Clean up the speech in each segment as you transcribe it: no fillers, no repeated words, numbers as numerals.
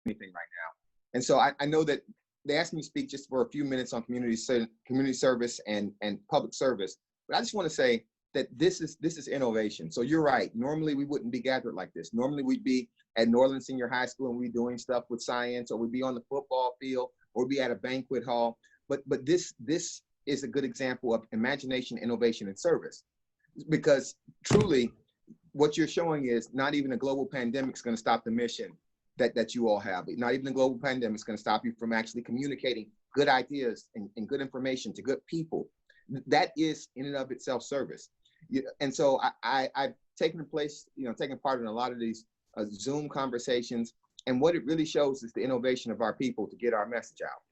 anything right now. And so I know that they asked me to speak just for a few minutes on community service and public service. But I just want to say that this is innovation. So you're right. Normally we wouldn't be gathered like this. Normally we'd be at Norland Senior High School and we'd be doing stuff with science, or we'd be on the football field, or we'd be at a banquet hall. But this is a good example of imagination, innovation, and service. Because truly, what you're showing is not even a global pandemic is going to stop the mission that you all have. Not even a global pandemic is going to stop you from actually communicating good ideas and good information to good people. That is in and of itself service. And so I've taken part in a lot of these Zoom conversations, and what it really shows is the innovation of our people to get our message out.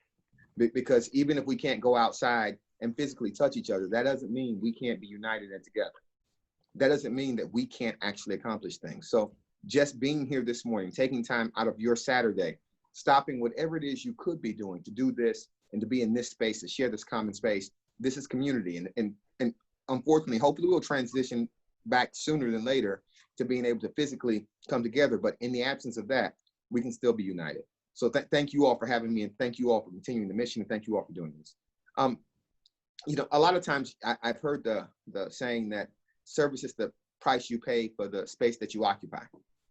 Because even if we can't go outside and physically touch each other, that doesn't mean we can't be united and together. That doesn't mean that we can't actually accomplish things. So just being here this morning, taking time out of your Saturday, stopping whatever it is you could be doing to do this and to be in this space, to share this common space, this is community. And unfortunately, hopefully we'll transition back sooner than later to being able to physically come together. But in the absence of that, we can still be united. So thank you all for having me, and thank you all for continuing the mission, and thank you all for doing this. A lot of times I've heard the saying that service is the price you pay for the space that you occupy.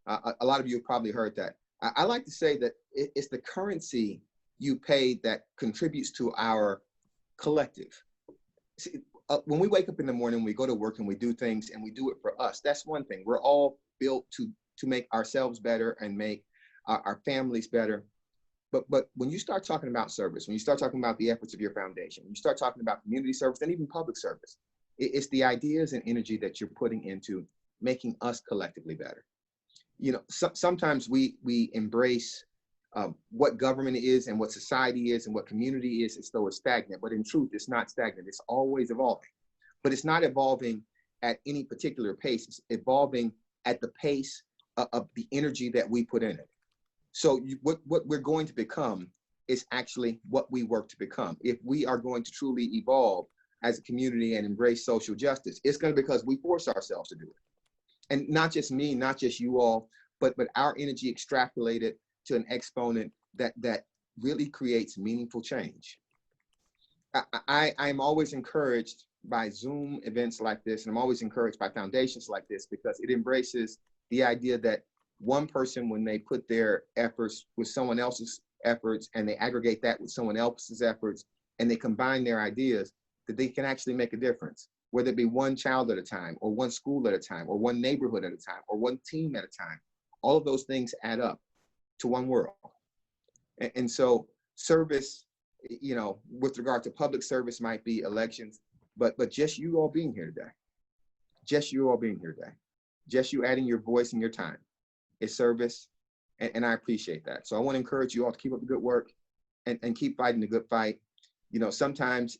A lot of you have probably heard that. I like to say that it's the currency you pay that contributes to our collective. See, when we wake up in the morning, we go to work and we do things and we do it for us. That's one thing. We're all built to make ourselves better and make our families better. But when you start talking about service, when you start talking about the efforts of your foundation, when you start talking about community service and even public service, it's the ideas and energy that you're putting into making us collectively better. Sometimes we embrace what government is and what society is and what community is as though it's stagnant, but in truth, it's not stagnant. It's always evolving, but it's not evolving at any particular pace. It's evolving at the pace of the energy that we put in it. So what we're going to become is actually what we work to become. If we are going to truly evolve as a community and embrace social justice, it's going to be because we force ourselves to do it. And not just me, not just you all, but our energy extrapolated to an exponent that really creates meaningful change. I'm always encouraged by Zoom events like this, and I'm always encouraged by foundations like this, because it embraces the idea that one person, when they put their efforts with someone else's efforts and they aggregate that with someone else's efforts and they combine their ideas, that they can actually make a difference, whether it be one child at a time or one school at a time or one neighborhood at a time or one team at a time. All of those things add up to one world. And so service, with regard to public service, might be elections, but just you all being here today, just you adding your voice and your time is service. And I appreciate that. So I want to encourage you all to keep up the good work and keep fighting the good fight. Sometimes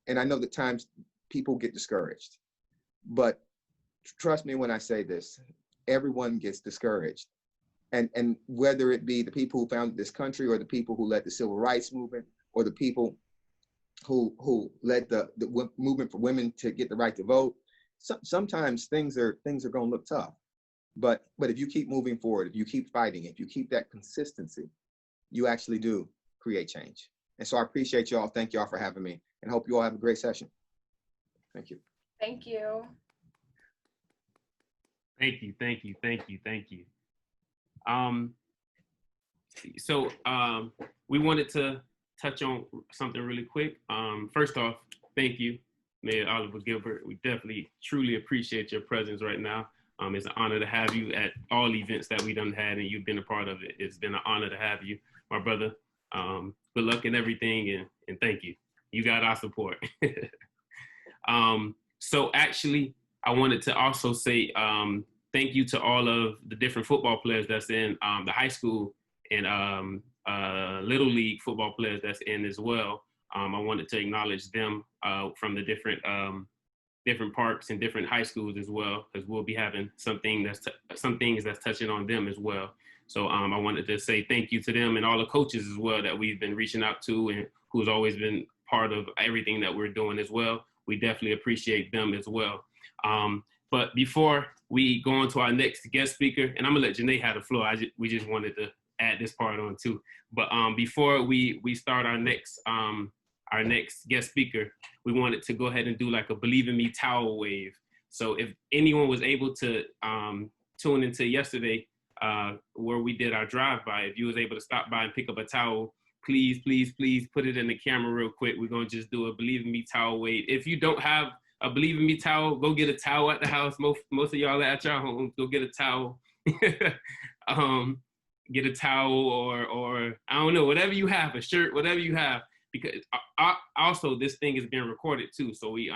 and I know that times people get discouraged, but trust me when I say this, everyone gets discouraged. And whether it be the people who founded this country, or the people who led the civil rights movement, or the people who led the movement for women to get the right to vote, sometimes things are going to look tough. But if you keep moving forward, if you keep fighting, if you keep that consistency, you actually do create change. And so I appreciate y'all. Thank y'all for having me, and hope you all have a great session. Thank you. Thank you. Thank you. We wanted to touch on something really quick. First off, thank you, Mayor Oliver Gilbert. We definitely, truly appreciate your presence right now. It's an honor to have you at all events that we done had, and you've been a part of it. It's been an honor to have you, my brother. Good luck in everything, and thank you. You got our support. So actually, I wanted to also say thank you to all of the different football players that's in the high school and Little League football players that's in as well. I wanted to acknowledge them from the different parks and different high schools as well, because we'll be having some things that's touching on them as well. So I wanted to say thank you to them and all the coaches as well that we've been reaching out to and who's always been part of everything that we're doing as well. We definitely appreciate them as well. But before we go on to our next guest speaker, and I'm gonna let Janae have the floor, we just wanted to add this part on too. But before we start our next guest speaker, we wanted to go ahead and do like a Believe in Me towel wave. So if anyone was able to tune into yesterday where we did our drive-by, if you was able to stop by and pick up a towel, please put it in the camera real quick. We're going to just do a Believe in Me towel wave. If you don't have a Believe in Me towel, go get a towel at the house. Most of y'all are at your homes, go get a towel. Get a towel or I don't know, whatever you have, a shirt, whatever you have. Because also this thing is being recorded too. So we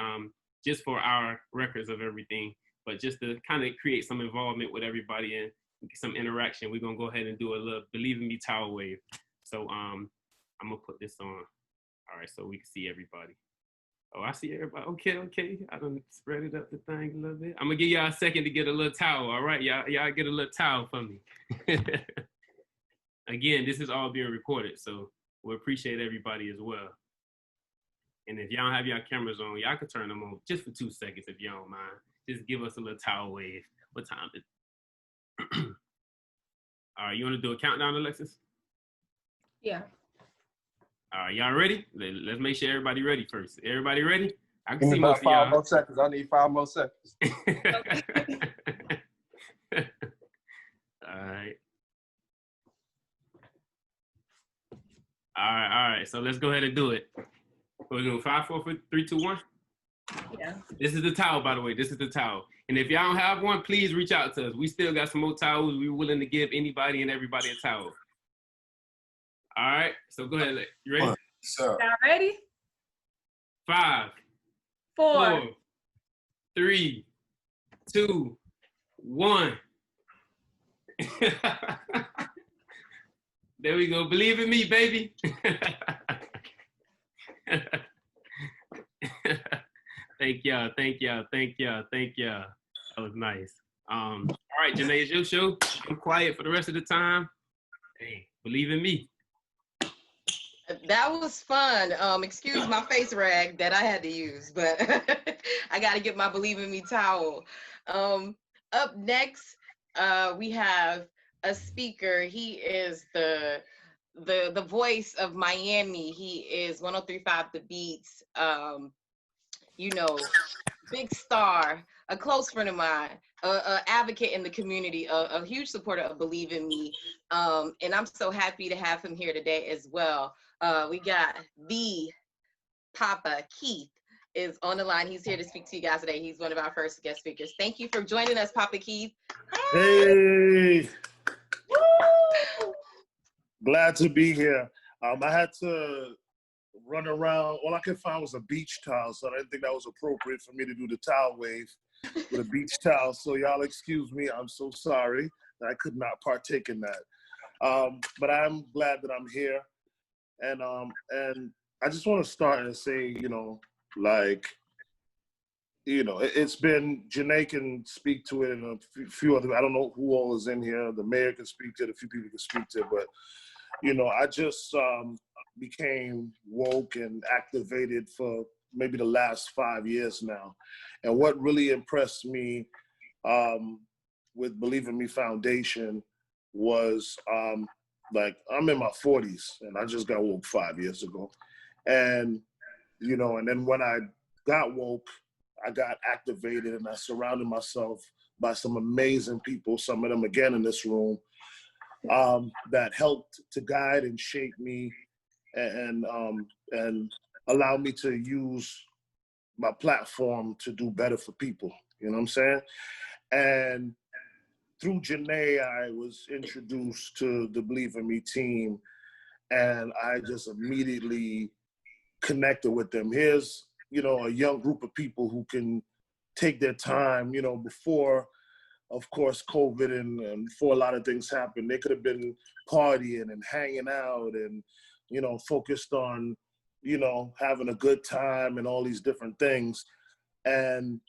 just for our records of everything, but just to kind of create some involvement with everybody and some interaction, we're gonna go ahead and do a little Believe in Me towel wave. So I'm gonna put this on. All right, so we can see everybody. Oh, I see everybody. Okay. I done spread it up the thing a little bit. I'm gonna give y'all a second to get a little towel. All right, y'all get a little towel for me. Again, this is all being recorded, so we appreciate everybody as well. And if y'all don't have your cameras on, y'all can turn them on just for 2 seconds if you don't mind. Just give us a little towel wave. What time is it? All right, you want to do a countdown, Alexis? Yeah. All right, y'all ready? Let's make sure everybody ready first. Everybody ready? I can Give me see about most of y'all. 5 more seconds. I need 5 more seconds. All right. All right. So let's go ahead and do it. We're doing 5, 4, 3, 2, 1. Yeah. This is the towel, by the way. This is the towel. And if y'all don't have one, please reach out to us. We still got some more towels. We're willing to give anybody and everybody a towel. All right. So go ahead. You ready? Sir. Y'all ready? 5, 4. 4, 3, 2, 1. There we go. Believe in me, baby. Thank y'all. That was nice. All right, Janae, it's your show. I'm quiet for the rest of the time. Hey, believe in me. That was fun. Excuse my face rag that I had to use, but I got to get my Believe in Me towel. Up next, we have a speaker. He is the voice of Miami. He is 103.5 The Beats. Big star, a close friend of mine, a advocate in the community, a huge supporter of Believe in Me. And I'm so happy to have him here today as well. We got the Papa Keith is on the line. He's here to speak to you guys today. He's one of our first guest speakers. Thank you for joining us, Papa Keith. Hey! Woo! Glad to be here. I had to run around. All I could find was a beach towel, so I didn't think that was appropriate for me to do the towel wave with a beach towel. So y'all excuse me. I'm so sorry that I could not partake in that. But I'm glad that I'm here. And I just want to start and say, it's been, Janae can speak to it, and a few other, I don't know who all is in here. The mayor can speak to it, a few people can speak to it, but, I just became woke and activated for maybe the last 5 years now. And what really impressed me with Believe in Me Foundation was, I'm in my 40s and I just got woke 5 years ago. And, and then when I got woke, I got activated and I surrounded myself by some amazing people, some of them again in this room, that helped to guide and shape me and allow me to use my platform to do better for people. You know what I'm saying? And through Janae, I was introduced to the Believe in Me team, and I just immediately connected with them. Here's, a young group of people who can take their time, before, of course, COVID and before a lot of things happened. They could have been partying and hanging out and, focused on, having a good time and all these different things. And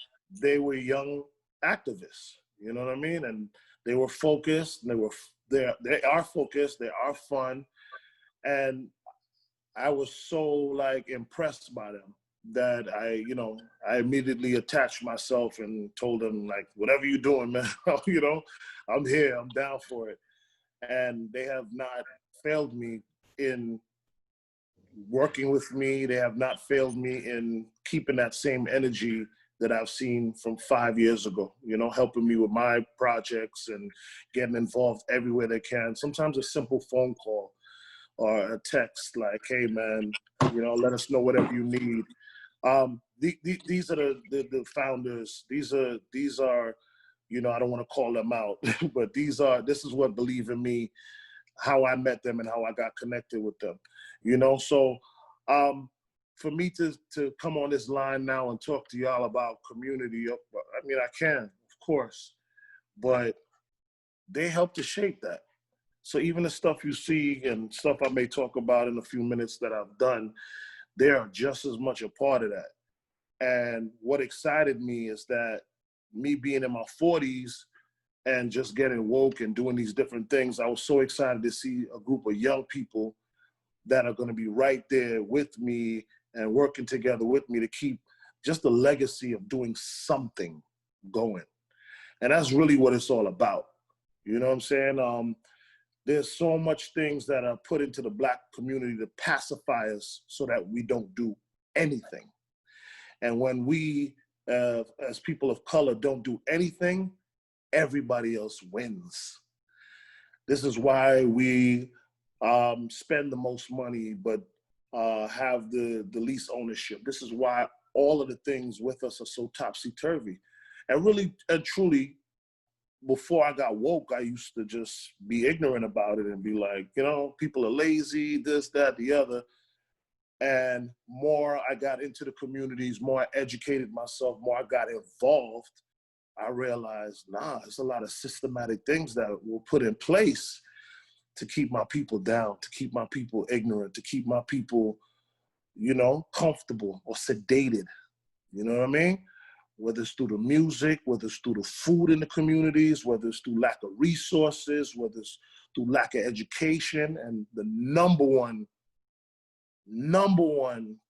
they were young activists, you know what I mean? And they were focused, and they are focused, they are fun. And I was so impressed by them that I immediately attached myself and told them, whatever you're doing, man, I'm here, I'm down for it. and they have not failed me in working with me. They have not failed me in keeping that same energy that I've seen from 5 years ago, you know, helping me with my projects and getting involved everywhere they can. Sometimes a simple phone call or a text like, hey man, you know, let us know whatever you need. These are the founders. These are, you know, I don't want to call them out, but this is what Believe in Me, how I met them and how I got connected with them, you know? So for me to come on this line now and talk to y'all about community, I mean, I can, of course, but they helped to shape that. So even the stuff you see and stuff I may talk about in a few minutes that I've done, they are just as much a part of that. And what excited me is that me being in my 40s and just getting woke and doing these different things, I was so excited to see a group of young people that are going to be right there with me and working together with me to keep just the legacy of doing something going. And that's really what it's all about. You know what I'm saying? There's so much things that are put into the Black community to pacify us so that we don't do anything. And when we, as people of color, don't do anything, everybody else wins. This is why we spend the most money, but have the least ownership. This is why all of the things with us are so topsy-turvy. And really and truly, before I got woke, I used to just be ignorant about it and be like, you know, people are lazy, this, that, the other. And more I got into the communities, more I educated myself, more I got involved, I realized, there's a lot of systematic things that were put in place to keep my people down, to keep my people ignorant, to keep my people, you know, comfortable or sedated. You know what I mean? Whether it's through the music, whether it's through the food in the communities, whether it's through lack of resources, whether it's through lack of education. And the number one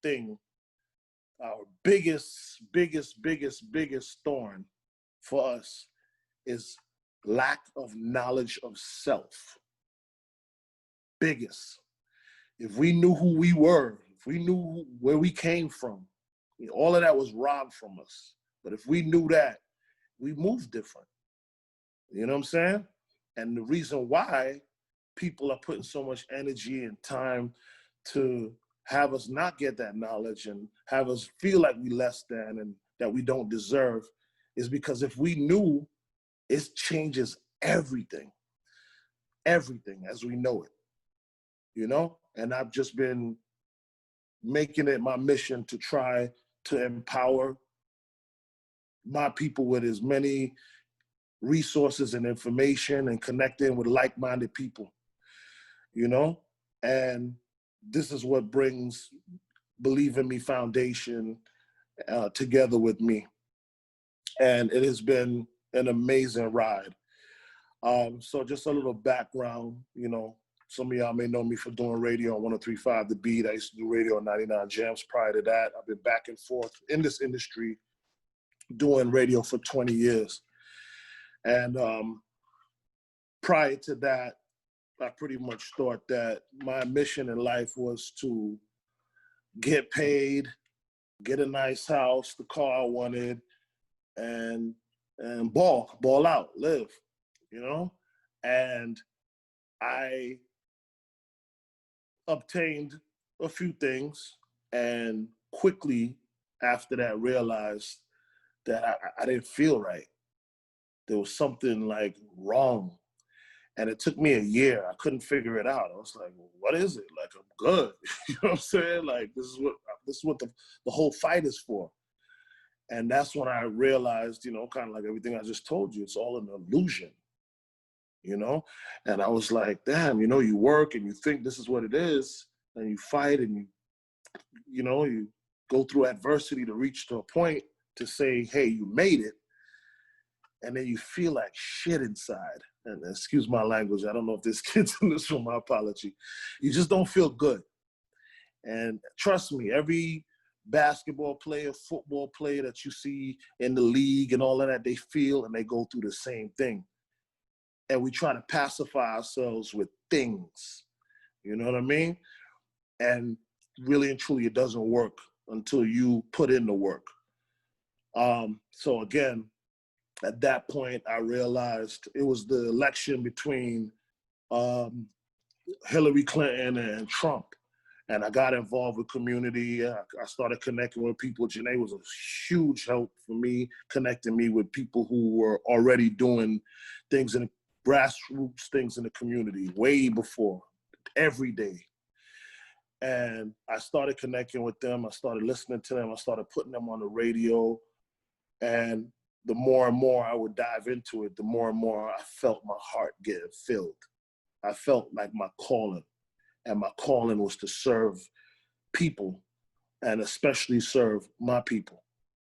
thing, our biggest thorn for us is lack of knowledge of self. Biggest. If we knew who we were, if we knew where we came from, all of that was robbed from us. But if we knew that, we move different. You know what I'm saying? And the reason why people are putting so much energy and time to have us not get that knowledge and have us feel like we less than and that we don't deserve is because if we knew, it changes everything as we know it, you know? And I've just been making it my mission to try to empower my people with as many resources and information and connecting with like-minded people, you know? And this is what brings Believe in Me Foundation together with me. And it has been an amazing ride. So just a little background, you know, some of y'all may know me for doing radio on 103.5 The Beat. I used to do radio on 99 Jams. Prior to that, I've been back and forth in this industry doing radio for 20 years. And prior to that, I pretty much thought that my mission in life was to get paid, get a nice house, the car I wanted, and ball out, live, you know? And I obtained a few things and quickly after that realized that I didn't feel right. There was something like wrong. And it took me a year. I couldn't figure it out. I was like, well, what is it? Like, I'm good. You know what I'm saying? Like, this is what the whole fight is for. And that's when I realized, you know, kind of like everything I just told you, it's all an illusion, you know? And I was like, damn, you know, you work and you think this is what it is, and you fight and you know, you go through adversity to reach to a point to say, hey, you made it. And then you feel like shit inside. And excuse my language, I don't know if there's kids in this room, my apology. You just don't feel good. And trust me, every basketball player, football player that you see in the league and all of that, they feel and they go through the same thing. and we try to pacify ourselves with things. You know what I mean? And really and truly, it doesn't work until you put in the work. So again, at that point, I realized it was the election between Hillary Clinton and Trump. And I got involved with community. I started connecting with people. Janae was a huge help for me, connecting me with people who were already doing things in the grassroots, things in the community way before, every day. And I started connecting with them. I started listening to them. I started putting them on the radio. And the more and more I would dive into it, the more and more I felt my heart get filled. I felt like my calling. And my calling was to serve people, and especially serve my people,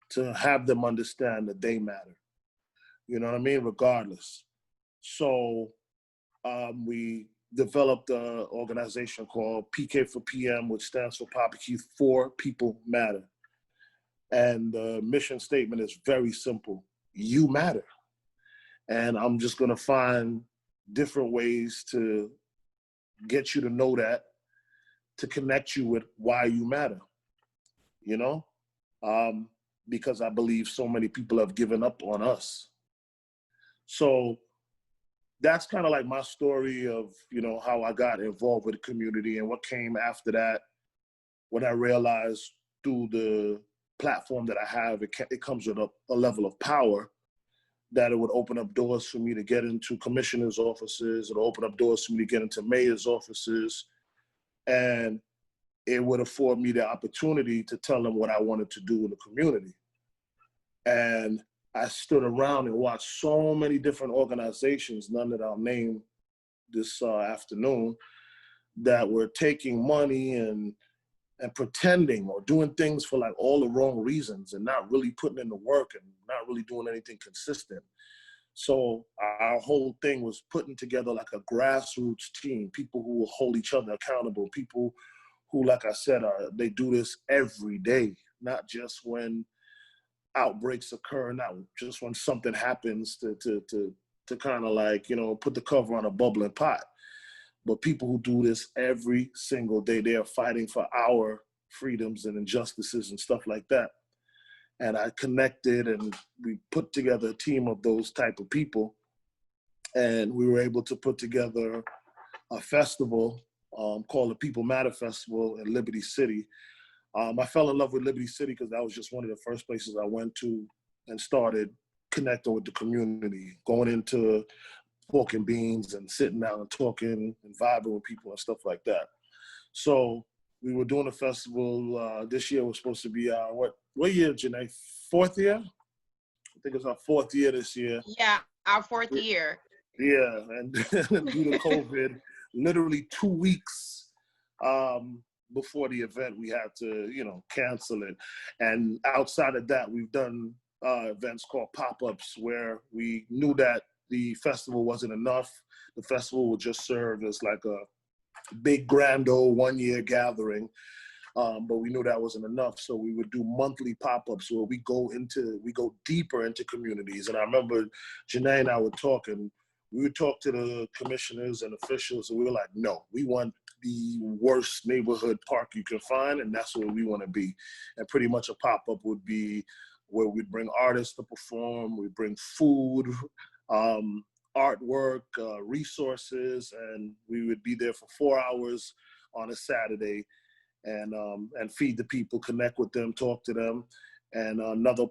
to have them understand that they matter. You know what I mean? Regardless. So we developed an organization called PK for PM, which stands for Papa Keith for People Matter. And the mission statement is very simple. You matter. And I'm just going to find different ways to get you to know that, to connect you with why you matter, you know? Because I believe so many people have given up on us. So that's kind of like my story of, you know, how I got involved with the community and what came after that. When I realized through the platform that I have, it comes with a level of power that it would open up doors for me to get into commissioners' offices. It'll open up doors for me to get into mayors' offices. And it would afford me the opportunity to tell them what I wanted to do in the community. And I stood around and watched so many different organizations, none that I'll name this afternoon, that were taking money and pretending or doing things for like all the wrong reasons and not really putting in the work and not really doing anything consistent. So our whole thing was putting together like a grassroots team, people who will hold each other accountable, people who, like I said, they do this every day, not just when outbreaks occur, not just when something happens to kind of like, you know, put the cover on a bubbling pot. But people who do this every single day, they are fighting for our freedoms and injustices and stuff like that. And I connected and we put together a team of those type of people. And we were able to put together a festival called the People Matter Festival in Liberty City. I fell in love with Liberty City because that was just one of the first places I went to and started connecting with the community, going into pork and beans and sitting down and talking and vibing with people and stuff like that. So we were doing a festival. This year was supposed to be our, what year, Janae? Fourth year? I think it's our fourth year this year. Yeah, our fourth year. Yeah, and due to COVID, literally 2 weeks before the event, we had to, you know, cancel it. And outside of that, we've done events called pop-ups where we knew that the festival wasn't enough. The festival would just serve as like a big grand old 1 year gathering. But we knew that wasn't enough. So we would do monthly pop-ups where we go deeper into communities. And I remember Janae and I were talking, we would talk to the commissioners and officials and we were like, no, we want the worst neighborhood park you can find. And that's where we want to be. And pretty much a pop-up would be where we'd bring artists to perform, we'd bring food, artwork, resources, and we would be there for 4 hours on a Saturday and feed the people, connect with them, talk to them. And another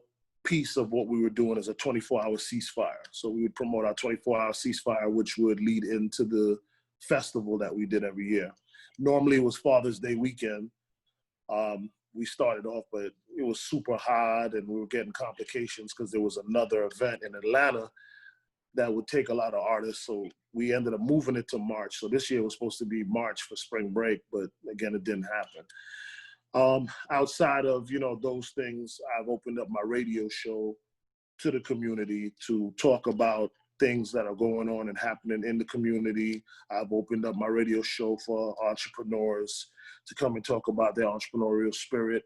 piece of what we were doing is a 24-hour ceasefire. So we would promote our 24-hour ceasefire, which would lead into the festival that we did every year. Normally it was Father's Day weekend. We started off, but it was super hot and we were getting complications because there was another event in Atlanta that would take a lot of artists. So we ended up moving it to March. So this year was supposed to be March for spring break, but again, it didn't happen. Outside of, you know, those things, I've opened up my radio show to the community to talk about things that are going on and happening in the community. I've opened up my radio show for entrepreneurs to come and talk about their entrepreneurial spirit.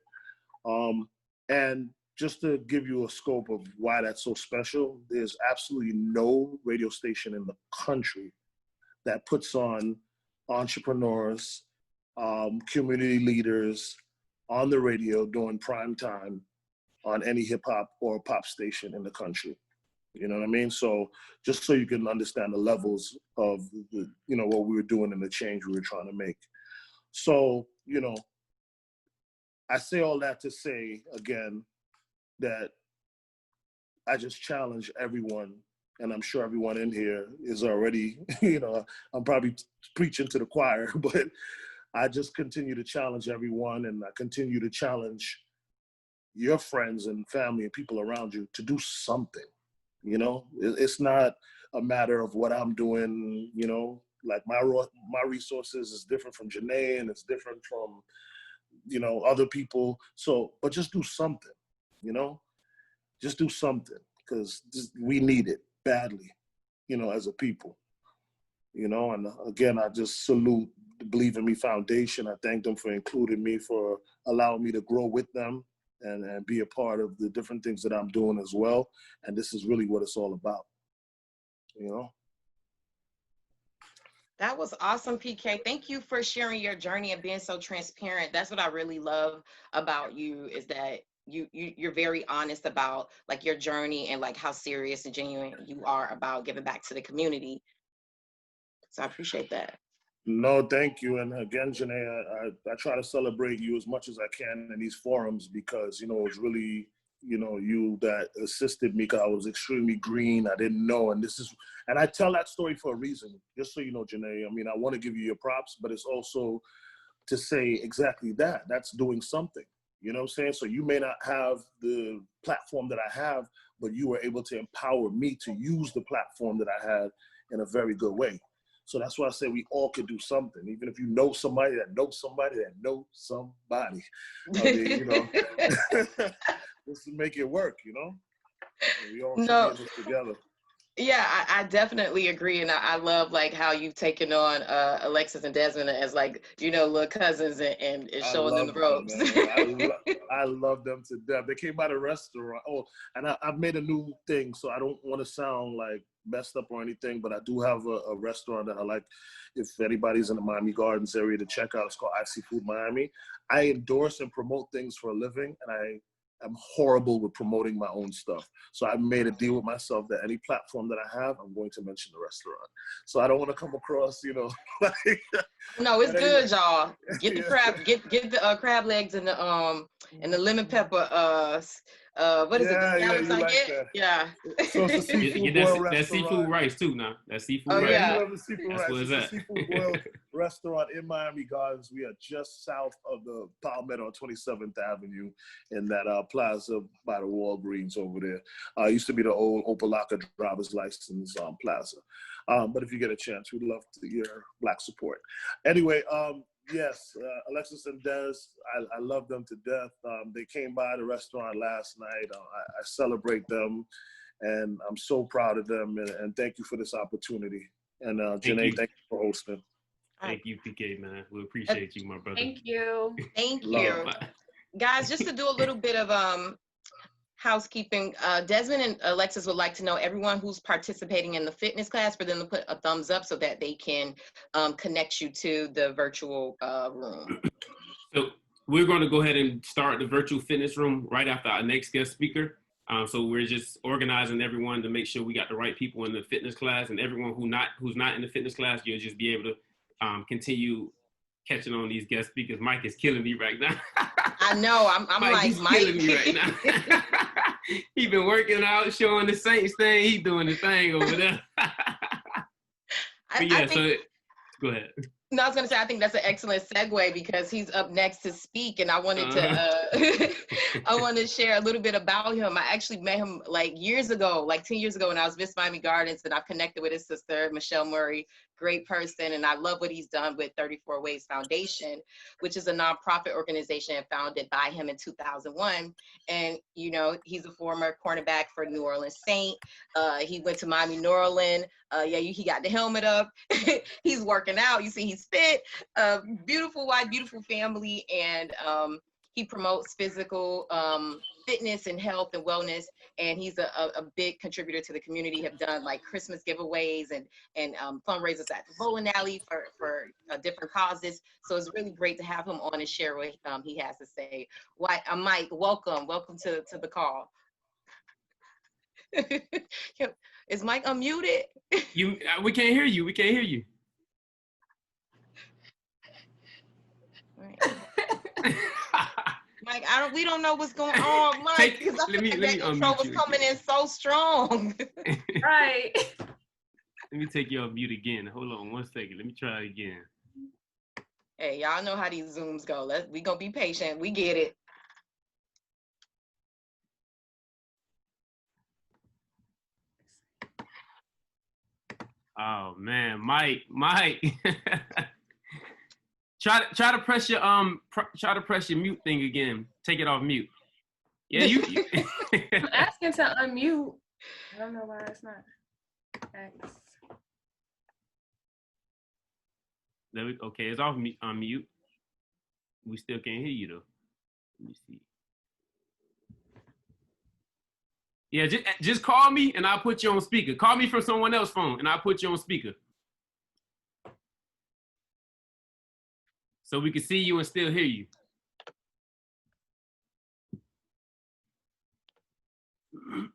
And just to give you a scope of why that's so special, there's absolutely no radio station in the country that puts on entrepreneurs, community leaders on the radio during prime time on any hip hop or pop station in the country. You know what I mean? So just so you can understand the levels of the, you know, what we were doing and the change we were trying to make. So, you know, I say all that to say again that I just challenge everyone, and I'm sure everyone in here is already, you know, I'm probably preaching to the choir, but I just continue to challenge everyone, and I continue to challenge your friends and family and people around you to do something. You know, it's not a matter of what I'm doing, you know, like my resources is different from Janae, and it's different from, you know, other people. So, but just do something, you know, just do something, because we need it badly, you know, as a people, you know. And again, I just salute the Believe in Me Foundation. I thank them for including me, for allowing me to grow with them and be a part of the different things that I'm doing as well. And this is really what it's all about, you know. That was awesome, PK. Thank you for sharing your journey and being so transparent. That's what I really love about you, is that you're very honest about like your journey and like how serious and genuine you are about giving back to the community. So I appreciate that. No, thank you. And again, Janae, I try to celebrate you as much as I can in these forums, because, you know, it's really, you know, you that assisted me, because I was extremely green. I didn't know. And I tell that story for a reason, just so you know, Janae. I mean, I want to give you your props, but it's also to say exactly that. That's doing something. You know what I'm saying? So you may not have the platform that I have, but you were able to empower me to use the platform that I had in a very good way. So that's why I say we all could do something, even if you know somebody that knows somebody that knows somebody. I mean, you know, just to make it work, you know? And we all should No. be in this together. Yeah, I definitely agree. And I love like how you've taken on Alexis and Desmond as like, you know, little cousins and showing them the ropes. I love them to death. They came by the restaurant. Oh, and I've made a new thing, so I don't want to sound like messed up or anything, but I do have a restaurant that I like, if anybody's in the Miami Gardens area, to check out. It's called I See Food Miami. I endorse and promote things for a living, and I'm horrible with promoting my own stuff. So I made a deal with myself that any platform that I have, I'm going to mention the restaurant. So I don't want to come across, you know, like. No, it's anyway. good, y'all. Get the crab, get the crab legs and the lemon pepper. What is it? The salads I like get? that. Yeah. So it's a seafood Get boil that restaurant. seafood rice too now. That seafood Oh, rice. yeah. You love the seafood That's rice. where It's it's a at. seafood boil restaurant in Miami Gardens. We are just south of the Palmetto on 27th Avenue in that plaza by the Walgreens over there. Used to be the old Opalaka driver's license plaza. But if you get a chance, we'd love to hear Black support. Anyway, yes, Alexis and Des, I love them to death. They came by the restaurant last night. I celebrate them, and I'm so proud of them. And thank you for this opportunity. And Janae, thank you for hosting. Thank you, PK, man. We appreciate you, my brother. Thank you. Thank Love. you. Guys, just to do a little bit of housekeeping, Desmond and Alexis would like to know everyone who's participating in the fitness class for them to put a thumbs up so that they can connect you to the virtual room. So we're going to go ahead and start the virtual fitness room right after our next guest speaker. So we're just organizing everyone to make sure we got the right people in the fitness class, and everyone who's not in the fitness class, you'll just be able to continue catching on these guest speakers. Mike is killing me right now. I know. I'm Mike, like, he's Mike. killing me right now. He been working out, showing the Saints thing. He doing the thing over there. But yeah, so go ahead. No, I was gonna say, I think that's an excellent segue because he's up next to speak, and I wanted to, I want to share a little bit about him. I actually met him like years ago, like 10 years ago when I was Miss Miami Gardens, and I've connected with his sister, Michelle Murray, great person, and I love what he's done with 34 Ways Foundation, which is a nonprofit organization founded by him in 2001. And, you know, he's a former cornerback for New Orleans Saint. He went to Miami Norland. He got the helmet up. He's working out. You see, he's fit. Beautiful wife, beautiful family, and he promotes physical fitness and health and wellness, and he's a big contributor to the community. Have done like Christmas giveaways and fundraisers at the bowling alley for different causes. So it's really great to have him on and share what he has to say. Why, Mike, welcome to the call. Is Mike unmuted? We can't hear you. We can't hear you. Mike, we don't know what's going on, Mike. Let me that intro was coming in so strong. Right. Let me take you off mute again. Hold on 1 second. Let me try it again. Hey, y'all know how these Zooms go. We gonna be patient. We get it. Oh man, Mike. Try to press your mute thing again. Take it off mute. Yeah, you. I'm asking to unmute. I don't know why it's not. X. Okay, it's off on mute. We still can't hear you though. Let me see. Yeah, just call me and I'll put you on speaker. Call me from someone else's phone and I'll put you on speaker. So we can see you and still hear you. All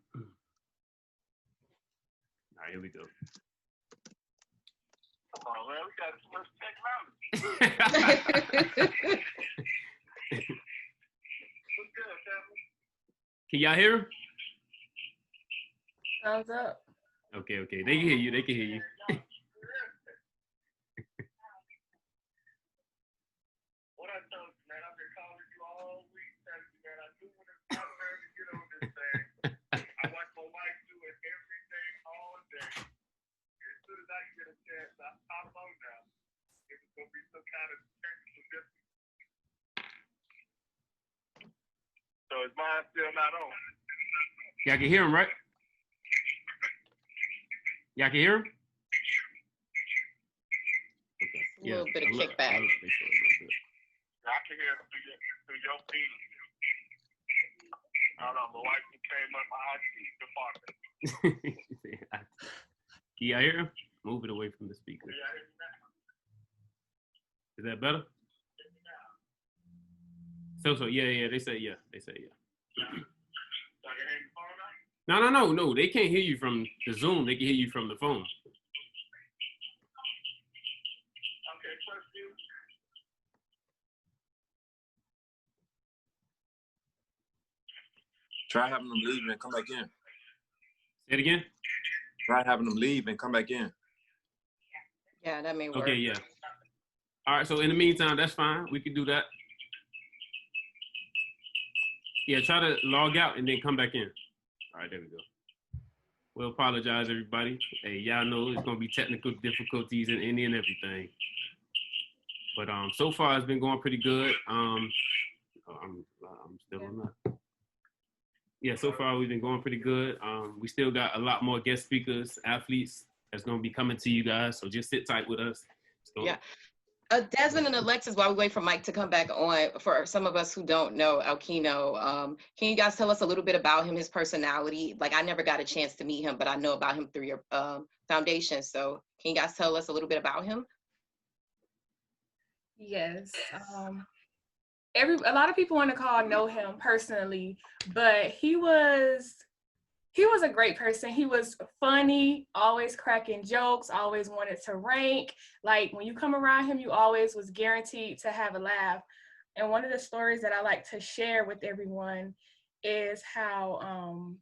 right, here we go. Oh man, we got too much technology. Can y'all hear him? Thumbs up. Okay. They can hear you. They can hear you. What I told you, man, I've been calling you all week, man. I do want to get on this thing. I watch my wife do it every day, all day. As soon as I get a chance, I pop on now. It's gonna be some kind of technical difficulty. So is mine still not on? Y'all can hear him, right? Y'all can hear him? Okay. A little bit of kickback. I can hear it through your feed. I don't know, my wife came up my IT department. Can y'all hear him? Move it away from the speaker. Is that better? So yeah. They say yeah. No. They can't hear you from the Zoom. They can hear you from the phone. Okay, first you. Try having them leave and come back in. Say it again. Try having them leave and come back in. Yeah, that may work. Okay, yeah. All right, so in the meantime, that's fine. We can do that. Yeah, try to log out and then come back in. All right, there we go. We'll apologize, everybody. Hey, y'all know it's gonna be technical difficulties and any and everything. But so far it's been going pretty good. I'm still on that. Yeah, so far we've been going pretty good. We still got a lot more guest speakers, athletes that's gonna be coming to you guys. So just sit tight with us. Yeah. Desmond and Alexis, while we wait for Mike to come back on, for some of us who don't know Alkino, can you guys tell us a little bit about him, his personality? Like, I never got a chance to meet him, but I know about him through your foundation. So can you guys tell us a little bit about him? Yes. A lot of people on the call know him personally, but he was a great person. He was funny, always cracking jokes, always wanted to rank. Like, when you come around him, you always was guaranteed to have a laugh. And one of the stories that I like to share with everyone is how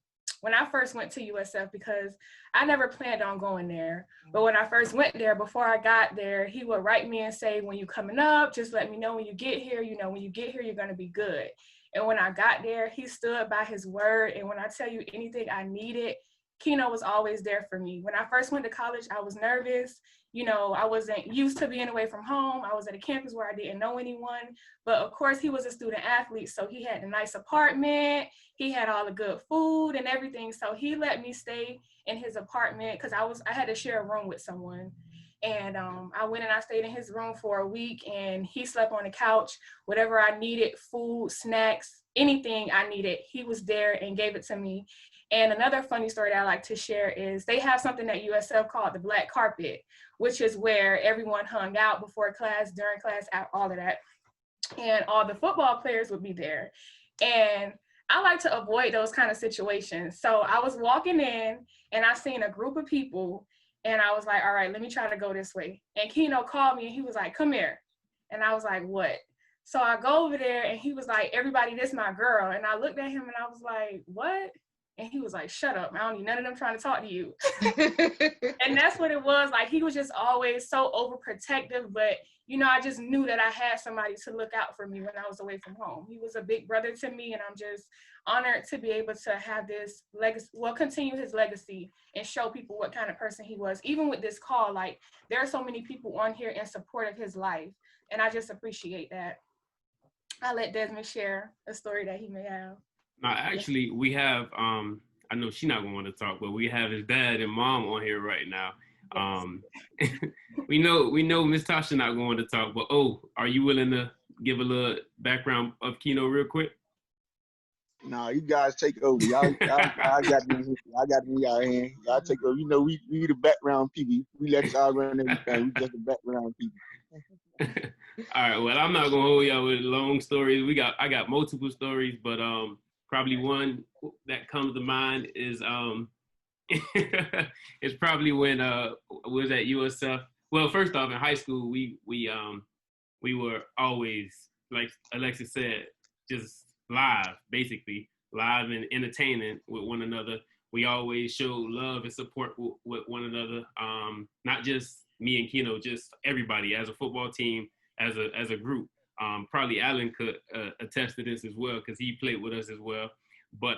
when I first went to USF, because I never planned on going there, but when I first went there, before I got there, he would write me and say, when you coming up, just let me know when you get here. You know, when you get here, you're going to be good. And when I got there, he stood by his word. And when I tell you anything I needed, Keno was always there for me. When I first went to college, I was nervous. You know, I wasn't used to being away from home. I was at a campus where I didn't know anyone. But of course, he was a student athlete. So he had a nice apartment. He had all the good food and everything. So he let me stay in his apartment because I had to share a room with someone. And I went and I stayed in his room for a week, and he slept on the couch. Whatever I needed, food, snacks, anything I needed, he was there and gave it to me. And another funny story that I like to share is they have something at USF called the black carpet, which is where everyone hung out before class, during class, all of that. And all the football players would be there. And I like to avoid those kind of situations. So I was walking in and I seen a group of people, and I was like, all right, let me try to go this way. And Keno called me and he was like, come here. And I was like, what? So I go over there and he was like, everybody, this my girl. And I looked at him and I was like, what? And he was like, shut up. I don't need none of them trying to talk to you. And that's what it was. Like, he was just always so overprotective. But, you know, I just knew that I had somebody to look out for me when I was away from home. He was a big brother to me, and I'm just honored to be able to have this legacy, well, continue his legacy and show people what kind of person he was. Even with this call, like, there are so many people on here in support of his life, and I just appreciate that. I'll let Desmond share a story that he may have. Actually, we have, I know she's not going to want to talk, but we have his dad and mom on here right now. We know Miss Tasha not going to talk, but are you willing to give a little background of Keno real quick? Nah, you guys take over. I got me out here. Y'all take over. You know, we the background people. We let y'all run everything. We just the background people. All right. Well, I'm not gonna hold y'all with long stories. I got multiple stories, but probably one that comes to mind is it's probably when was at USF. Well, first off, in high school, we were always, like Alexis said, just live and entertaining with one another. We always showed love and support with one another. Not just me and Keno, just everybody as a football team, as a group. Probably Alan could attest to this as well, because he played with us as well. But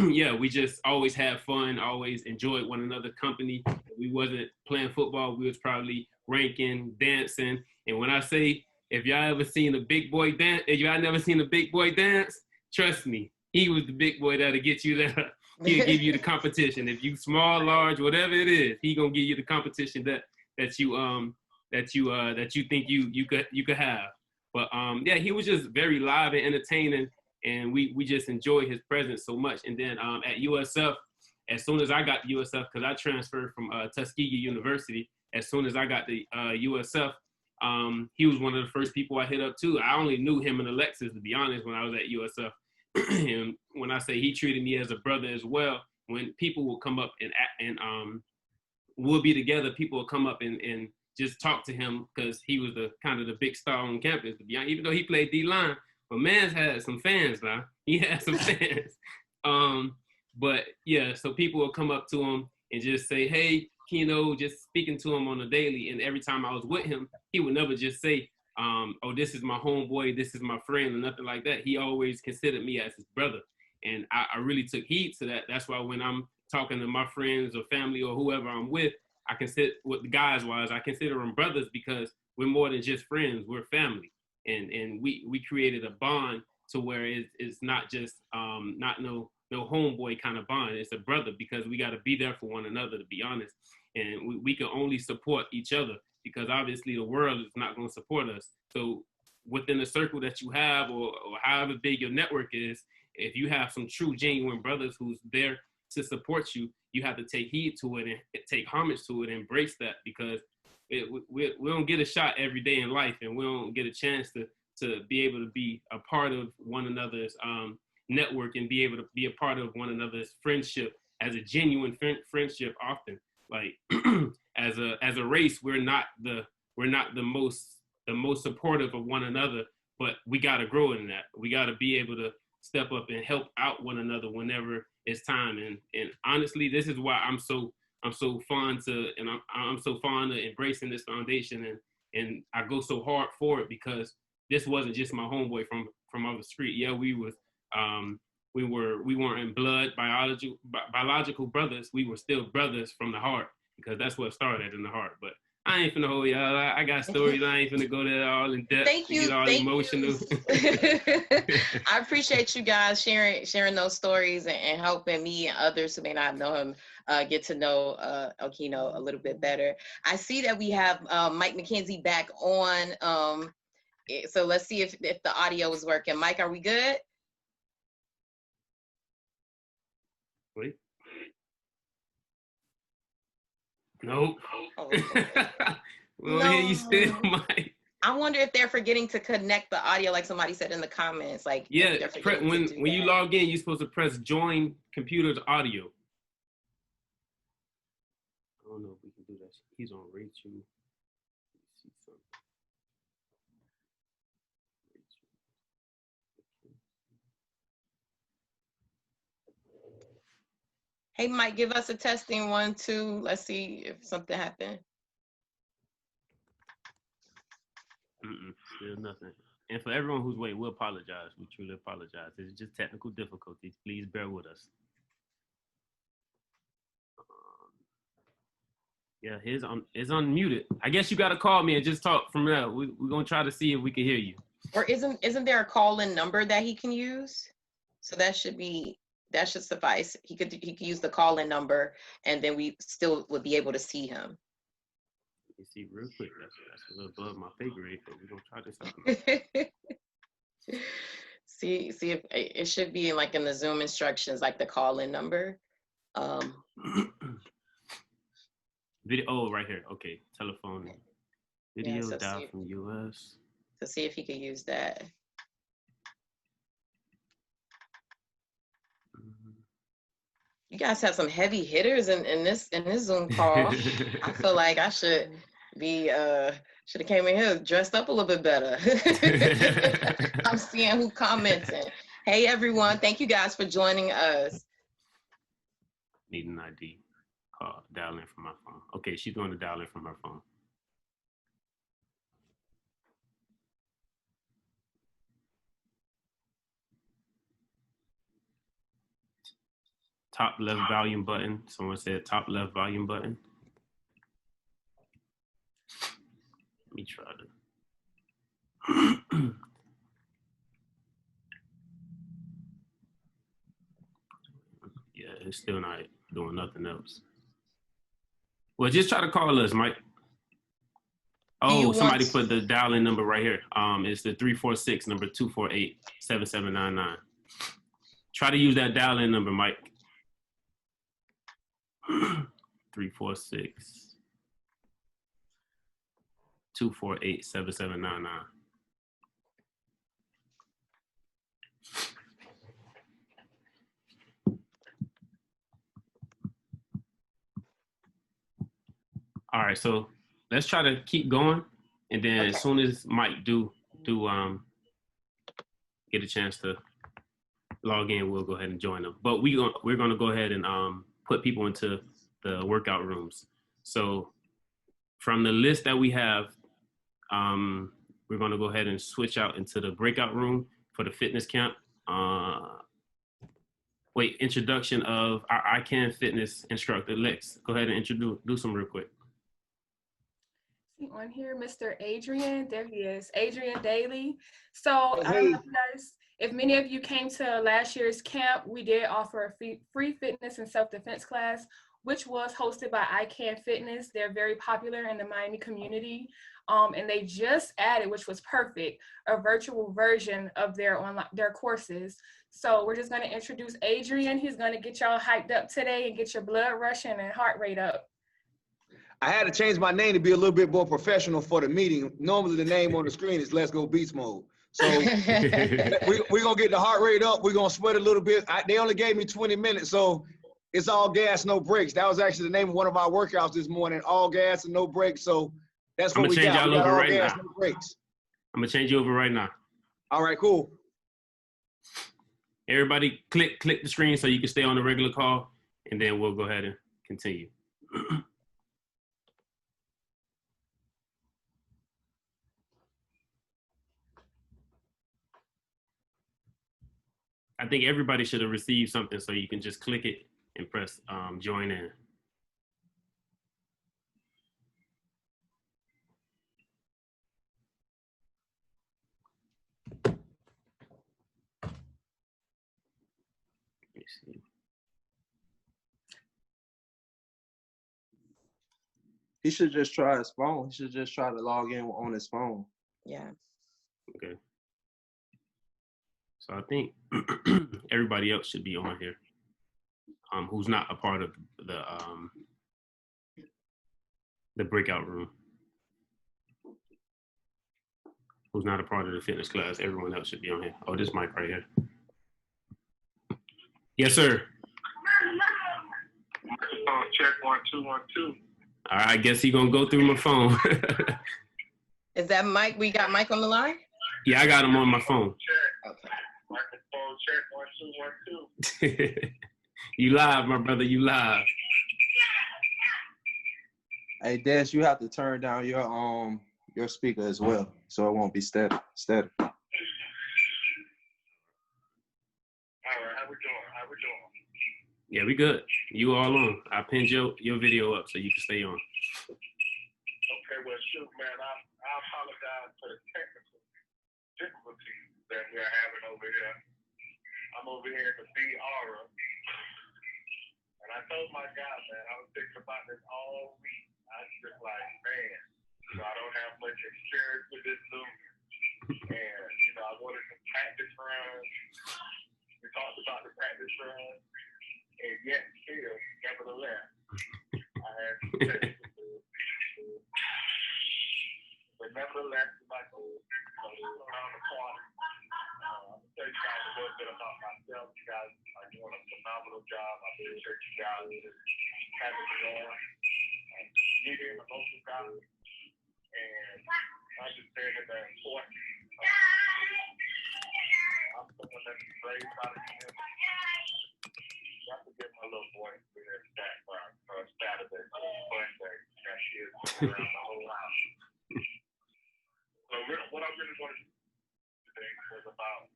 yeah, we just always had fun, always enjoyed one another's company. If we wasn't playing football, we was probably ranking, dancing. And when I say, if y'all ever seen a big boy dance, if y'all never seen a big boy dance, trust me, he was the big boy that'll get you there. He'll give you the competition. If you small, large, whatever it is, he gonna give you the competition that you think you could have. But yeah, he was just very live and entertaining, and we just enjoyed his presence so much. And then at USF, as soon as I got to USF, because I transferred from Tuskegee University, as soon as I got to USF, he was one of the first people I hit up too. I only knew him and Alexis, to be honest, when I was at USF. And when I say he treated me as a brother as well, when people will come up and we'll be together, people will come up and just talk to him, because he was the kind of the big star on campus, to be honest, even though he played D-line. But man's had some fans now. He had some fans. But yeah, so people will come up to him and just say, hey, Keno, just speaking to him on a daily. And every time I was with him, he would never just say, oh, this is my homeboy, this is my friend, or nothing like that. He always considered me as his brother. And I really took heed to that. That's why when I'm talking to my friends or family or whoever I'm with, I consider, with the guys wise, I consider them brothers, because we're more than just friends, we're family. And we created a bond to where it's not just not no homeboy kind of bond. It's a brother, because we got to be there for one another, to be honest. And we can only support each other, because obviously the world is not going to support us. So within the circle that you have, or however big your network is, if you have some true, genuine brothers who's there to support you, you have to take heed to it and take homage to it and embrace that, because we don't get a shot every day in life, and we don't get a chance to be able to be a part of one another's network and be able to be a part of one another's friendship as a genuine friendship. Often, like as a race, we're not the most supportive of one another, but we got to grow in that. We got to be able to step up and help out one another whenever it's time. And honestly, this is why I'm so fond of embracing this foundation, and I go so hard for it, because this wasn't just my homeboy from off the street. Yeah, we weren't in blood biological brothers. We were still brothers from the heart, because that's what started in the heart. But I ain't finna hold y'all. I got stories. I ain't finna go there all in depth. Thank you. Get all Thank emotional. you. I appreciate you guys sharing those stories and helping me and others who may not know him get to know Okino a little bit better. I see that we have Mike McKenzie back on. So let's see if the audio is working. Mike, are we good? Wait. Nope. Oh, We don't hear you still, Mike. I wonder if they're forgetting to connect the audio, like somebody said in the comments. Like, Yeah, they're forgetting to do when you that. log in, you're supposed to press join computer's audio. I don't know if we can do that. He's on Rachel. Let me see something. Hey, Mike, give us a testing 1, 2. Let's see if something happened. Still nothing. And for everyone who's waiting, we apologize. We truly apologize. It's just technical difficulties. Please bear with us. Yeah, his is unmuted. I guess you got to call me and just talk from there. We're gonna try to see if we can hear you. Or isn't there a call-in number that he can use? So that should suffice. He could use the call-in number, and then we still would be able to see him. Let me see real quick. That's a little above my pay grade, but we're gonna try this out. see if it should be like in the Zoom instructions, like the call-in number. Video. Oh, right here. Okay, telephone. Video so dial from US. To see if he could use that. You guys have some heavy hitters in this Zoom call. I feel like I should have came in here dressed up a little bit better. I'm seeing who commenting. Hey everyone, thank you guys for joining us. Need an ID. Call, dial in from my phone. Okay, she's going to dial in from her phone. Top left volume button. Someone said top left volume button. Let me try to. Yeah, it's still not doing nothing else. Well, just try to call us, Mike. Oh, somebody put the dial-in number right here. It's the 346 number 248-7799. Try to use that dial-in number, Mike. 346 248-7799. All right, so let's try to keep going, and then as soon as Mike do get a chance to log in, we'll go ahead and join them. But we're gonna go ahead and put people into the workout rooms. So from the list that we have, we're gonna go ahead and switch out into the breakout room for the fitness camp. Introduction of our ICANN fitness instructor. Lex, go ahead and introduce them real quick. On here, Mr. Adrian, there he is, Adrian Daly. So I don't know if you guys, if many of you came to last year's camp, we did offer a free fitness and self-defense class, which was hosted by ICANN Fitness. They're very popular in the Miami community. And they just added, which was perfect, a virtual version of their courses. So we're just gonna introduce Adrian. He's gonna get y'all hyped up today and get your blood rushing and heart rate up. I had to change my name to be a little bit more professional for the meeting. Normally the name on the screen is Let's Go Beast Mode. So we're gonna get the heart rate up. We're gonna sweat a little bit. They only gave me 20 minutes, so it's all gas, no brakes. That was actually the name of one of our workouts this morning, all gas and no brakes. So that's what we got. We got all gas, no brakes. I'm gonna change you over right now. All right, cool. Everybody click the screen so you can stay on the regular call, and then we'll go ahead and continue. I think everybody should have received something, so you can just click it and press join in. see. He should just try his phone. He should just try to log in on his phone. Yeah. Okay. So I think everybody else should be on here. Who's not a part of the breakout room. Who's not a part of the fitness class. Everyone else should be on here. Oh, this mic right here. Yes, sir. Check 1 2 1 2. All right, I guess he gonna go through my phone. Is that Mike? We got Mike on the line? Yeah, I got him on my phone. Okay. Microphone check 1 2 1 2. You live, my brother. You live. Hey, Des, you have to turn down your speaker as well, so it won't be steady. All right, how we doing? Yeah, we good. You all on. I pinned your video up so you can stay on. Okay, well, shoot, man, I apologize for the technical difficulties that we're having over here. I'm over here in the B Aura, and I told my guy, man, I was thinking about this all week. I was just like, man, I don't have much experience with this Zoom, and I wanted some practice runs. We talked about the practice runs, and yet still, nevertheless, I had to take but nevertheless, like around the corner. I'm going to tell you guys a little bit about myself. You guys are doing a phenomenal job. I appreciate you guys having me on. Meeting the local guys and understanding the importance. I'm someone that's raised by the community. You have to get my little boy in the background for Saturday, Sunday. That is around the whole house. So what I'm really going to do today was about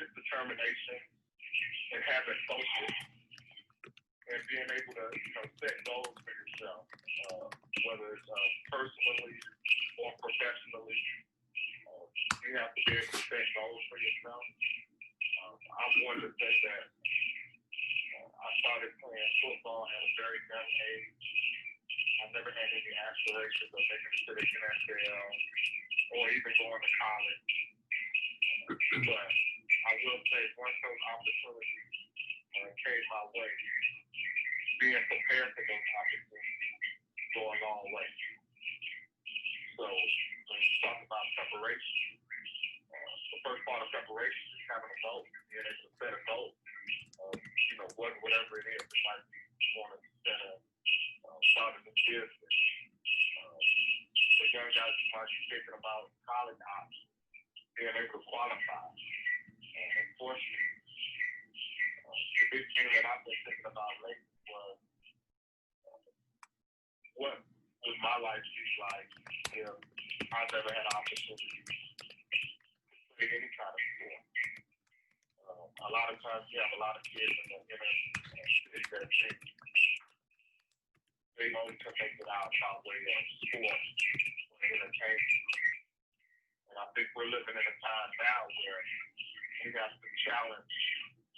just determination and having focus and being able to set goals for yourself, whether it's personally or professionally. You have to be able to set goals for yourself. I'm one to say that I started playing football at a very young age. I never had any aspirations of making it to the NFL or even going to college. But I will say once those opportunities came my way, being prepared for those opportunities go a long way. So when you talk about preparation, the first part of preparation is having a goal, being able to set a goal. Whatever it is, it might be you want to set a start a business. For young guys, you might be thinking about college options, being able to qualify. And unfortunately, the big thing that I've been thinking about lately was what would my life be like if I never had an opportunity to play any kind of sport. A lot of times you have a lot of kids in the inner city that think they only can make it out by way of sports or entertainment. And I think we're living in a time now where we have to challenge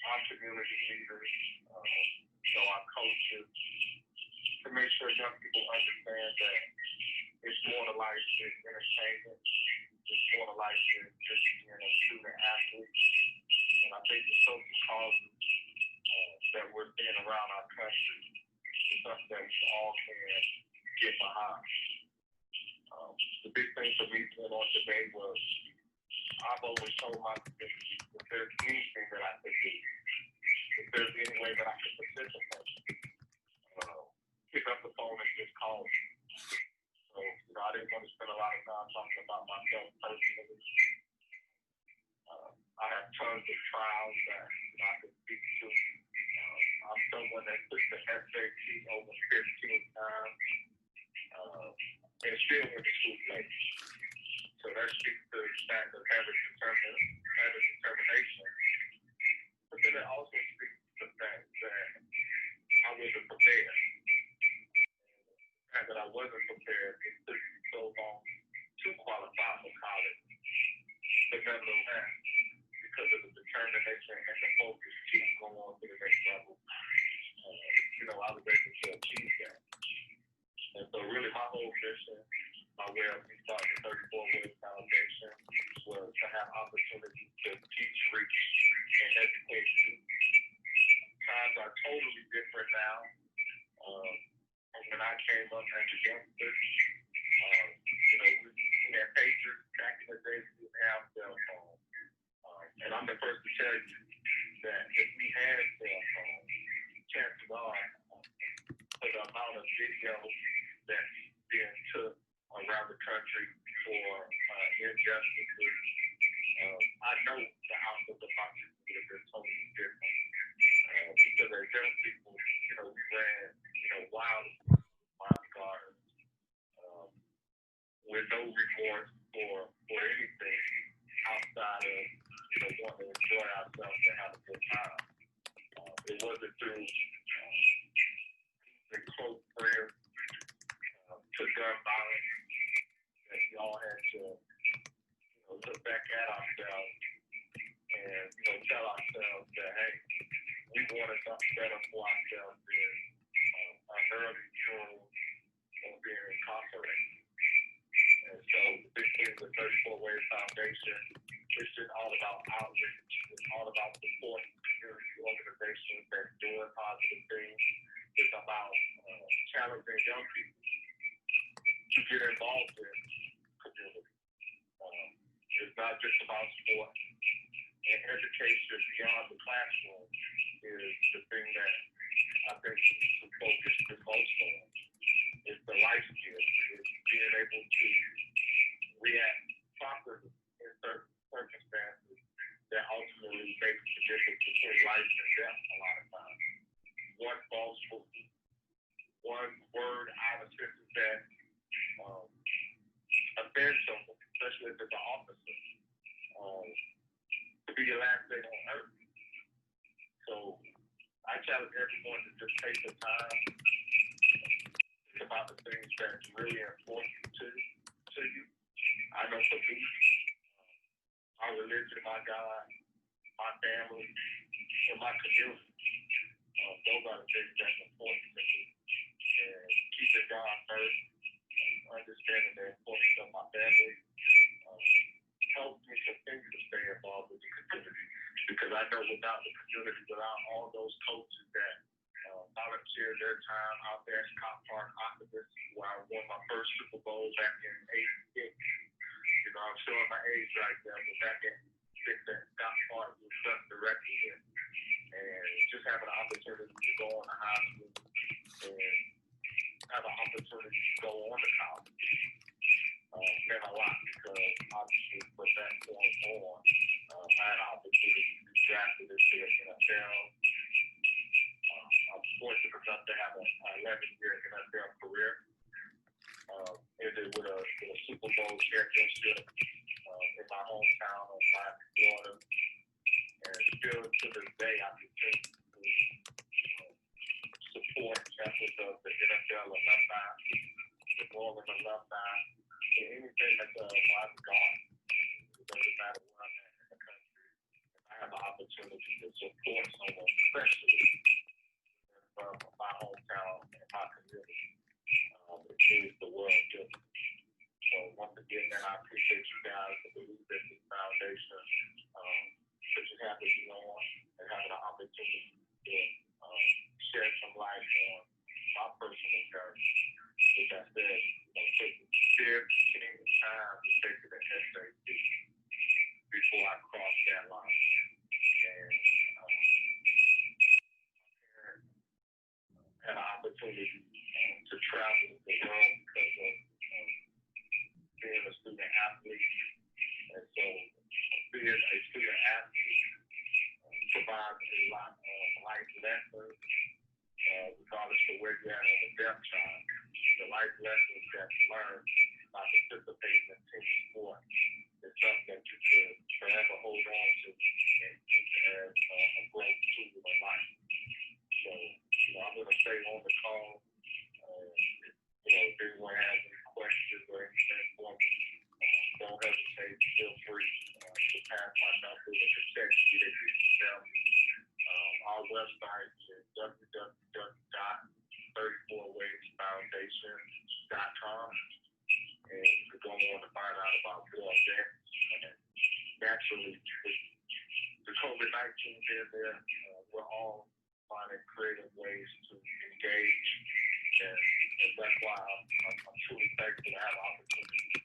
our community leaders, our coaches, to make sure young people understand that it's more to life than entertainment. It's more to life than just being a student athlete. And I think the social causes that we're seeing around our country is something that we all can get behind. The big thing for me going on today was I've always told my community if there's anything that I could do, if there's any way that I could participate, pick up the phone and just call me. So, I didn't want to spend a lot of time talking about myself personally. I have tons of trials that I can speak to. I'm someone that took the SAT over 15 times and still went to school late. So that speaks to the fact of having determination. But then it also speaks to the fact that I wasn't prepared. The fact that I wasn't prepared, it took me so long to qualify for college. But nevertheless, because of the determination and the focus to keep going on to the next level, I was able to achieve that. And so really my whole mission, my way of me starting the 34 Ways Foundation was to have opportunities to teach, reach, and educate you. Times are totally different now. When I came up as a youngster, we had pagers back in the day. We didn't have cell phones. And I'm the first to tell you that if we had cell phones, chances are for the amount of video that's being took around the country for injustices, I know the outlook of my people would have been totally different. Because as young people, we ran, wild gardens with no remorse for anything outside of, wanting to enjoy ourselves and have a good time. It wasn't through the close friends to gun violence that we all had to, look back at ourselves and, tell ourselves that, hey, we wanted something better for ourselves than an early June of being incarcerated. And so the big thing with 34 Ways Foundation, it's just all about outreach. It's all about supporting community organizations that are doing positive things. It's about challenging young people to get involved in community. It's not just about sports. And education beyond the classroom is the thing that I think we need to focus the most on. It's the life skills. It's being able to react properly in certain circumstances that ultimately makes the difference between life and death a lot of times. One false move, one word out of sentence that offends someone, especially if it's an officer, to be your last day on earth. So I challenge everyone to just take the time to think about the things that's really important to you. I know for me, my religion, my God, my family, and my community, those are the things that's important to me. And keeping God first, understanding the importance of my family, helps me continue to stay involved with the community. Because I know without the community, without all those coaches that volunteered their time out there at Scott Park Optimist, where I won my first Super Bowl back in '86. I'm showing my age right there, but back in '86 at Scott Park was done directly there. And just having an opportunity to go on to high school and have an opportunity to go on to college meant a lot because obviously with that going on, I had an opportunity to be drafted into the NFL. I'm fortunate enough to have an 11-year NFL career. Ended with a Super Bowl championship in my hometown of Miami, Florida. And still to this day, I continue to support efforts of the NFL alumni, the Northern alumni, and anything that's Miami Garden. It doesn't matter where I'm at in the country. If I have an opportunity to support someone, especially from my hometown and my community, it means the world to me. So once again, man, I appreciate you guys for believing in this foundation. That you have to be on and having an opportunity to shed some light on my personal journey. Which I said, taking 15 time to take to the SAT before I crossed that line. And had an opportunity to travel the world because of being a student athlete. And so being a student athlete provides a lot of life lessons, regardless of where you're at on the depth chart. The life lessons that you learn by participating in team sport is something that you should forever hold on to and use as a great tool in life. So, I'm going to stay on the call. If anyone has any questions or anything for me, don't hesitate. Feel free to pass my number or to text me that you can tell me. our website is www.34waysfoundation.com, and you can go on to find out about more events. And naturally, with the COVID-19 being there, we're all finding creative ways to engage, and that's why I'm truly thankful to have the opportunity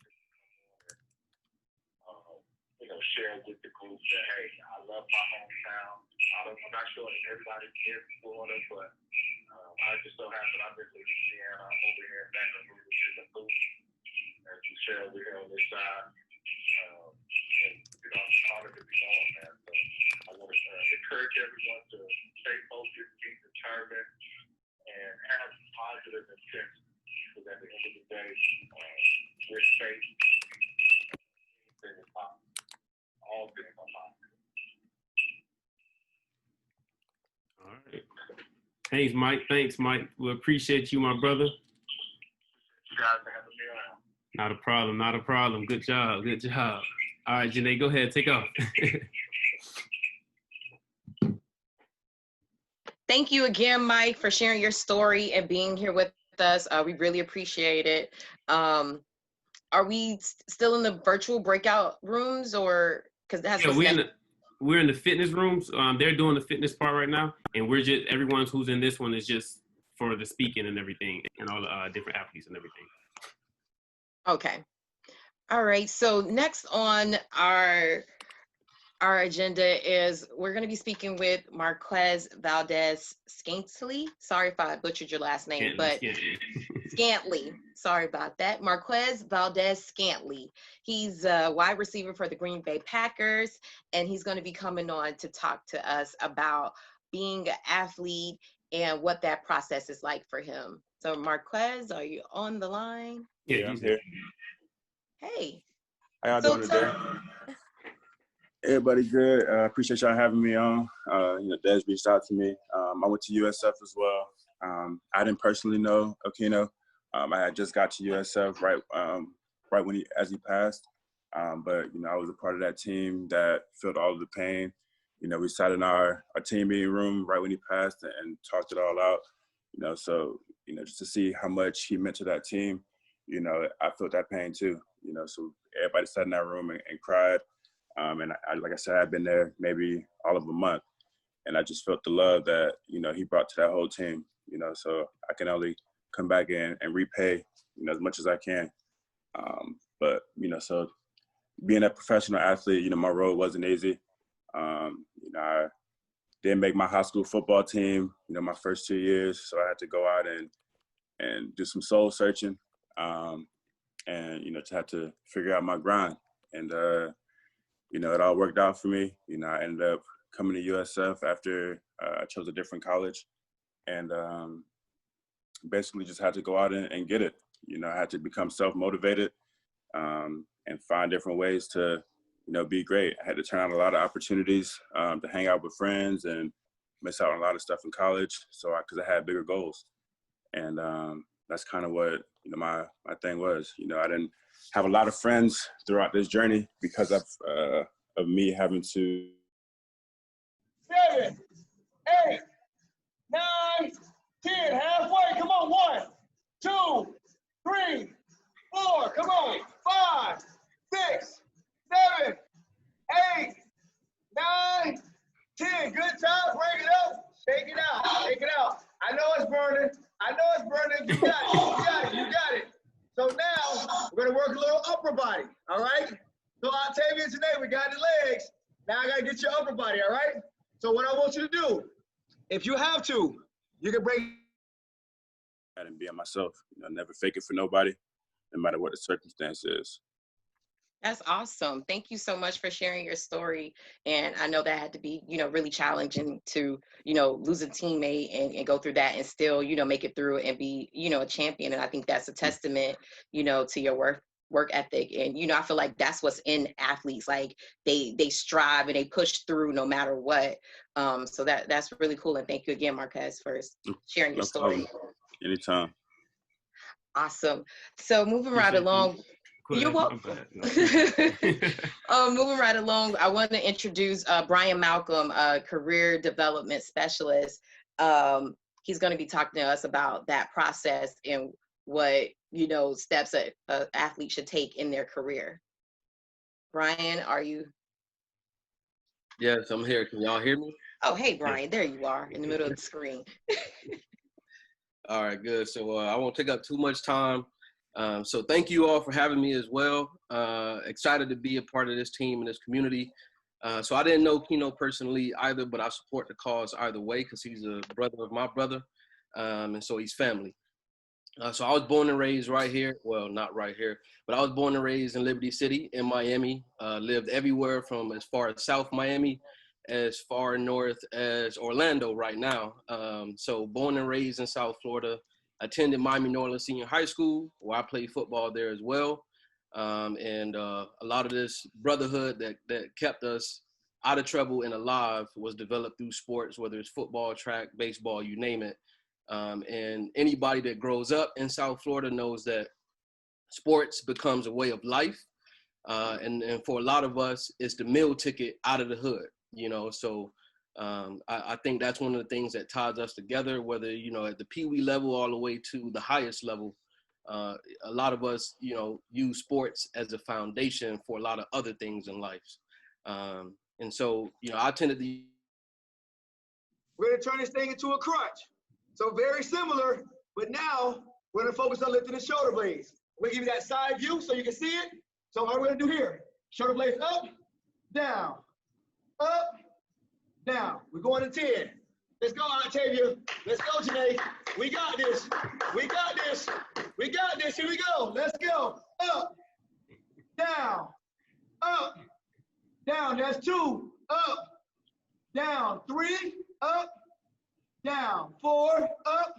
to share with the group that, hey, I love my hometown. I'm not sure if everybody in Florida, but I just so happen I'm in Louisiana. I'm over here in Baton Rouge in the booth, as you share over here on this side. And I'm just honored to be on, man. So I want to encourage everyone to stay focused, be determined, and have positive intent, because at the end of the day, with faith, anything is possible. All things are possible. All right. Thanks, Mike. We appreciate you, my brother. You guys for having me around. Not a problem. Not a problem. Good job. All right, Janae, go ahead. Take off. Thank you again, Mike, for sharing your story and being here with us. We really appreciate it. Are we still in the virtual breakout rooms, or because that's we're in the fitness rooms. They're doing the fitness part right now, and we're just everyone who's in this one is just for the speaking and everything, and all the different athletes and everything. Okay. All right. So next on our agenda is we're going to be speaking with Marquez Valdez Scantley. Sorry if I butchered your last name, but Scantley. Sorry about that. Marquez Valdez Scantley. He's a wide receiver for the Green Bay Packers, and he's going to be coming on to talk to us about being an athlete and what that process is like for him. So Marquez, are you on the line? Yeah, I'm here. Hey. How y'all doing today? Everybody good. Appreciate y'all having me on. Des reached out to me. I went to USF as well. I didn't personally know Aquino. I had just got to USF right when as he passed. But I was a part of that team that felt all of the pain. We sat in our team meeting room right when he passed and talked it all out. So just to see how much he meant to that team, I felt that pain too. So everybody sat in that room and cried. And like I said, I've been there maybe all of a month, and I just felt the love that, he brought to that whole team, so I can only come back in and repay, as much as I can. But, so being a professional athlete, my road wasn't easy. I didn't make my high school football team, my first 2 years. So I had to go out and do some soul searching, and, to have to figure out my grind. And, it all worked out for me. I ended up coming to USF after I chose a different college, and basically just had to go out and get it. I had to become self-motivated and find different ways to, be great. I had to turn out a lot of opportunities to hang out with friends and miss out on a lot of stuff in college. So because I had bigger goals, and that's kind of what my thing was. I didn't have a lot of friends throughout this journey because of me having to. 7, 8, 9, 10, halfway. Come on, 1, 2, 3, 4. Come on, 5, 6, 7, 8, 9, 10. Good job. Break it up. Shake it out. Shake it out. I know it's burning. You got it. So now we're gonna work a little upper body. All right. So Octavian, today we got the legs. Now I gotta get your upper body. All right. So what I want you to do, if you have to, you can break. And being myself, never fake it for nobody, no matter what the circumstance is. That's awesome. Thank you so much for sharing your story. And I know that had to be, really challenging to, lose a teammate and go through that and still, make it through and be, a champion. And I think that's a testament, to your work ethic. And, I feel like that's what's in athletes. Like they strive and they push through no matter what. So that's really cool. And thank you again, Marquez, for sharing your story. Anytime. Awesome. So moving right along. You're welcome. Moving right along, I want to introduce Brian Malcolm, career development specialist. He's going to be talking to us about that process and what, steps an athlete should take in their career. Brian, are you? Yes, I'm here. Can y'all hear me? Oh, hey, Brian, there you are in the middle of the screen. All right, good. So I won't take up too much time. So thank you all for having me as well. Excited to be a part of this team and this community. So I didn't know Keno personally either, but I support the cause either way because he's a brother of my brother, and so he's family. So I was born and raised right here. Well, not right here, but I was born and raised in Liberty City in Miami. Lived everywhere from as far as South Miami, as far north as Orlando right now. So born and raised in South Florida. Attended Miami Norland Senior High School, where I played football there as well. And a lot of this brotherhood that kept us out of trouble and alive was developed through sports, whether it's football, track, baseball, you name it. And anybody that grows up in South Florida knows that sports becomes a way of life. And for a lot of us, it's the meal ticket out of the hood, so I think that's one of the things that ties us together, whether, at the Pee Wee level all the way to the highest level. A lot of us, use sports as a foundation for a lot of other things in life. And so, I tended to. We're gonna turn this thing into a crunch. So very similar, but now we're gonna focus on lifting the shoulder blades. We're gonna give you that side view so you can see it. So what we're gonna do here, shoulder blades up, down, up, down. We're going to 10. Let's go, Octavia. Let's go, Janae. We got this. We got this. We got this. Here we go. Let's go. Up, down, up, down. That's 2. Up, down. 3, up, down. 4, up,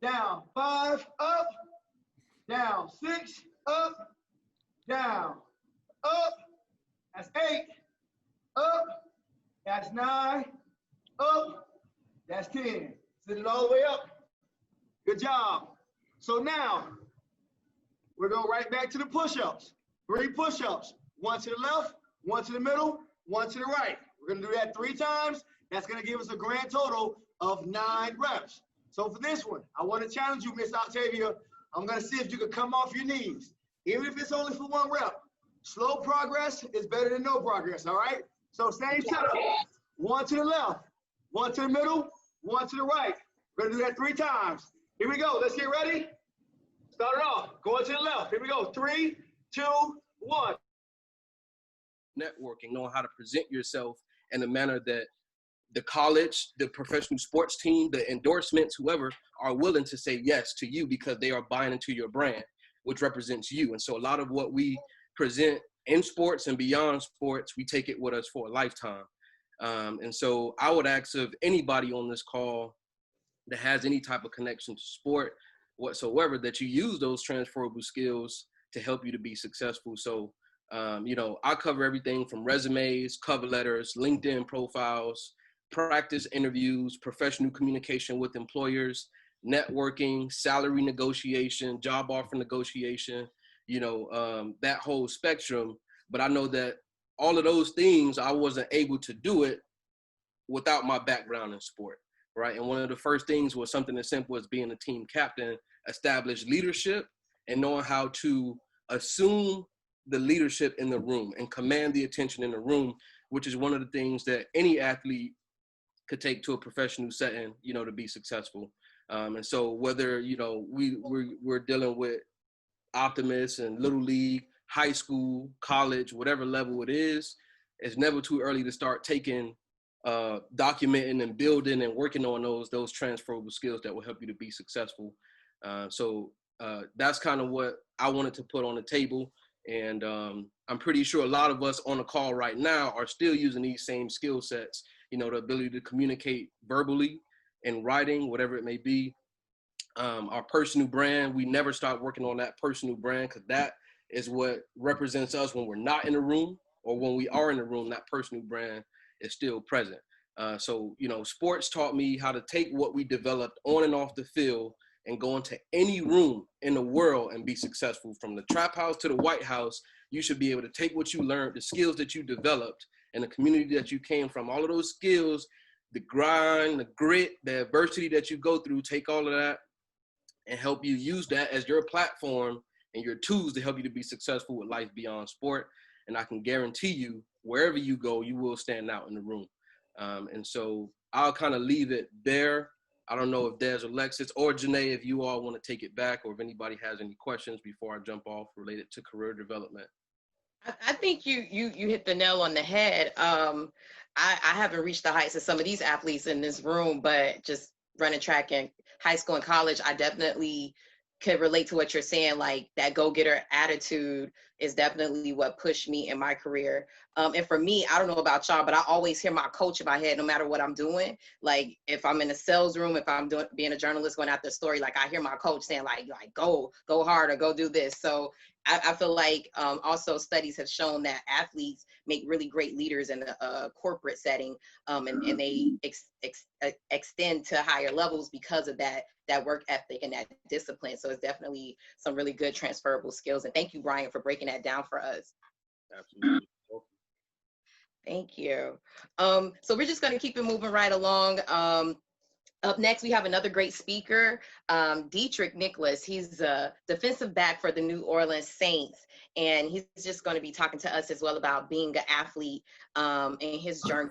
down. 5, up, down. 6, up, down. Up. That's 8. Up. That's 9. Up. That's 10. Send it all the way up. Good job. So now, we're going right back to the push-ups. 3 push-ups. 1 to the left, 1 to the middle, 1 to the right. We're going to do that 3 times. That's going to give us a grand total of 9 reps. So for this one, I want to challenge you, Miss Octavia. I'm going to see if you can come off your knees, even if it's only for 1 rep. Slow progress is better than no progress, all right? So same setup. 1 to the left, 1 to the middle, 1 to the right. We're gonna do that 3 times. Here we go, let's get ready. Start it off, going to the left. Here we go, 3, 2, 1. Networking, knowing how to present yourself in a manner that the college, the professional sports team, the endorsements, whoever, are willing to say yes to you because they are buying into your brand, which represents you. And so a lot of what we present in sports and beyond sports, we take it with us for a lifetime. And so I would ask of anybody on this call that has any type of connection to sport whatsoever, that you use those transferable skills to help you to be successful. So, I cover everything from resumes, cover letters, LinkedIn profiles, practice interviews, professional communication with employers, networking, salary negotiation, job offer negotiation, that whole spectrum. But I know that all of those things, I wasn't able to do it without my background in sport, right? And one of the first things was something as simple as being a team captain, establish leadership and knowing how to assume the leadership in the room and command the attention in the room, which is one of the things that any athlete could take to a professional setting, to be successful. And so whether, we're dealing with optimists and little league, high school, college, whatever level it is, it's never too early to start taking, documenting and building and working on those transferable skills that will help you to be successful. So that's kind of what I wanted to put on the table. And I'm pretty sure a lot of us on the call right now are still using these same skill sets, the ability to communicate verbally and writing, whatever it may be. Our personal brand, we never stop working on that personal brand because that is what represents us when we're not in the room, or when we are in the room, that personal brand is still present. So, sports taught me how to take what we developed on and off the field and go into any room in the world and be successful. From the trap house to the White House, you should be able to take what you learned, the skills that you developed, and the community that you came from, all of those skills, the grind, the grit, the adversity that you go through, take all of that and help you use that as your platform and your tools to help you to be successful with life beyond sport. And I can guarantee you, wherever you go, you will stand out in the room. And so I'll kind of leave it there. I don't know if Des, Alexis, or Janae, if you all want to take it back, or if anybody has any questions before I jump off related to career development. I think you hit the nail on the head. I haven't reached the heights of some of these athletes in this room, but just running track in high school and college, I definitely could relate to what you're saying. Like, that go-getter attitude is definitely what pushed me in my career. And for me, I don't know about y'all, but I always hear my coach in my head no matter what I'm doing. Like, if I'm in a sales room, if I'm being a journalist going after a story, like, I hear my coach saying like go hard or go do this. So I feel like also studies have shown that athletes make really great leaders in a corporate setting, and they extend to higher levels because of that work ethic and that discipline. So it's definitely some really good transferable skills. And thank you, Brian, for breaking that down for us. Absolutely. Thank you. So we're just going to keep it moving right along. Up next, we have another great speaker, Dietrich Nicholas. He's a defensive back for the New Orleans Saints, and he's just going to be talking to us as well about being an athlete in his journey,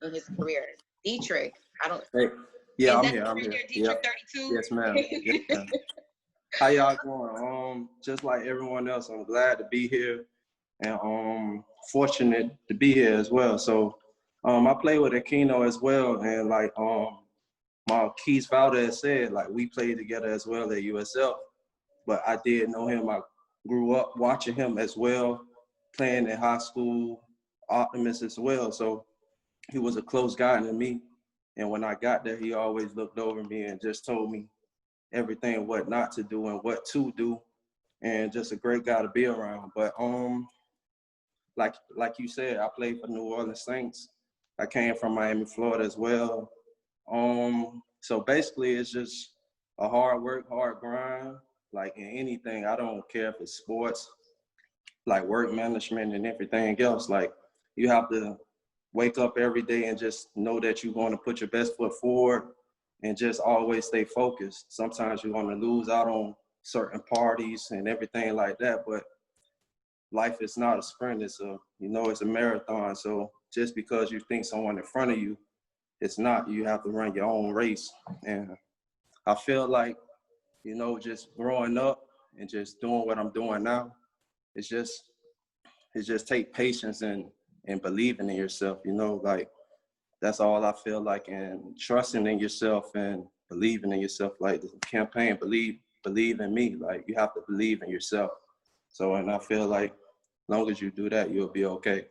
in his career. Dietrich, I don't. Hey, yeah, I'm that here. I'm right here. there, Dietrich, Yep. 32? Yes, ma'am. Yes, ma'am. How y'all going? Just like everyone else, I'm glad to be here, and fortunate to be here as well. So, I play with Aquino as well, and like Marquise Valdez said, like, we played together as well at USF, but I did know him. I grew up watching him as well, playing in high school, Optimus as well. So he was a close guy to me. And when I got there, he always looked over me and just told me everything, what not to do and what to do, and just a great guy to be around. But like you said, I played for New Orleans Saints. I came from Miami, Florida as well. So basically it's just a hard work, hard grind, like in anything. I don't care if it's sports, like work management and everything else. Like, you have to wake up every day and just know that you're going to put your best foot forward and just always stay focused. Sometimes you're going to lose out on certain parties and everything like that, but life is not a sprint. It's a marathon. So just because you think someone in front of you, it's not. You have to run your own race. And I feel like, just growing up and just doing what I'm doing now, it's just take patience and believing in yourself, like, that's all I feel like, and trusting in yourself and believing in yourself. Like the campaign, believe in me. Like, you have to believe in yourself. So, and I feel like as long as you do that, you'll be okay.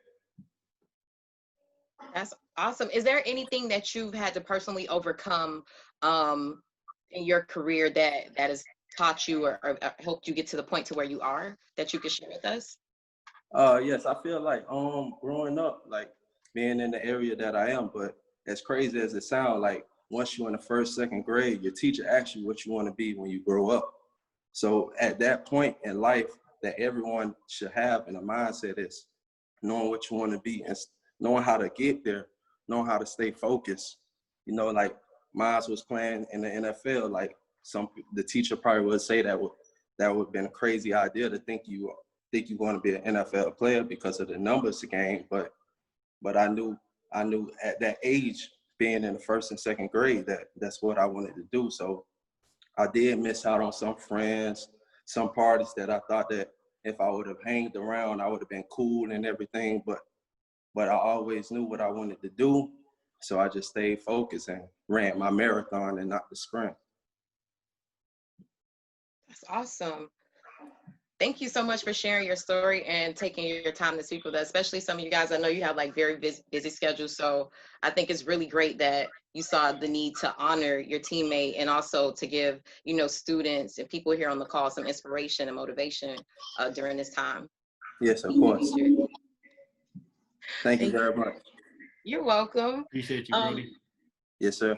That's awesome. Is there anything that you've had to personally overcome in your career that has taught you or helped you get to the point to where you are that you could share with us? Yes, I feel like growing up, like being in the area that I am, but as crazy as it sounds, like once you're in the first, second grade, your teacher asks you what you want to be when you grow up. So at that point in life that everyone should have in a mindset is knowing what you want to be and knowing how to get there, knowing how to stay focused. Like mine was playing in the NFL, like the teacher probably would say that would have been a crazy idea to think you're going to be an NFL player because of the numbers game. But I knew at that age, being in the first and second grade, that's what I wanted to do. So I did miss out on some friends, some parties that I thought that if I would have hanged around, I would have been cool and everything. But I always knew what I wanted to do. So I just stayed focused and ran my marathon and not the sprint. That's awesome. Thank you so much for sharing your story and taking your time to speak with us, especially some of you guys. I know you have like very busy schedules. So I think it's really great that you saw the need to honor your teammate and also to give, students and people here on the call some inspiration and motivation during this time. Yes, of course. Thank you very much. You're welcome. Appreciate you, Brody. Yes, sir.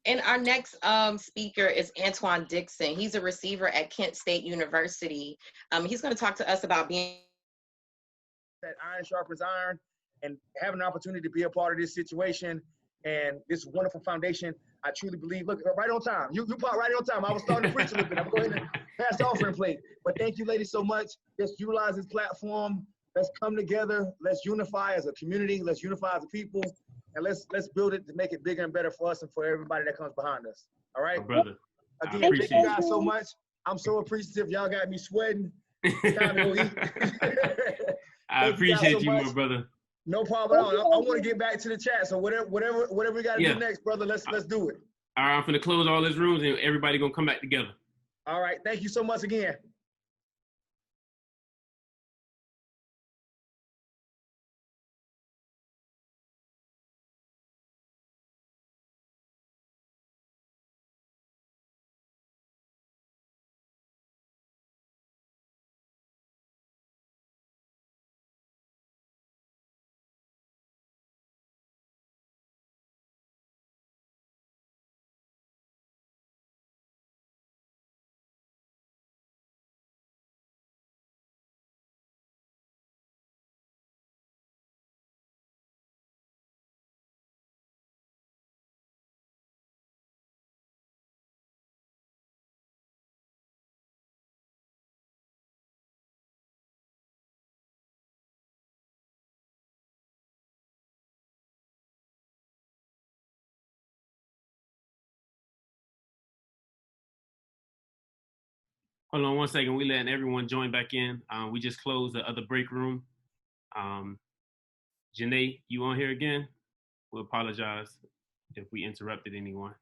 And our next speaker is Antoine Dixon. He's a receiver at Kent State University. He's going to talk to us about being that iron sharpens iron, and having an opportunity to be a part of this situation and this wonderful foundation. I truly believe, look, right on time. You popped right on time. I was starting to preach a little bit. I'm going to go ahead and pass the offering plate. But thank you, ladies, so much. Just utilize this platform. Let's come together. Let's unify as a community. Let's unify as a people. And let's build it to make it bigger and better for us and for everybody that comes behind us. All right? My brother. Again, thank you guys so much. I'm so appreciative. Y'all got me sweating. It's time to go eat. I appreciate you, my brother. No problem at all. I want to get back to the chat. So whatever we got to do next, brother, let's do it. All right, I'm finna close all these rooms and everybody gonna come back together. All right. Thank you so much again. Hold on one second. We letting everyone join back in. We just closed the other break room. Janae, you on here again? We apologize if we interrupted anyone.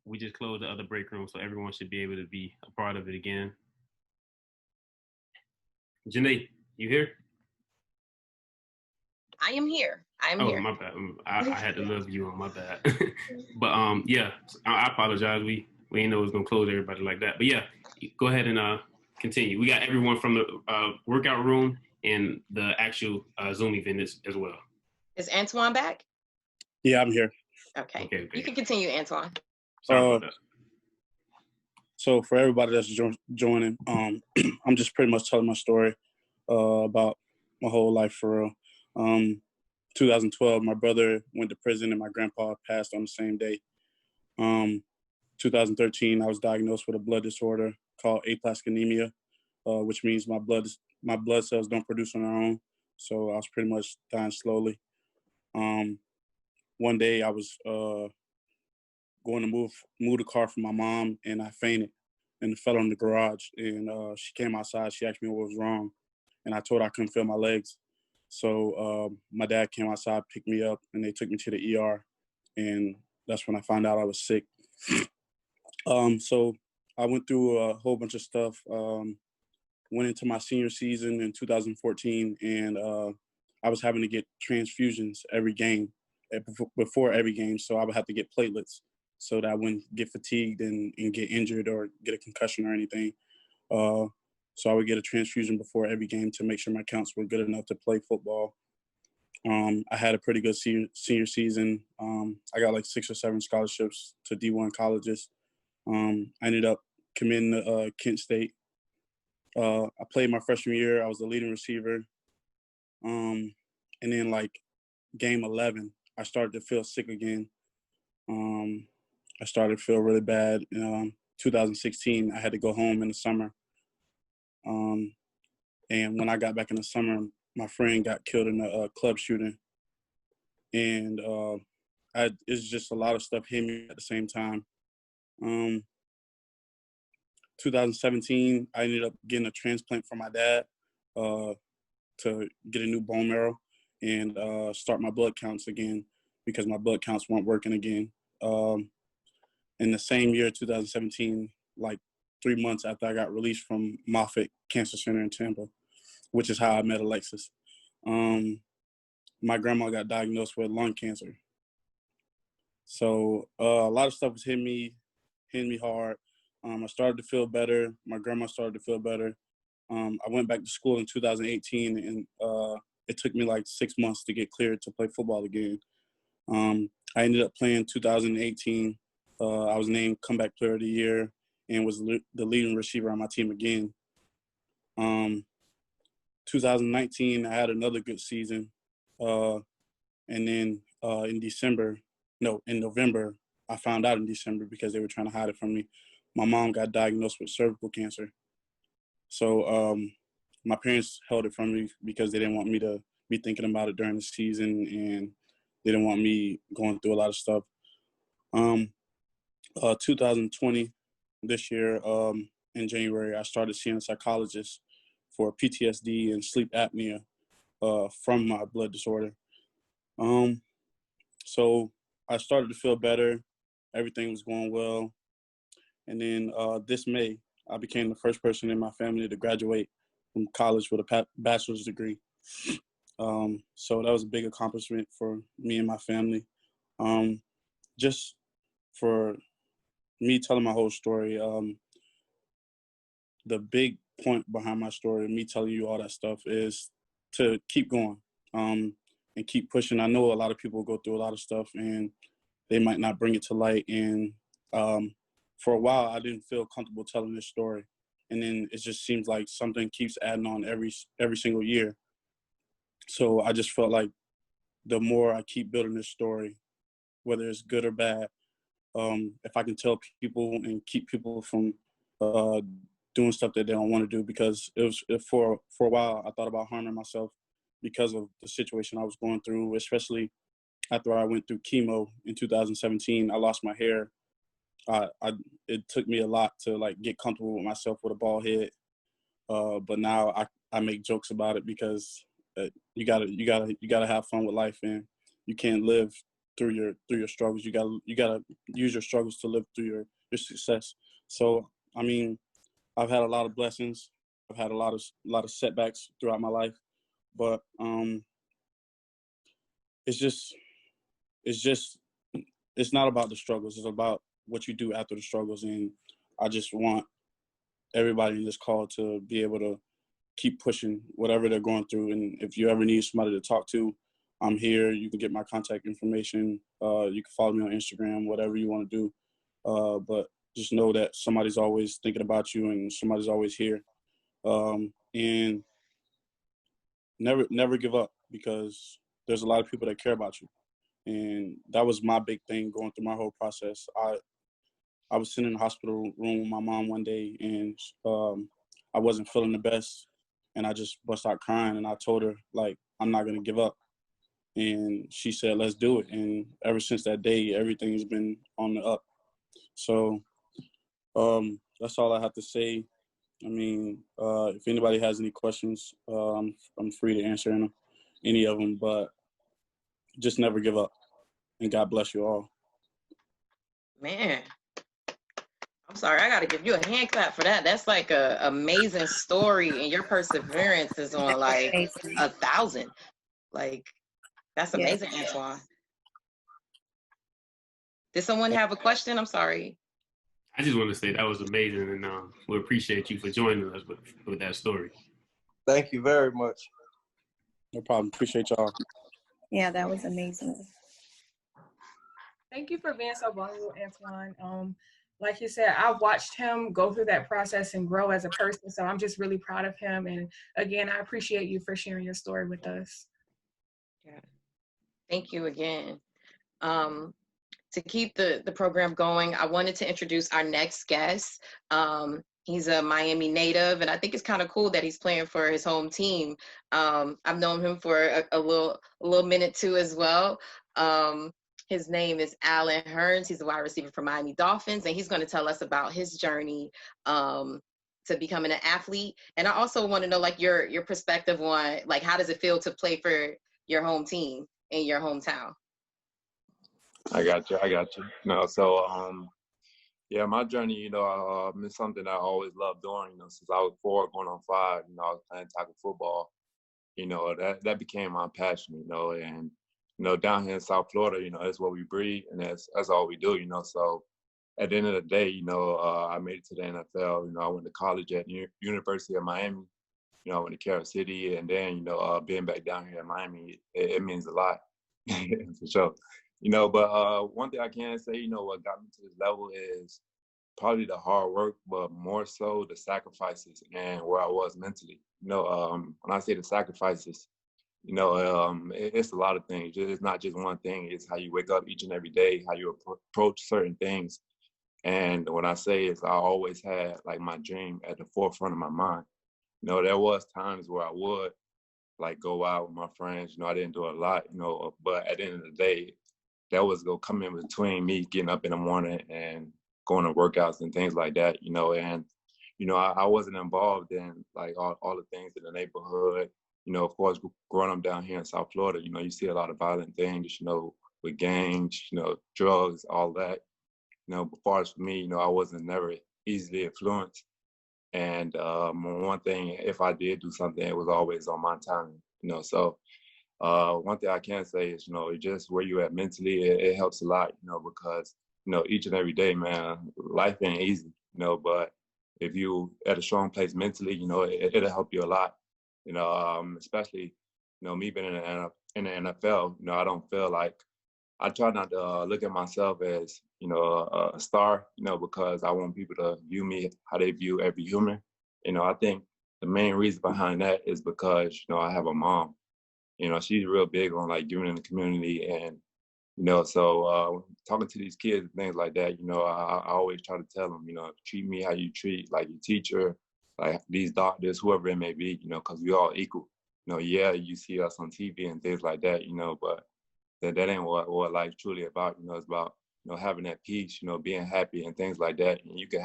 We just closed the other break room, so everyone should be able to be a part of it again. Janae, you here? I am here. I'm oh, here. My bad. I had to love you on my bad. But yeah, I apologize. We didn't know it was gonna close everybody like that. But yeah, go ahead and continue. We got everyone from the workout room and the actual Zoom event as well. Is Antoine back? Yeah, I'm here. Okay. You can continue, Antoine. So for everybody that's joining, I'm just pretty much telling my story about my whole life for real. 2012, my brother went to prison and my grandpa passed on the same day. 2013, I was diagnosed with a blood disorder called aplastic anemia, which means my blood cells don't produce on their own. So I was pretty much dying slowly. One day I was going to move the car for my mom, and I fainted and fell in the garage. And she came outside. She asked me what was wrong, and I told her I couldn't feel my legs. So my dad came outside, picked me up, and they took me to the ER. And that's when I found out I was sick. So I went through a whole bunch of stuff. Went into my senior season in 2014, and I was having to get transfusions every game, before every game. So I would have to get platelets so that I wouldn't get fatigued and get injured or get a concussion or anything. So I would get a transfusion before every game to make sure my counts were good enough to play football. I had a pretty good senior season. I got like 6 or 7 scholarships to D1 colleges. I ended up committing to Kent State. I played my freshman year. I was the leading receiver. And then like game 11, I started to feel sick again. I started to feel really bad. 2016, I had to go home in the summer. And when I got back in the summer, my friend got killed in a club shooting. And it's just a lot of stuff hit me at the same time. 2017, I ended up getting a transplant from my dad to get a new bone marrow and start my blood counts again because my blood counts weren't working again. In the same year, 2017, like 3 months after I got released from Moffitt Cancer Center in Tampa, which is how I met Alexis. My grandma got diagnosed with lung cancer. So a lot of stuff was hitting me hard. I started to feel better. My grandma started to feel better. I went back to school in 2018, and it took me like 6 months to get cleared to play football again. I ended up playing 2018. I was named Comeback Player of the Year and was the leading receiver on my team again. 2019, I had another good season. And then in November, I found out in December because they were trying to hide it from me. My mom got diagnosed with cervical cancer. So my parents held it from me because they didn't want me to be thinking about it during the season, and they didn't want me going through a lot of stuff. 2020, this year, in January, I started seeing a psychologist for PTSD and sleep apnea from my blood disorder. So I started to feel better. Everything was going well. And then this May, I became the first person in my family to graduate from college with a bachelor's degree. So that was a big accomplishment for me and my family. Just for me telling my whole story, the big point behind my story, me telling you all that stuff, is to keep going and keep pushing. I know a lot of people go through a lot of stuff and they might not bring it to light. And for a while, I didn't feel comfortable telling this story. And then it just seems like something keeps adding on every single year. So I just felt like the more I keep building this story, whether it's good or bad, if I can tell people and keep people from doing stuff that they don't want to do, because for a while I thought about harming myself because of the situation I was going through, especially after I went through chemo in 2017. I lost my hair. It took me a lot to like get comfortable with myself with a bald head. But now I make jokes about it because you gotta have fun with life, and you can't live through your struggles. You gotta use your struggles to live through your success. So I mean, I've had a lot of blessings. I've had a lot of setbacks throughout my life, but it's not about the struggles. It's about what you do after the struggles. And I just want everybody in this call to be able to keep pushing whatever they're going through. And if you ever need somebody to talk to, I'm here. You can get my contact information. You can follow me on Instagram, whatever you want to do. But just know that somebody's always thinking about you and somebody's always here. And never give up, because there's a lot of people that care about you. And that was my big thing going through my whole process. I was sitting in the hospital room with my mom one day, and I wasn't feeling the best. And I just bust out crying, and I told her, like, I'm not going to give up. And she said, let's do it. And ever since that day, everything's been on the up. So that's all I have to say. I mean, if anybody has any questions, I'm free to answer any of them, but just never give up. And God bless you all. Man, I'm sorry, I gotta give you a hand clap for that. That's like a amazing story, and your perseverance is on like 1,000. Like, that's amazing, Antoine. Did someone have a question? I'm sorry. I just want to say that was amazing, and we appreciate you for joining us with that story. Thank you very much. No problem. Appreciate y'all. Yeah, that was amazing. Thank you for being so vulnerable, Antoine. Like you said, I watched him go through that process and grow as a person, so I'm just really proud of him. And again, I appreciate you for sharing your story with us. Yeah. Thank you again. To keep the program going, I wanted to introduce our next guest. He's a Miami native, and I think it's kind of cool that he's playing for his home team. I've known him for a little minute too as well. His name is Allen Hurns. He's a wide receiver for Miami Dolphins, and he's going to tell us about his journey to becoming an athlete. And I also want to know, like, your perspective on, like, how does it feel to play for your home team in your hometown? I got you. No, so yeah, my journey, it's something I always loved doing. Since I was 4 going on 5, I was playing tackle football. That became my passion. And down here in South Florida, that's what we breathe, and that's all we do. So at the end of the day, I made it to the NFL. I went to college at University of Miami. I went to Carol City, and then being back down here in Miami, it means a lot for sure. You know, but one thing I can say, you know, what got me to this level is probably the hard work, but more so the sacrifices and where I was mentally. You know, when I say the sacrifices, you know, it's a lot of things. It's not just one thing. It's how you wake up each and every day, how you approach certain things. And when I say is, I always had like my dream at the forefront of my mind. You know, there was times where I would like go out with my friends. You know, I didn't do a lot. You know, but at the end of the day, that was gonna come in between me getting up in the morning and going to workouts and things like that. You know, and you know, I wasn't involved in like all the things in the neighborhood. You know, of course, growing up down here in South Florida, you know, you see a lot of violent things. You know, with gangs, you know, drugs, all that. You know, but far as for me, you know, I wasn't never easily influenced. And one thing, if I did do something, it was always on my time. You know, so one thing I can say is, you know, just where you at mentally, it helps a lot. You know, because you know, each and every day, man, life ain't easy. You know, but if you at a strong place mentally, you know, it'll help you a lot. You know, especially, you know, me being in the NFL, you know, I don't feel like I try not to look at myself as, you know, a star, you know, because I want people to view me how they view every human. You know, I think the main reason behind that is because, you know, I have a mom. You know, she's real big on like giving in the community, and you know, so talking to these kids and things like that, you know, I always try to tell them, you know, treat me how you treat like your teacher, like these doctors, whoever it may be, you know, because we all equal. You know, yeah, you see us on TV and things like that, you know, but that ain't what life's truly about. You know, it's about, you know, having that peace, you know, being happy and things like that. And you can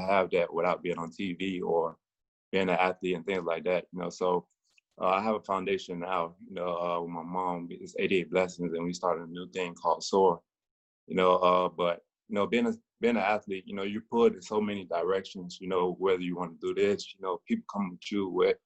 have that without being on TV or being an athlete and things like that. You know, so I have a foundation now. You know, with my mom, it's 88 Blessings, and we started a new thing called SOAR. You know, but you know, being an athlete, you know, you pulled in so many directions. You know, whether you want to do this, you know, people come with you with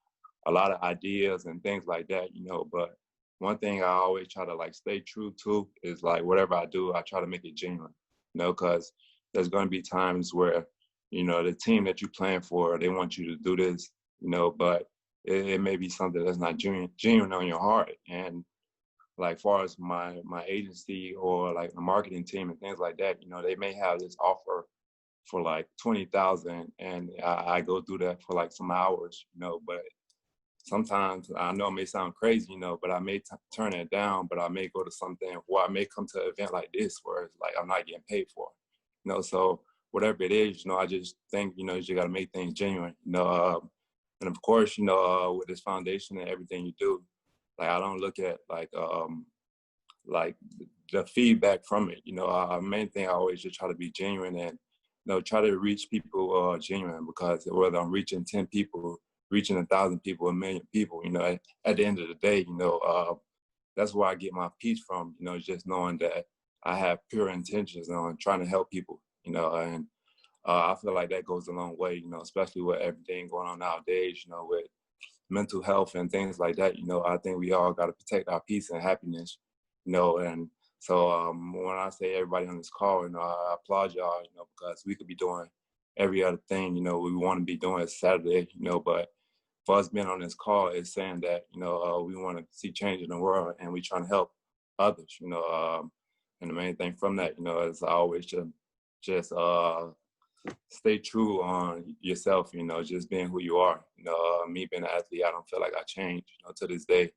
a lot of ideas and things like that. You know, but one thing I always try to like stay true to is like whatever I do, I try to make it genuine, you know, because there's going to be times where, you know, the team that you're playing for, they want you to do this, you know, but it may be something that's not genuine on your heart. And like far as my agency or like the marketing team and things like that, you know, they may have this offer for like 20,000, and I go through that for like some hours, you know, but sometimes I know it may sound crazy, you know, but I may turn it down, but I may go to something, or I may come to an event like this where it's like I'm not getting paid for it, you know. So whatever it is, you know, I just think, you know, you got to make things genuine, you know. And of course, you know, with this foundation and everything you do, like I don't look at like the feedback from it, you know. Main thing I always just try to be genuine and, you know, try to reach people genuine, because whether I'm reaching 10 people, reaching 1,000 people, 1 million people, you know, at the end of the day, you know, that's where I get my peace from, you know, just knowing that I have pure intentions on trying to help people, you know, and I feel like that goes a long way, you know, especially with everything going on nowadays, you know, with mental health and things like that. You know, I think we all got to protect our peace and happiness, you know. And so when I say everybody on this call, you know, I applaud y'all, you know, because we could be doing every other thing, you know, we want to be doing Saturday, you know, but for us being on this call is saying that, you know, we want to see change in the world, and we trying to help others, you know. And the main thing from that, you know, is I always just stay true on yourself, you know, just being who you are. You know, me being an athlete, I don't feel like I changed, you know, to this day.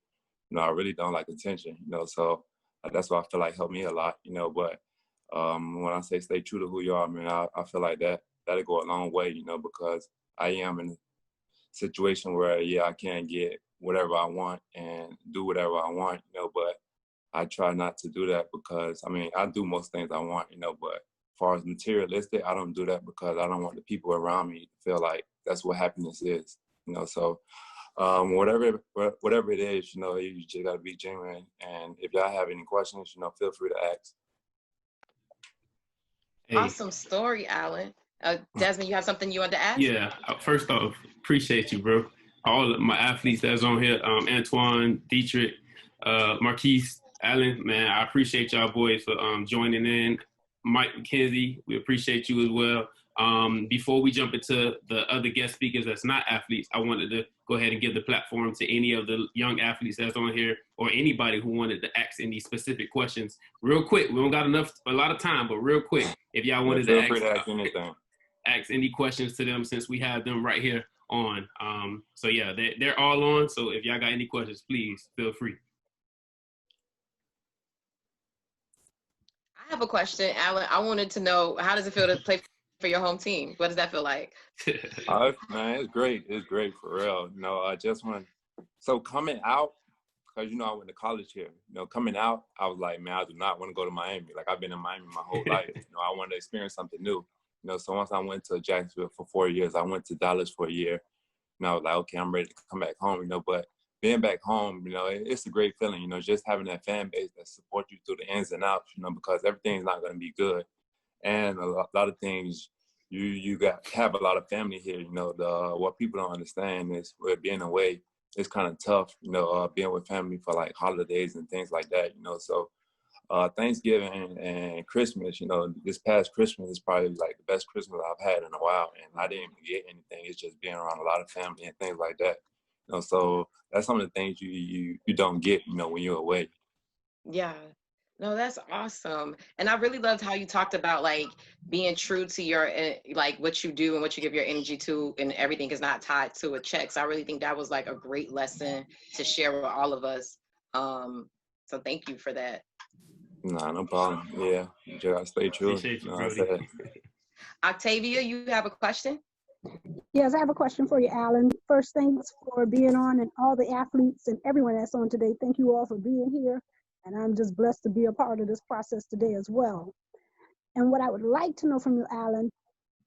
You know, I really don't like attention, you know, so that's why I feel like helped me a lot, you know. But when I say stay true to who you are, man, I feel like that'll go a long way, you know, because I am in a situation where, yeah, I can get whatever I want and do whatever I want, you know, but I try not to do that because, I mean, I do most things I want, you know, but as far as materialistic, I don't do that because I don't want the people around me to feel like that's what happiness is, you know. So whatever it is, you know, you just got to be genuine. And if y'all have any questions, you know, feel free to ask. Hey. Awesome story, Alan. Desmond, you have something you want to ask? Yeah, first off, appreciate you, bro. All of my athletes that's on here, Antoine, Dietrich, Marquise, Alan, man, I appreciate y'all boys for joining in. Mike McKenzie, we appreciate you as well. Before we jump into the other guest speakers that's not athletes, I wanted to go ahead and give the platform to any of the young athletes that's on here or anybody who wanted to ask any specific questions. Real quick, we don't got a lot of time, but real quick, if y'all wanted feel to free to ask anything. Ask any questions to them since we have them right here on. So yeah, they're all on. So if y'all got any questions, please feel free. I have a question, Alan. I wanted to know, how does it feel to play for your home team? What does that feel like? Man, it's great. It's great for real. You know, I just want, so coming out, because, you know, I went to college here. You know, coming out, I was like, man, I do not want to go to Miami. Like, I've been in Miami my whole life. You know, I wanted to experience something new. You know, so once I went to Jacksonville for 4 years, I went to Dallas for a year. And I was like, okay, I'm ready to come back home, you know. But being back home, you know, it's a great feeling, you know, just having that fan base that support you through the ins and outs, you know, because everything's not going to be good. And a lot of things, you have a lot of family here, you know. What people don't understand is with being away, it's kind of tough, you know, being with family for like holidays and things like that, you know. So Thanksgiving and Christmas, you know, this past Christmas is probably like the best Christmas I've had in a while, and I didn't even get anything. It's just being around a lot of family and things like that, you know. So that's some of the things you don't get, you know, when you're away. Yeah. No, that's awesome. And I really loved how you talked about like being true to your, like what you do and what you give your energy to, and everything is not tied to a check. So I really think that was like a great lesson to share with all of us. So thank you for that. Nah, no problem. Yeah, you just gotta stay true. Appreciate you, know what Brody. I'm saying? Octavia, you have a question? Yes, I have a question for you, Alan. First, thanks for being on, and all the athletes and everyone that's on today. Thank you all for being here. And I'm just blessed to be a part of this process today as well. And what I would like to know from you, Alan,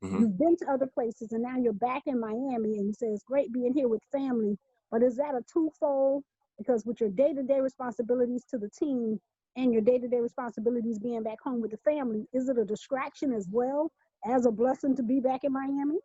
you've been to other places and now you're back in Miami, and you say it's great being here with family, but is that a twofold? Because with your day-to-day responsibilities to the team and your day-to-day responsibilities being back home with the family, is it a distraction as well as a blessing to be back in Miami?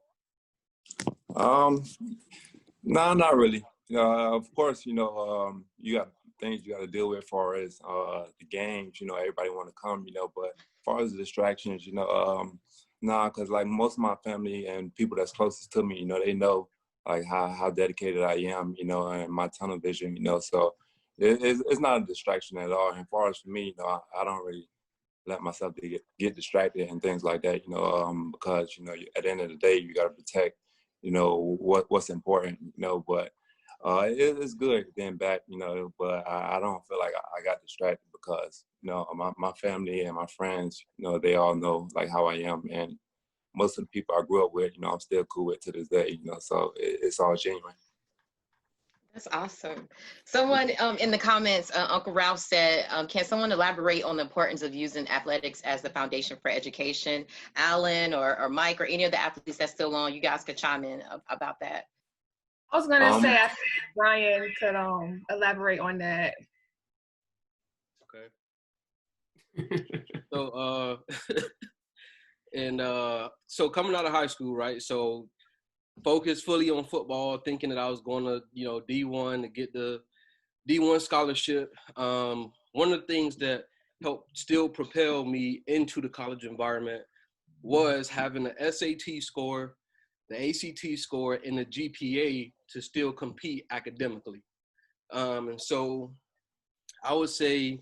No, not really. Of course, you know, you got things you got to deal with as far as the games. You know, everybody want to come, you know, but as far as the distractions, you know, nah, because like most of my family and people that's closest to me, you know, they know like how dedicated I am, you know, and my tunnel vision, you know, so it's not a distraction at all. And as far as for me, you know, I don't really let myself get distracted and things like that, you know, because, you know, at the end of the day, you got to protect, you know, what's important, you know, but it's good being back, you know, but I don't feel like I got distracted because, you know, my family and my friends, you know, they all know like how I am, and most of the people I grew up with, you know, I'm still cool with to this day, you know, so it's all genuine. That's awesome. Someone in the comments, Uncle Ralph said, can someone elaborate on the importance of using athletics as the foundation for education? Alan or Mike or any of the athletes that's still on, you guys could chime in about that. I was gonna say, I think Brian could elaborate on that. Okay. So so coming out of high school, right? So focused fully on football, thinking that I was going to, you know, D1 to get the D1 scholarship. One of the things that helped still propel me into the college environment was having the SAT score, the ACT score, and the GPA to still compete academically. And so I would say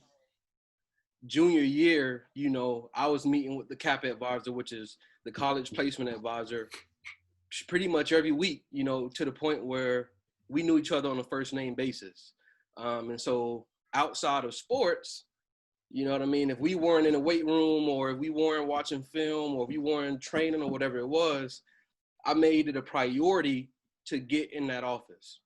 junior year, you know, I was meeting with the CAP advisor, which is the college placement advisor, pretty much every week, you know, to the point where we knew each other on a first name basis. And so outside of sports, you know what I mean? If we weren't in a weight room, or if we weren't watching film, or if we weren't training or whatever it was, I made it a priority to get in that office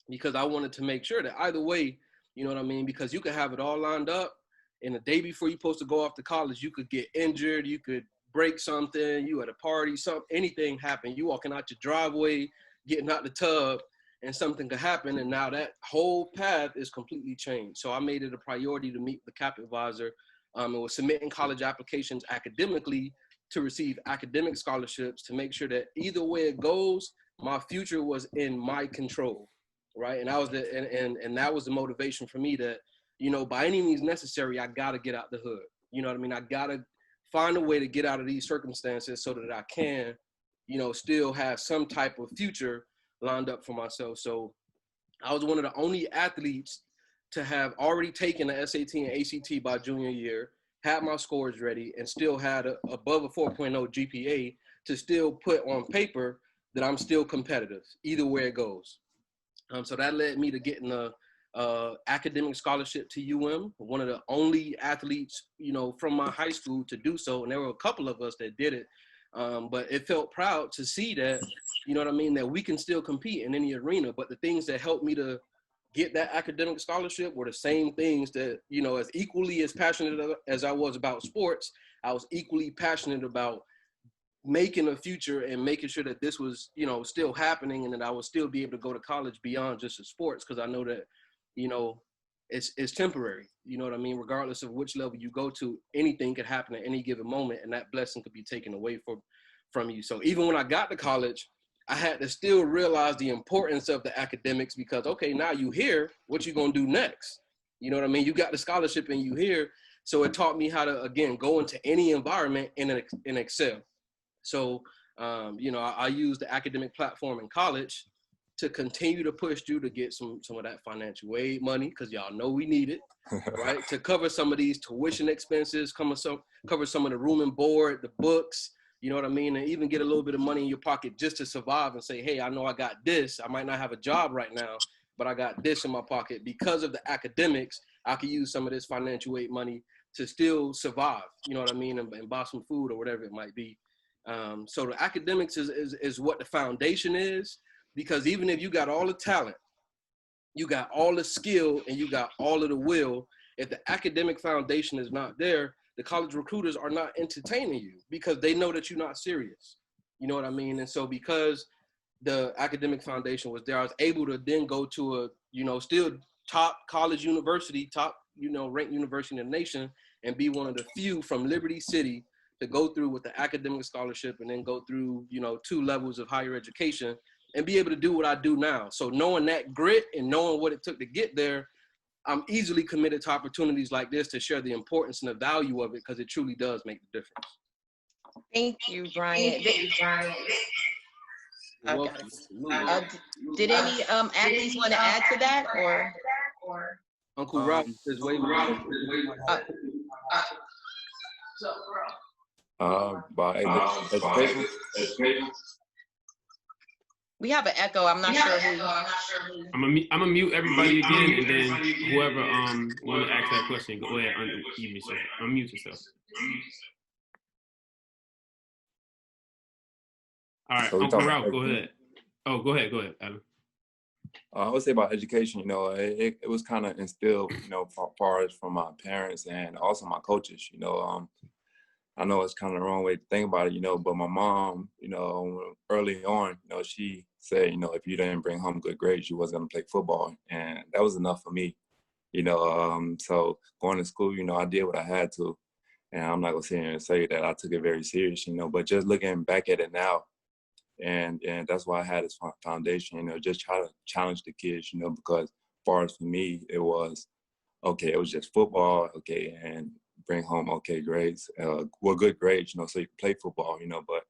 because I wanted to make sure that either way, you know what I mean? Because you could have it all lined up, and the day before you're supposed to go off to college, you could get injured, you could break something, you at a party, anything happen. You walking out your driveway, getting out the tub, and something could happen, and now that whole path is completely changed. So I made it a priority to meet the CAP advisor and was submitting college applications academically to receive academic scholarships to make sure that either way it goes, my future was in my control, right? And that was and that was the motivation for me that, you know, by any means necessary, I gotta get out the hood. You know what I mean? I gotta find a way to get out of these circumstances so that I can, you know, still have some type of future lined up for myself. So I was one of the only athletes to have already taken the SAT and ACT by junior year, had my scores ready, and still had above a 4.0 GPA to still put on paper that I'm still competitive, either way it goes. So that led me to getting a academic scholarship to UM, one of the only athletes, you know, from my high school to do so. And there were a couple of us that did it. But it felt proud to see that, you know what I mean, that we can still compete in any arena. But the things that helped me to get that academic scholarship were the same things that, you know, as equally as passionate as I was about sports, I was equally passionate about making a future and making sure that this was, you know, still happening and that I would still be able to go to college beyond just the sports. Because I know that, you know, it's temporary, you know what I mean? Regardless of which level you go to, anything could happen at any given moment, and that blessing could be taken away from you. So even when I got to college, I had to still realize the importance of the academics because, okay, now you here, what you gonna do next? You know what I mean? You got the scholarship and you here. So it taught me how to, again, go into any environment and excel. So, you know, I use the academic platform in college to continue to push you to get some of that financial aid money, because y'all know we need it, right? To cover some of these tuition expenses, cover some of the room and board, the books, you know what I mean? And even get a little bit of money in your pocket just to survive and say, hey, I know I got this. I might not have a job right now, but I got this in my pocket. Because of the academics, I can use some of this financial aid money to still survive, you know what I mean? And buy some food or whatever it might be. So the academics is what the foundation is. Because even if you got all the talent, you got all the skill, and you got all of the will, if the academic foundation is not there, the college recruiters are not entertaining you because they know that you're not serious. You know what I mean? And so because the academic foundation was there, I was able to then go to a, you know, still top college university, top, you know, ranked university in the nation, and be one of the few from Liberty City to go through with the academic scholarship and then go through, you know, 2 levels of higher education and be able to do what I do now. So knowing that grit and knowing what it took to get there, I'm easily committed to opportunities like this to share the importance and the value of it, because it truly does make the difference. Thank you, Brian. You're welcome. Did any athletes want to add to that, or? Uncle Rob is way more. By education. We have an echo. I'm not sure who. I'm gonna mute everybody again, and then whoever want to ask that question, go ahead, unmute yourself. All right, So Uncle Ralph, go ahead. Oh, go ahead, Adam. I would say about education, you know, it was kind of instilled, you know, far as from my parents and also my coaches. You know, I know it's kind of the wrong way to think about it, you know, but my mom, you know, early on, you know, she said, you know, if you didn't bring home good grades, you wasn't going to play football. And that was enough for me, you know. So going to school, you know, I did what I had to. And I'm not going to sit here and say that I took it very serious, you know, but just looking back at it now, and that's why I had this foundation, you know, just try to challenge the kids, you know, because as far as for me, it was, okay, it was just football, okay, and bring home okay grades, good grades, you know, so you can play football, you know. But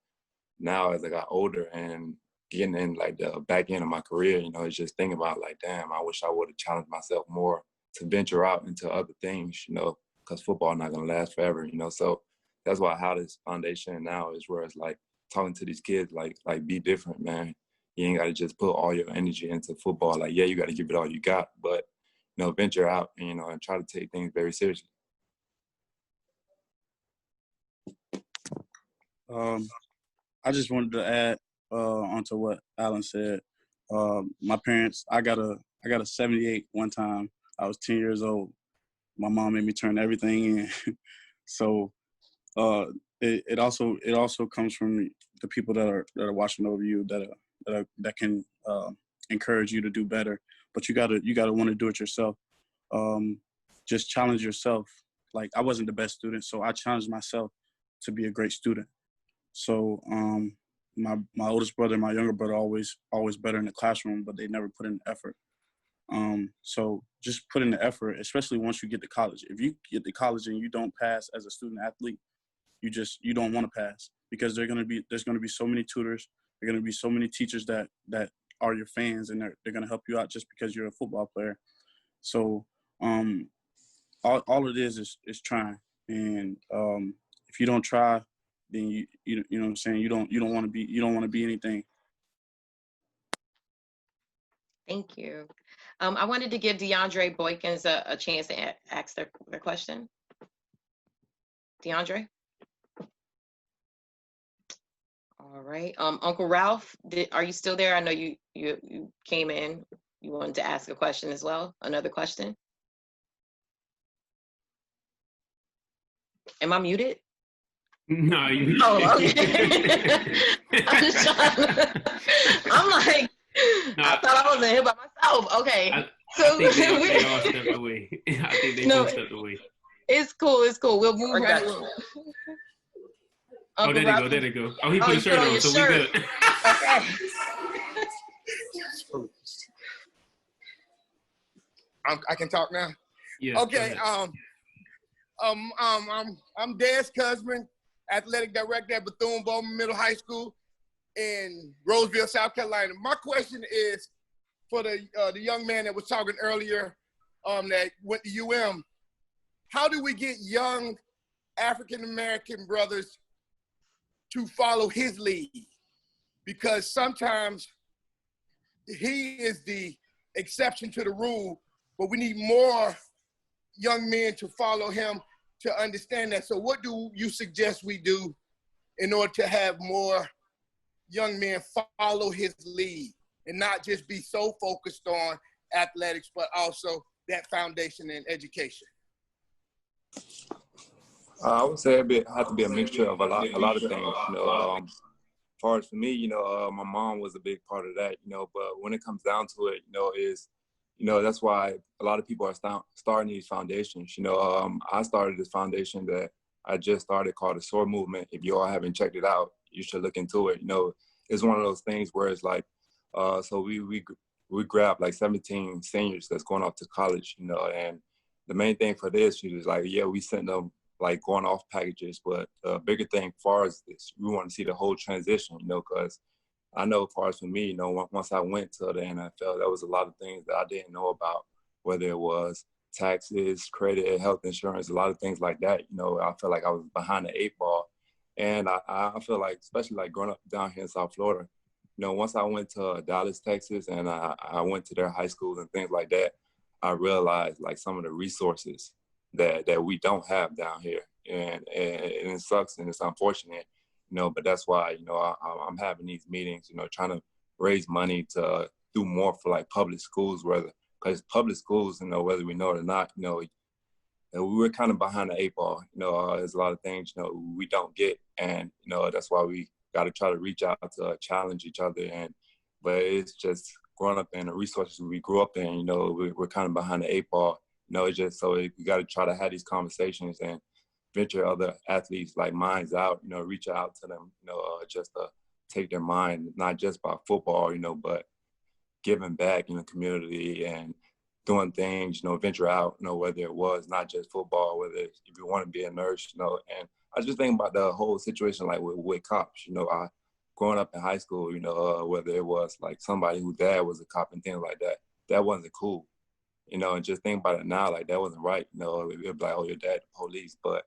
now as I got older and getting in like the back end of my career, you know, it's just thinking about like, damn, I wish I would have challenged myself more to venture out into other things, you know, because football not gonna last forever, you know. So that's why I have this foundation now, is where it's like talking to these kids, like be different, man. You ain't gotta just put all your energy into football. Like, yeah, you gotta give it all you got, but you know, venture out, and, you know, and try to take things very seriously. I just wanted to add onto what Alan said. My parents, I got a 78 one time. I was 10 years old. My mom made me turn everything in. So it also comes from the people that are watching over you, that can encourage you to do better. But you gotta want to do it yourself. Just challenge yourself. Like, I wasn't the best student, so I challenged myself to be a great student. So my oldest brother and my younger brother always better in the classroom, but they never put in the effort. So just put in the effort, especially once you get to college. If you get to college and you don't pass as a student athlete, you don't want to pass, because there's going to be so many tutors, there're going to be so many teachers that are your fans, and they're going to help you out just because you're a football player. So all it is trying, and if you don't try, then you know what I'm saying, you don't want to be anything. Thank you. I wanted to give DeAndre Boykins a chance to ask their question. DeAndre? All right. Uncle Ralph, are you still there? I know you came in. You wanted to ask a question as well. Another question? Am I muted? No, you. Oh, okay. I'm like, No, I thought I wasn't here by myself. Okay. I So think they all stepped away. I think they both stepped away. It's cool. It's cool. We'll move right along. Oh, there they go. There they go. Oh, he put a you shirt put on on, your so shirt. we good. Okay. I can talk now. Yeah. Okay. I'm Des Cusman, athletic director at Bethune-Bowman Middle High School in Roseville, South Carolina. My question is for the young man that was talking earlier, that went to UM. How do we get young African American brothers to follow his lead? Because sometimes he is the exception to the rule, but we need more young men to follow him to understand that. So what do you suggest we do in order to have more young men follow his lead and not just be so focused on athletics, but also that foundation in education? I would say it have to be a mixture of a lot of things. As far as for me, my mom was a big part of that. But when it comes down to it, that's why a lot of people are starting these foundations. I started this foundation that I just started called the SOAR Movement. If you all haven't checked it out, you should look into it. It's one of those things where it's like, so we grab like 17 seniors that's going off to college, and the main thing for this is like, yeah, we send them like going off packages, but the bigger thing as far as this, we want to see the whole transition, because I know as far as for me, once I went to the NFL, there was a lot of things that I didn't know about, whether it was taxes, credit, health insurance, a lot of things like that. I feel like I was behind the 8 ball. And I feel like, especially like growing up down here in South Florida, once I went to Dallas, Texas, and I went to their high schools and things like that, I realized like some of the resources that we don't have down here. And it sucks and it's unfortunate, but that's why, I'm having these meetings, trying to raise money to do more for like public schools, because public schools, whether we know it or not, we're kind of behind the 8 ball. There's a lot of things, we don't get. And, that's why we got to try to reach out to challenge each other. But it's just growing up in the resources we grew up in, we're kind of behind the 8 ball. It's just so we got to try to have these conversations and venture other athletes like minds out, reach out to them, just to take their mind, not just by football, but giving back in the community and doing things, venture out, whether it was not just football, whether if you want to be a nurse, and I just think about the whole situation like with cops, I growing up in high school, whether it was like somebody whose dad was a cop and things like that, that wasn't cool. And just think about it now, like that wasn't right. It'd be like, oh, your dad, the police. But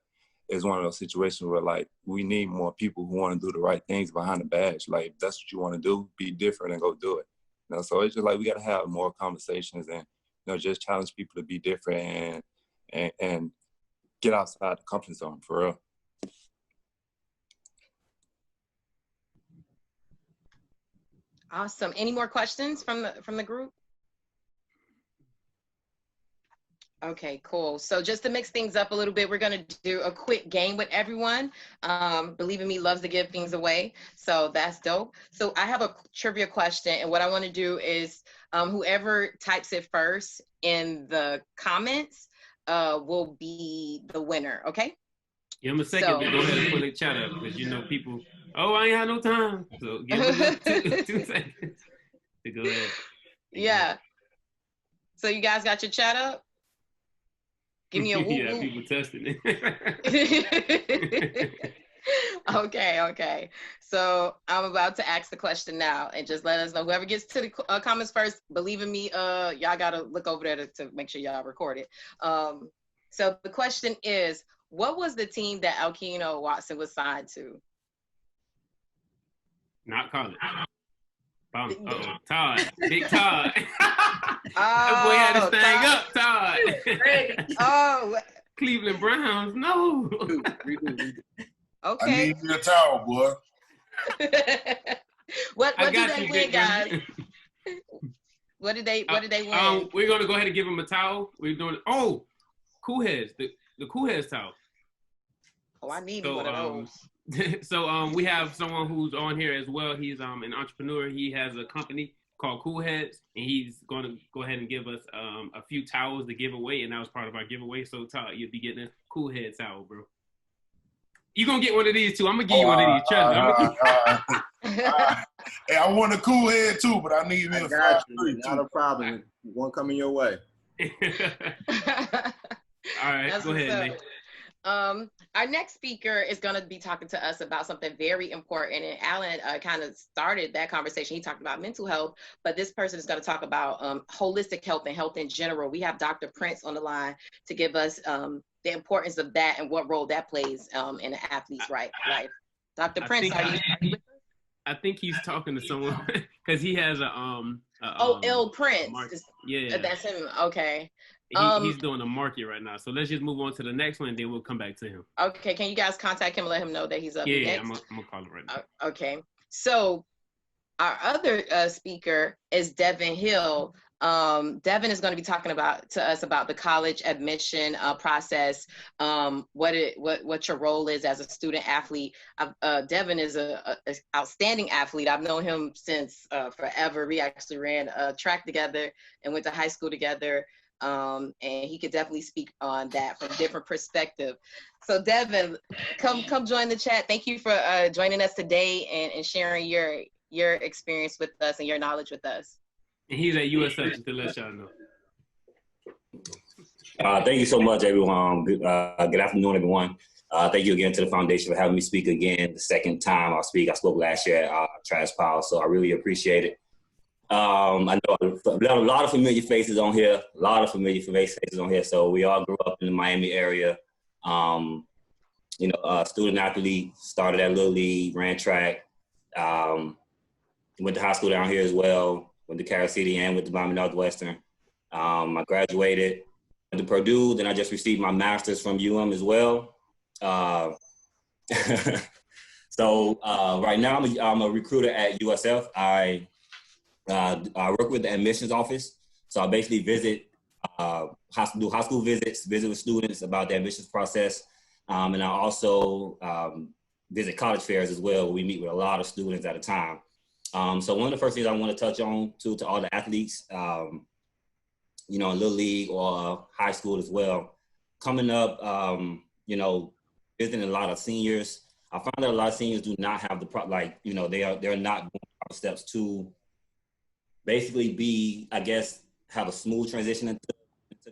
it's one of those situations where like we need more people who want to do the right things behind the badge. Like if that's what you want to do, be different and go do it. So it's just like we got to have more conversations and just challenge people to be different and get outside the comfort zone for real. Awesome. Any more questions from the group? Okay, cool. So just to mix things up a little bit, we're going to do a quick game with everyone. Believe in Me loves to give things away, so that's dope. So I have a trivia question, and what I want to do is whoever types it first in the comments will be the winner, okay? Give them a second to go ahead and pull the chat up, because people, oh, I ain't had no time. So give them 2 seconds to go ahead. Yeah. So you guys got your chat up? Give me a woo Yeah, woo. people testing it. Okay. So I'm about to ask the question now, and just let us know. Whoever gets to the comments first, believe in me, y'all gotta look over there to make sure y'all record it. So the question is, what was the team that Alkino Watson was signed to? Not college. Todd. Big Todd. That boy had his thing up, Todd. Oh. Cleveland Browns, no. Okay. I need me a towel, boy. What I did got they you, win, Big guys? Ray. What did they win? We're gonna go ahead and give him a towel. We're doing Cool Heads, the Cool Heads towel. Oh, I need one of those. So we have someone who's on here as well. He's an entrepreneur. He has a company called Cool Heads, and he's going to go ahead and give us a few towels to give away, and that was part of our giveaway. So Todd, you'll be getting a Cool Head towel, bro. You're going to get one of these too. I'm going to give you one of these. Trust me. Hey, I want a Cool Head too, but I need me a 5'3" too. Not a problem. One coming your way. All right, That's go ahead, what's Nate. Our next speaker is going to be talking to us about something very important, and Alan kind of started that conversation. He talked about mental health, but this person is going to talk about holistic health and health in general. We have Dr. Prince on the line to give us the importance of that and what role that plays in an athlete's life. Dr. Prince, are you with us? I think he's talking to someone because he has L. Prince. Yeah. That's him. Okay. He's doing a market right now. So let's just move on to the next one, and then we'll come back to him. Okay, can you guys contact him and let him know that he's up Yeah, next? I'm gonna call him right now. Okay, so our other speaker is Devin Hill. Devin is going to be talking to us about the college admission process, what your role is as a student athlete. Devin is an outstanding athlete. I've known him since forever. We actually ran track together and went to high school together. And he could definitely speak on that from a different perspective. So Devin, come join the chat. Thank you for joining us today and sharing your experience with us and your knowledge with us. And he's at USF, just to let y'all know. Thank you so much, everyone. Good afternoon, everyone. Thank you again to the foundation for having me speak again. The second time I'll speak. I spoke last year at Trash Pile, so I really appreciate it. I know a lot of familiar faces on here, so we all grew up in the Miami area. Student athlete, started at Little League, ran track, went to high school down here as well, went to Carol City and went to Miami Northwestern. I graduated, went to Purdue, then I just received my master's from UM as well. So right now I'm a recruiter at USF. I work with the admissions office. So I basically visit, do high school visits, visit with students about the admissions process. And I also visit college fairs as well, where we meet with a lot of students at a time. So one of the first things I want to touch on to all the athletes, in Little League or high school as well, coming up, visiting a lot of seniors. I found that a lot of seniors do not have they're not going proper steps to basically have a smooth transition into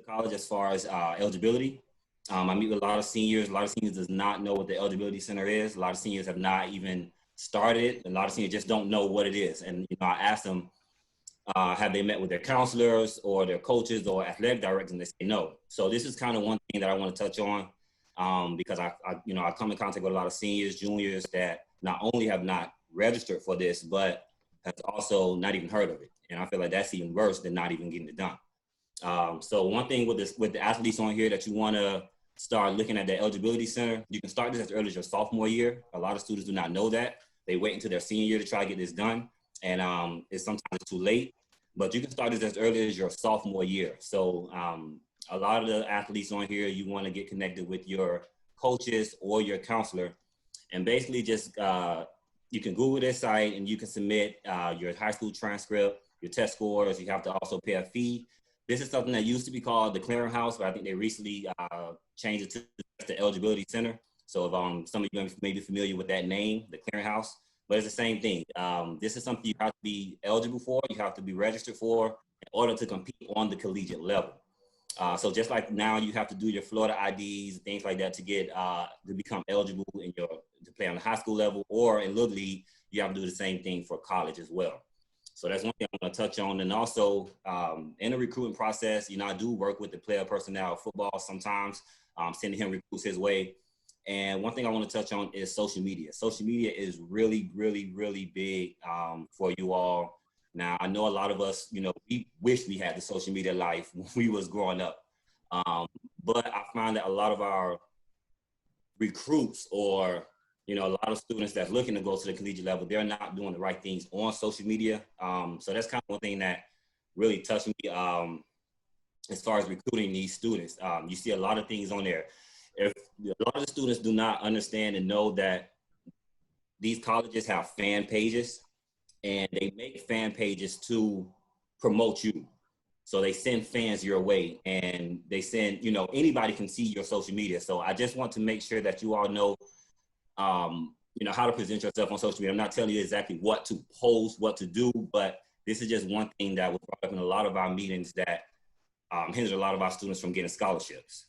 college as far as eligibility. I meet with a lot of seniors. A lot of seniors does not know what the eligibility center is. A lot of seniors have not even started it. A lot of seniors just don't know what it is. And I ask them, have they met with their counselors or their coaches or athletic directors, and they say no. So this is kind of one thing that I want to touch on because I come in contact with a lot of seniors, juniors that not only have not registered for this, but has also not even heard of it. And I feel like that's even worse than not even getting it done. So one thing with the athletes on here that you want to start looking at the eligibility center, you can start this as early as your sophomore year. A lot of students do not know that. They wait until their senior year to try to get this done. And sometimes it's too late, but you can start this as early as your sophomore year. So a lot of the athletes on here, you want to get connected with your coaches or your counselor, and basically just, you can Google this site and you can submit your high school transcript, your test scores. You have to also pay a fee. This is something that used to be called the Clearinghouse, but I think they recently changed it to the Eligibility Center. So if some of you may be familiar with that name, the Clearinghouse, but it's the same thing. This is something you have to be eligible for. You have to be registered for in order to compete on the collegiate level. So just like now you have to do your Florida IDs, things like that to get to become eligible to play on the high school level, or in Little League, you have to do the same thing for college as well. So that's one thing I want to touch on. And also in the recruiting process, I do work with the player personnel of football sometimes, sending him recruits his way. And one thing I want to touch on is social media. Social media is really, really, really big for you all. Now, I know a lot of us, we wish we had the social media life when we was growing up. But I find that a lot of our recruits or, a lot of students that's looking to go to the collegiate level, they're not doing the right things on social media. So that's kind of one thing that really touched me as far as recruiting these students. You see a lot of things on there. If a lot of the students do not understand and know that these colleges have fan pages, and they make fan pages to promote you. So they send fans your way, and they send, anybody can see your social media. So I just want to make sure that you all know, how to present yourself on social media. I'm not telling you exactly what to post, what to do, but this is just one thing that was brought up in a lot of our meetings that hindered a lot of our students from getting scholarships.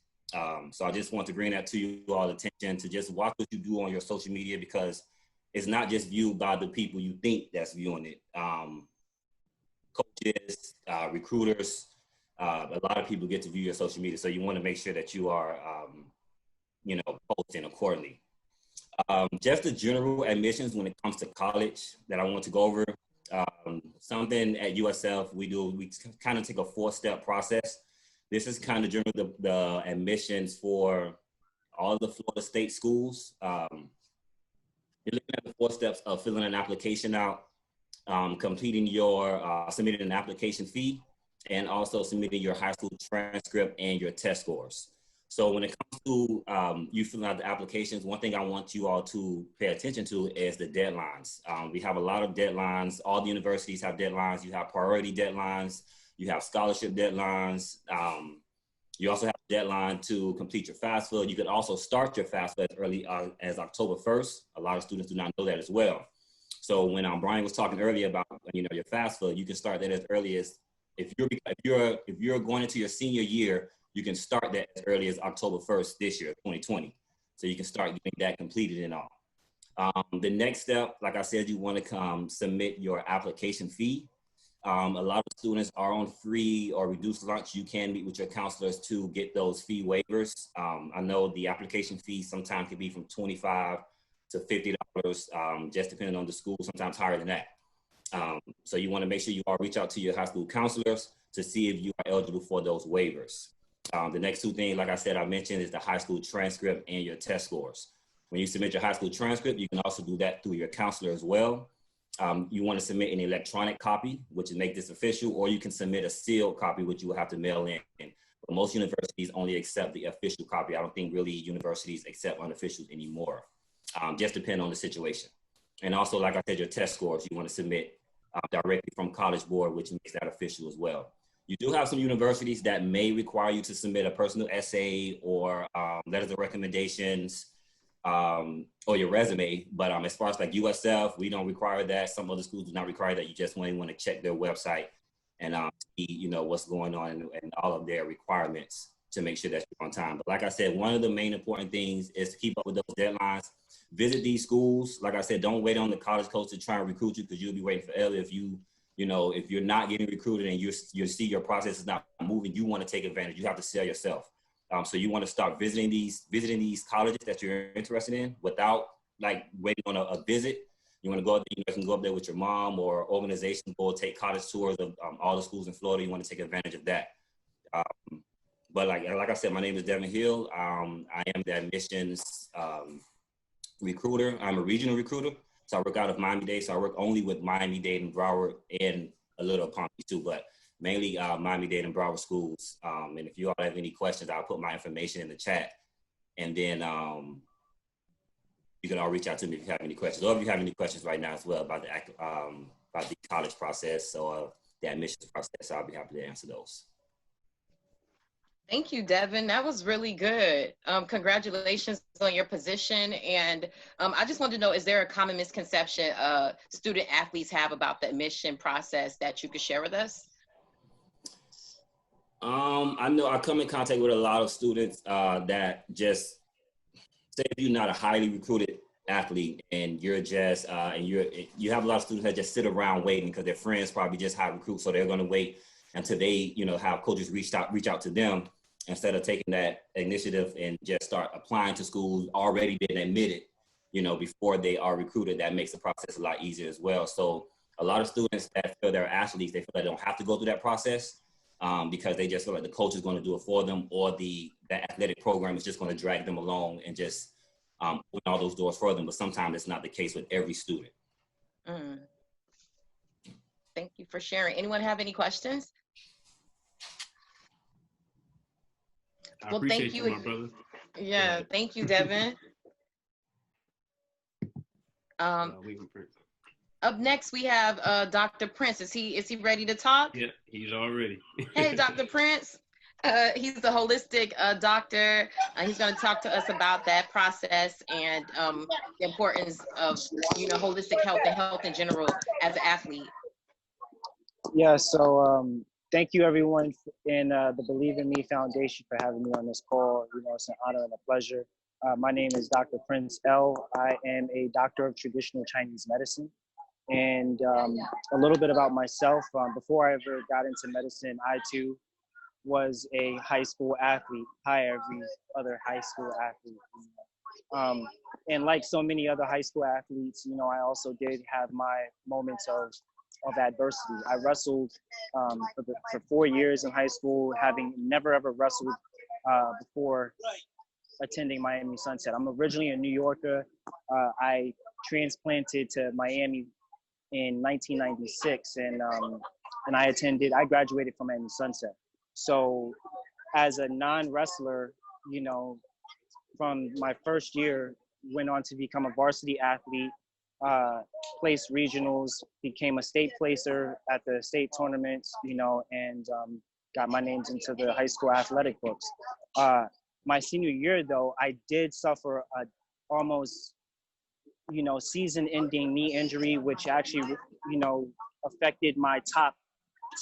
So I just want to bring that to you all attention, to just watch what you do on your social media, because it's not just viewed by the people you think that's viewing it. Coaches, recruiters, a lot of people get to view your social media. So you want to make sure that you are, posting accordingly. Just the general admissions when it comes to college that I want to go over. Something at USF we kind of take a 4-step process. This is kind of generally the admissions for all the Florida State schools. You're looking at the 4 steps of filling an application out, completing your, submitting an application fee, and also submitting your high school transcript and your test scores. So when it comes to you filling out the applications, one thing I want you all to pay attention to is the deadlines. We have a lot of deadlines. All the universities have deadlines. You have priority deadlines. You have scholarship deadlines. You also have a deadline to complete your FAFSA. You could also start your FAFSA as early as October 1st. A lot of students do not know that as well. So when Brian was talking earlier about your FAFSA, you can start that as early as if you're going into your senior year, you can start that as early as October 1st this year, 2020. So you can start getting that completed and all. The next step, like I said, you want to submit your application fee. A lot of students are on free or reduced lunch. You can meet with your counselors to get those fee waivers. I know the application fee sometimes can be from $25 to $50, just depending on the school, sometimes higher than that. So you want to make sure you all reach out to your high school counselors to see if you are eligible for those waivers. The next 2 things, like I said, I mentioned, is the high school transcript and your test scores. When you submit your high school transcript, you can also do that through your counselor as well. You want to submit an electronic copy, which will make this official, or you can submit a sealed copy, which you will have to mail in. But most universities only accept the official copy. I don't think really universities accept unofficials anymore. Just depend on the situation. And also, like I said, your test scores, you want to submit directly from College Board, which makes that official as well. You do have some universities that may require you to submit a personal essay or letters of recommendations, or your resume, but as far as like USF, we don't require that. Some other schools do not require that. You just want to check their website and see, what's going on and all of their requirements to make sure that you're on time. But like I said, one of the main important things is to keep up with those deadlines. Visit these schools. Like I said, don't wait on the college coach to try and recruit you, because you'll be waiting forever if if you're not getting recruited and you see your process is not moving. You want to take advantage. You have to sell yourself. So you want to start visiting these colleges that you're interested in without like waiting on a visit. You want to go up there, you can go up there with your mom or organization, go take college tours of all the schools in Florida. You want to take advantage of that. But like I said, my name is Devin Hill. I am the admissions recruiter. I'm a regional recruiter. So I work out of Miami-Dade. So I work only with Miami-Dade and Broward and a little of Palm Beach too, but mainly Miami-Dade and Broward schools. And if you all have any questions, I'll put my information in the chat. And then you can all reach out to me if you have any questions. Or if you have any questions right now as well about the college process or the admissions process, I'll be happy to answer those. Thank you, Devin. That was really good. Congratulations on your position. And I just wanted to know, is there a common misconception student athletes have about the admission process that you could share with us? I know I come in contact with a lot of students that just say if you're not a highly recruited athlete and you're just you have a lot of students that just sit around waiting because their friends probably just high recruit, so they're going to wait until they have coaches reach out to them instead of taking that initiative and just start applying to schools already been admitted before they are recruited. That makes the process a lot easier as well. So a lot of students that feel they're athletes, they feel they don't have to go through that process because they just feel like the coach is going to do it for them, or the athletic program is just going to drag them along and just open all those doors for them. But sometimes it's not the case with every student. Thank you for sharing. Anyone have any questions? I appreciate you, my brother. Yeah, thank you, Devin. Up next, we have Dr. Prince. Is he ready to talk? Yeah, he's all ready. Hey, Dr. Prince. He's the holistic doctor. He's going to talk to us about that process and the importance of holistic health and health in general as an athlete. Yeah. So thank you, everyone, in the Believe in Me Foundation for having me on this call. It's an honor and a pleasure. My name is Dr. Prince L. I am a doctor of traditional Chinese medicine. And a little bit about myself. Before I ever got into medicine, I too was a high school athlete, every other high school athlete. And like so many other high school athletes, I also did have my moments of adversity. I wrestled for 4 years in high school, having never ever wrestled before attending Miami Sunset. I'm originally a New Yorker. I transplanted to Miami in 1996, and I graduated from Miami Sunset. So as a non-wrestler, from my first year, went on to become a varsity athlete, placed regionals, became a state placer at the state tournaments, and got my names into the high school athletic books. My senior year, though, I did suffer a almost season-ending knee injury, which actually, affected my top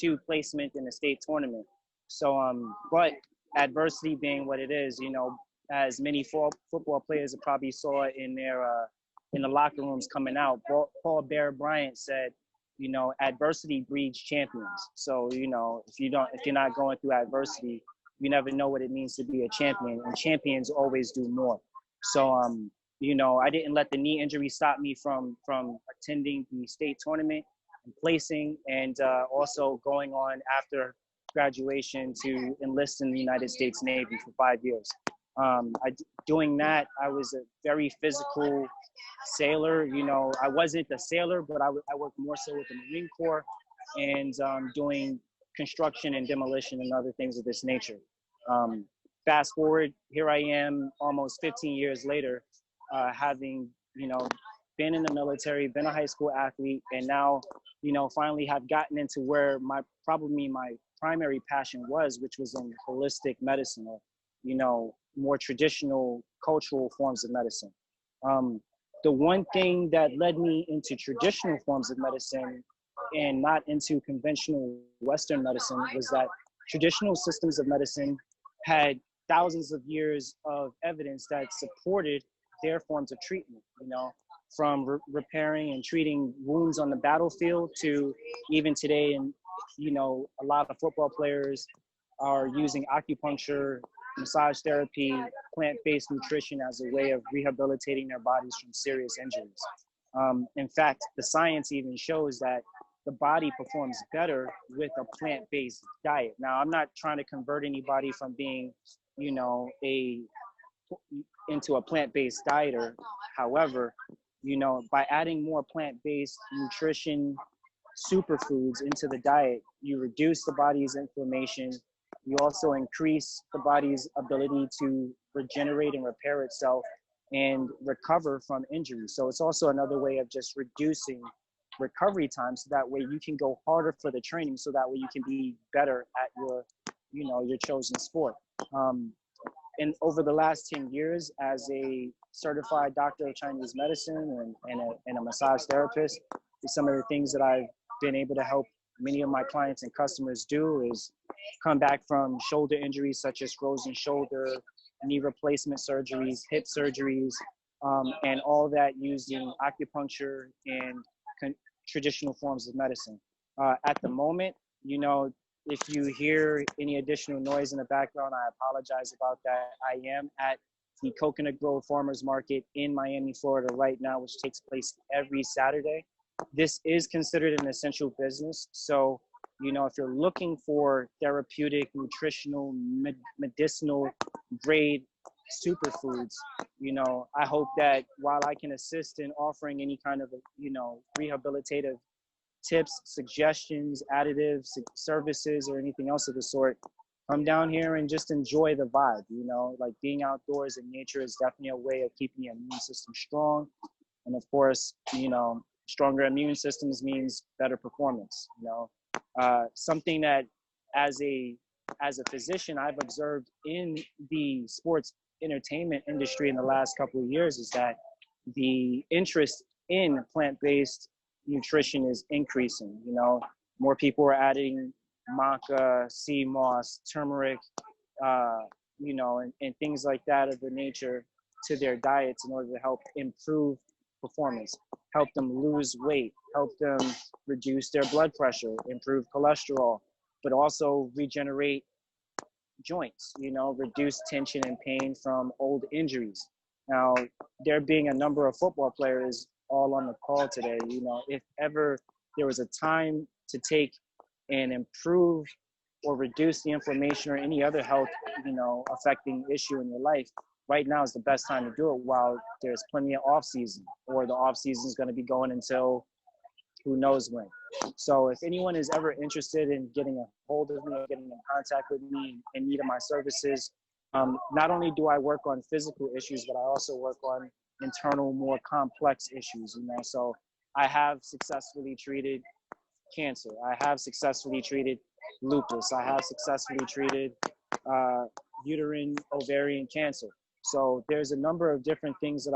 2 placement in the state tournament. So, but adversity being what it is, as many football players probably saw in the locker rooms coming out, Paul Bear Bryant said, adversity breeds champions. So, if you're not going through adversity, you never know what it means to be a champion, and champions always do more. So, I didn't let the knee injury stop me from attending the state tournament and placing, and also going on after graduation to enlist in the United States Navy for 5 years. Doing that, I was a very physical sailor. I wasn't a sailor, but I worked more so with the Marine Corps and doing construction and demolition and other things of this nature. Fast forward, here I am almost 15 years later, having, been in the military, been a high school athlete, and now, finally have gotten into where my primary passion was, which was in holistic medicine, or, more traditional cultural forms of medicine. The one thing that led me into traditional forms of medicine and not into conventional Western medicine was that traditional systems of medicine had thousands of years of evidence that supported their forms of treatment, from repairing and treating wounds on the battlefield to even today. And, a lot of football players are using acupuncture, massage therapy, plant-based nutrition as a way of rehabilitating their bodies from serious injuries. In fact, the science even shows that the body performs better with a plant-based diet. Now, I'm not trying to convert anybody from being, into a plant-based dieter. However, by adding more plant-based nutrition, superfoods into the diet, you reduce the body's inflammation. You also increase the body's ability to regenerate and repair itself and recover from injuries. So it's also another way of just reducing recovery time, so that way you can go harder for the training, so that way you can be better at your chosen sport. And over the last 10 years as a certified doctor of Chinese medicine and a massage therapist, some of the things that I've been able to help many of my clients and customers do is come back from shoulder injuries such as frozen shoulder, knee replacement surgeries, hip surgeries, and all that using acupuncture and traditional forms of medicine. At the moment, you know, if you hear any additional noise in the background, I apologize about that. I am at the Coconut Grove Farmers Market in Miami, Florida right now, which takes place every Saturday. This is considered an essential business. So, you know, if you're looking for therapeutic, nutritional, medicinal grade superfoods, you know, I hope that while I can assist in offering any kind of, you know, rehabilitative tips, suggestions, additives, services, or anything else of the sort, come down here and just enjoy the vibe. You know, like being outdoors in nature is definitely a way of keeping your immune system strong. And of course, you know, stronger immune systems means better performance. You know, something that as a physician I've observed in the sports entertainment industry in the last couple of years is that the interest in plant-based nutrition is increasing. You know, more people are adding maca, sea moss, turmeric, you know, and things like that of the nature to their diets in order to help improve performance, help them lose weight, help them reduce their blood pressure, improve cholesterol, but also regenerate joints, you know, reduce tension and pain from old injuries. Now, there being a number of football players all on the call today, you know, if ever there was a time to take and improve or reduce the inflammation or any other health, you know, affecting issue in your life, right now is the best time to do it while there's plenty of off season, or the off season is going to be going until who knows when. So if anyone is ever interested in getting a hold of me or getting in contact with me in need of my services, not only do I work on physical issues, but I also work on internal, more complex issues, you know. So I have successfully treated cancer. I have successfully treated lupus. I have successfully treated uterine, ovarian cancer. So there's a number of different things that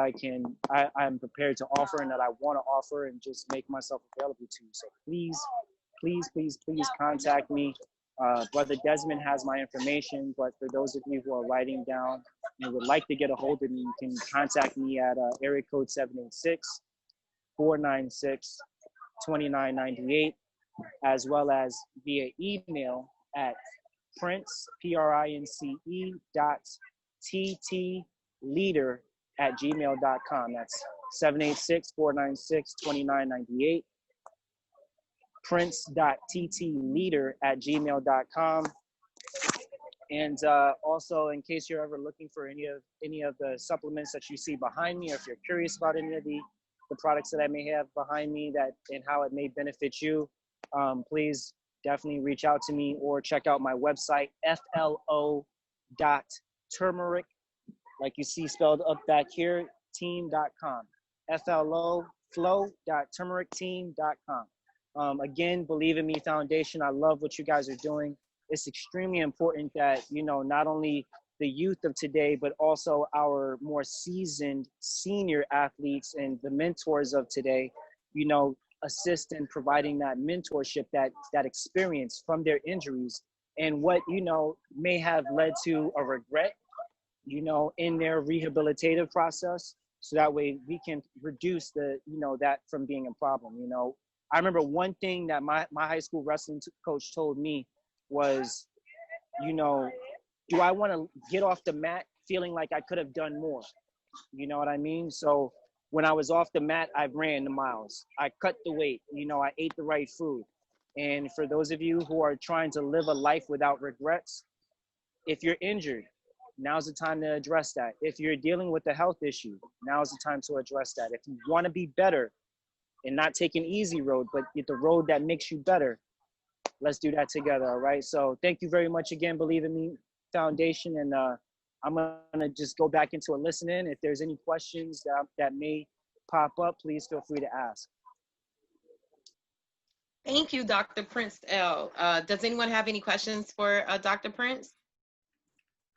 I'm prepared to offer and that I want to offer and just make myself available to. So please, please, please, please contact me. Brother Desmond has my information, but for those of you who are writing down and would like to get a hold of me, you can contact me at area code 786-496-2998, as well as via email at prince.ttleader@gmail.com. That's 786-496-2998. prince.ttleader@gmail.com. And also, in case you're ever looking for any of the supplements that you see behind me, or if you're curious about any of the products that I may have behind me that and how it may benefit you, please definitely reach out to me or check out my website, flo.turmeric, like you see spelled up back here, team.com. flow.turmericteam.com. Again, Believe in Me Foundation, I love what you guys are doing. It's extremely important that, you know, not only the youth of today, but also our more seasoned senior athletes and the mentors of today, you know, assist in providing that mentorship, that experience from their injuries and what, you know, may have led to a regret, you know, in their rehabilitative process. So that way we can reduce the, you know, that from being a problem. You know, I remember one thing that my high school wrestling coach told me was, you know, do I want to get off the mat feeling like I could have done more? You know what I mean? So when I was off the mat, I ran the miles. I cut the weight. You know, I ate the right food. And for those of you who are trying to live a life without regrets, if you're injured, now's the time to address that. If you're dealing with a health issue, now's the time to address that. If you want to be better and not take an easy road, but get the road that makes you better, let's do that together, all right? So thank you very much again, Believe in Me Foundation. And I'm gonna just go back into a listen in. If there's any questions that may pop up, please feel free to ask. Thank you, Dr. Prince L. Does anyone have any questions for Dr. Prince?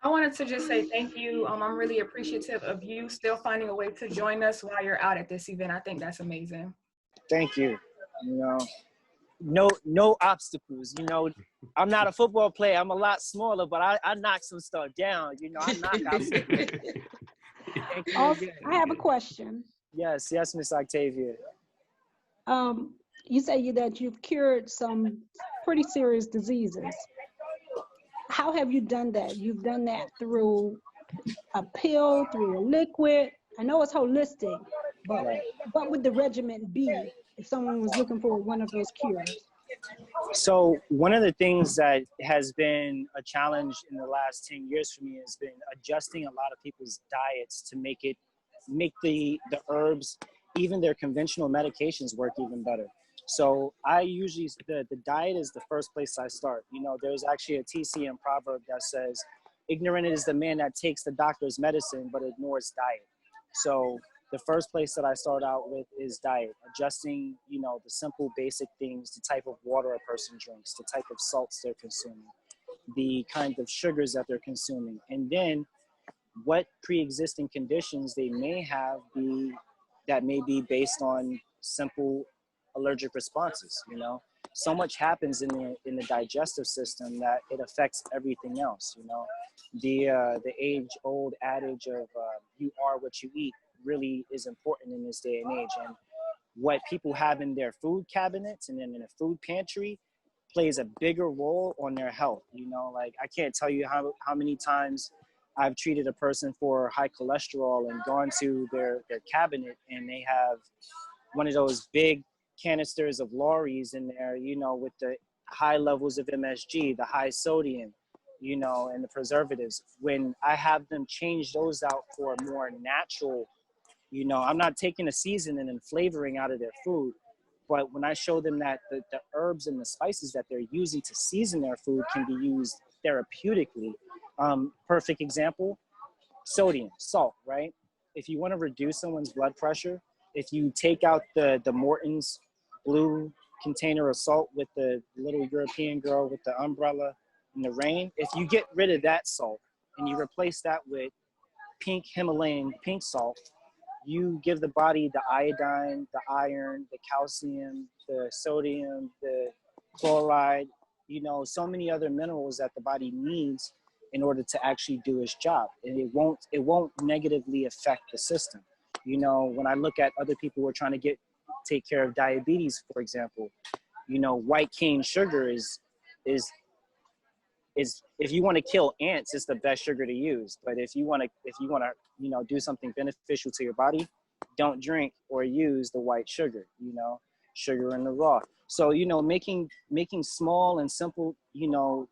I wanted to just say thank you. I'm really appreciative of you still finding a way to join us while you're out at this event. I think that's amazing. Thank you. You know, no obstacles. You know, I'm not a football player. I'm a lot smaller, but I knock some stuff down. You know, I knock obstacles. Thank you Also, again. I have a question. Yes, Miss Octavia. You say that you've cured some pretty serious diseases. How have you done that? You've done that through a pill, through a liquid. I know it's holistic, but what would the regimen be if someone was looking for one of those cures? So one of the things that has been a challenge in the last 10 years for me has been adjusting a lot of people's diets to make the herbs, even their conventional medications, work even better. So I usually, the diet is the first place I start. You know, there's actually a TCM proverb that says, ignorant is the man that takes the doctor's medicine but ignores diet. So the first place that I start out with is diet, adjusting, you know, the simple basic things, the type of water a person drinks, the type of salts they're consuming, the kind of sugars that they're consuming, and then what pre-existing conditions they may have that may be based on simple allergic responses. You know, so much happens in the digestive system that it affects everything else. You know, the age-old adage of you are what you eat really is important in this day and age, and what people have in their food cabinets and in a food pantry plays a bigger role on their health. You know, like I can't tell you how many times I've treated a person for high cholesterol and gone to their cabinet and they have one of those big canisters of Lawry's in there, you know, with the high levels of MSG, the high sodium, you know, and the preservatives. When I have them change those out for a more natural, you know, I'm not taking the seasoning and flavoring out of their food, but when I show them that the herbs and the spices that they're using to season their food can be used therapeutically. Perfect example, sodium, salt, right? If you want to reduce someone's blood pressure, if you take out the Morton's blue container of salt with the little European girl with the umbrella in the rain, if you get rid of that salt and you replace that with pink Himalayan pink salt, you give the body the iodine, the iron, the calcium, the sodium, the chloride, you know, so many other minerals that the body needs in order to actually do its job. And it won't negatively affect the system. You know, when I look at other people who are trying to take care of diabetes, for example, you know, white cane sugar is if you want to kill ants, it's the best sugar to use. But if you want to, you know, do something beneficial to your body, don't drink or use the white sugar, you know, sugar in the raw. So, you know, making small and simple, you know,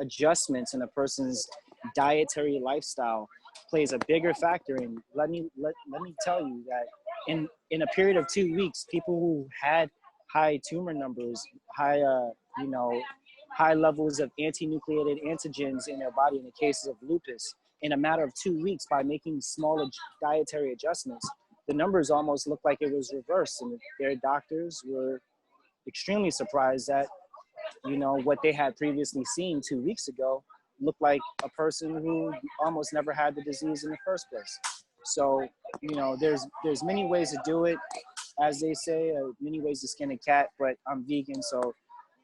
adjustments in a person's dietary lifestyle plays a bigger factor. And let me tell you that in a period of 2 weeks, people who had high tumor numbers, high levels of anti-nucleated antigens in their body in the cases of lupus, in a matter of 2 weeks, by making small dietary adjustments, the numbers almost looked like it was reversed. And their doctors were extremely surprised that, you know, what they had previously seen 2 weeks ago looked like a person who almost never had the disease in the first place. So, you know, there's many ways to do it. As they say, many ways to skin a cat, but I'm vegan, so,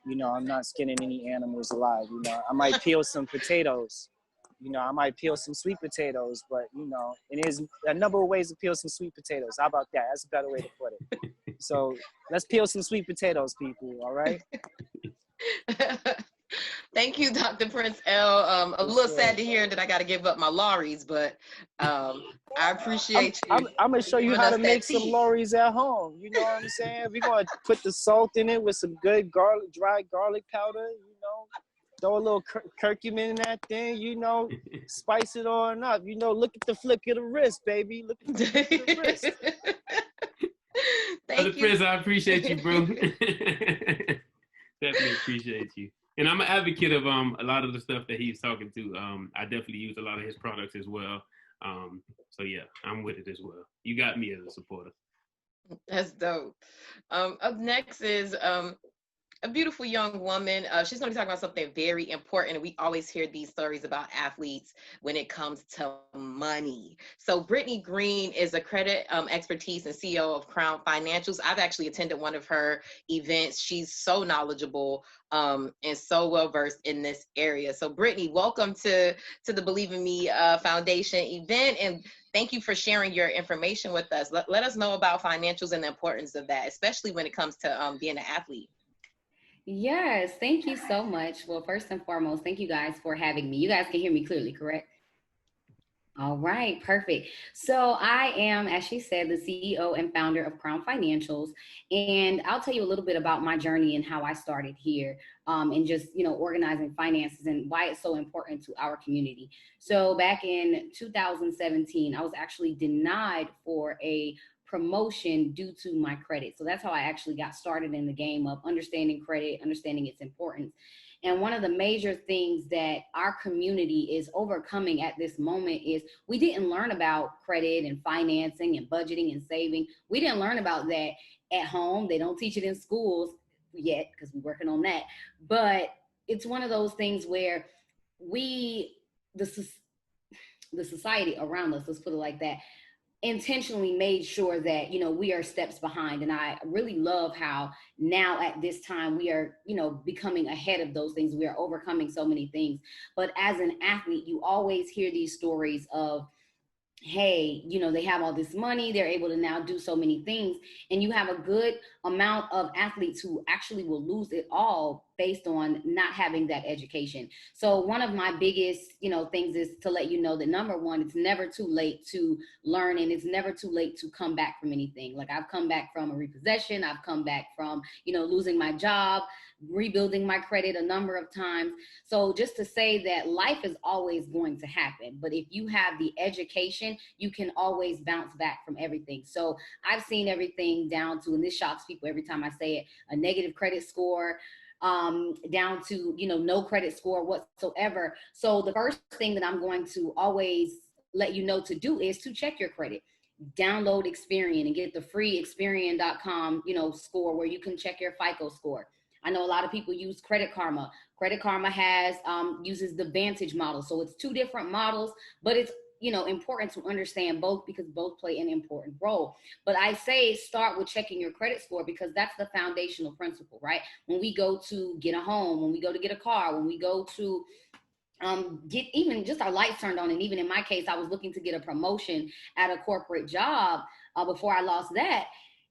you know, I'm not skinning any animals alive. You know, I might peel some potatoes. You know, I might peel some sweet potatoes, but, you know, and there's a number of ways to peel some sweet potatoes. How about that? That's a better way to put it. So let's peel some sweet potatoes, people, all right? Thank you, Dr. Prince L. A little sad to hear that I got to give up my Lawry's, but I appreciate you. I'm going to show you how to make some Lawry's at home. You know what I'm saying? We're going to put the salt in it with some good dry garlic powder, you know. Throw a little curcumin in that thing, you know, spice it on up. You know, look at the flick of the wrist, baby. Look at the flick of the wrist. Thank you. Prince, I appreciate you, bro. Definitely appreciate you. And I'm an advocate of a lot of the stuff that he's talking to. I definitely use a lot of his products as well. So yeah, I'm with it as well. You got me as a supporter. That's dope. Up next is a beautiful young woman. She's going to be talking about something very important. And we always hear these stories about athletes when it comes to money. So Brittany Green is a credit expertise and CEO of Crown Financials. I've actually attended one of her events. She's so knowledgeable and so well versed in this area. So Brittany, welcome to the Believe in Me Foundation event. And thank you for sharing your information with us. Let us know about financials and the importance of that, especially when it comes to being an athlete. Yes, thank you so much. Well, first and foremost, thank you guys for having me. You guys can hear me clearly, correct? All right, perfect. So I am, as she said, the CEO and founder of Crown Financials, and I'll tell you a little bit about my journey and how I started here, and just organizing finances and why it's so important to our community. So back in 2017, I was actually denied for a promotion due to my credit. So that's how I actually got started in the game of understanding credit, understanding its importance. And one of the major things that our community is overcoming at this moment is we didn't learn about credit and financing and budgeting and saving. We didn't learn about that at home. They don't teach it in schools yet because we're working on that. But it's one of those things where the society around us, let's put it like that, intentionally made sure that we are steps behind. And I really love how now at this time we are becoming ahead of those things. We are overcoming so many things. But as an athlete, you always hear these stories of, hey, they have all this money, they're able to now do so many things, and you have a good amount of athletes who actually will lose it all based on not having that education. So one of my biggest, things is to let you know that number one, it's never too late to learn, and it's never too late to come back from anything. Like I've come back from a repossession, I've come back from, losing my job, rebuilding my credit a number of times. So just to say that life is always going to happen, but if you have the education, you can always bounce back from everything. So I've seen everything down to, and this shocks people every time I say it, a negative credit score, down to, no credit score whatsoever. So the first thing that I'm going to always let you know to do is to check your credit. Download Experian and get the free Experian.com, score where you can check your FICO score. I know a lot of people use Credit Karma. Credit Karma uses the Vantage model. So it's two different models, but it's important to understand both because both play an important role. But I say start with checking your credit score because that's the foundational principle, right? When we go to get a home, when we go to get a car, when we go to get even just our lights turned on. And even in my case, I was looking to get a promotion at a corporate job before I lost that.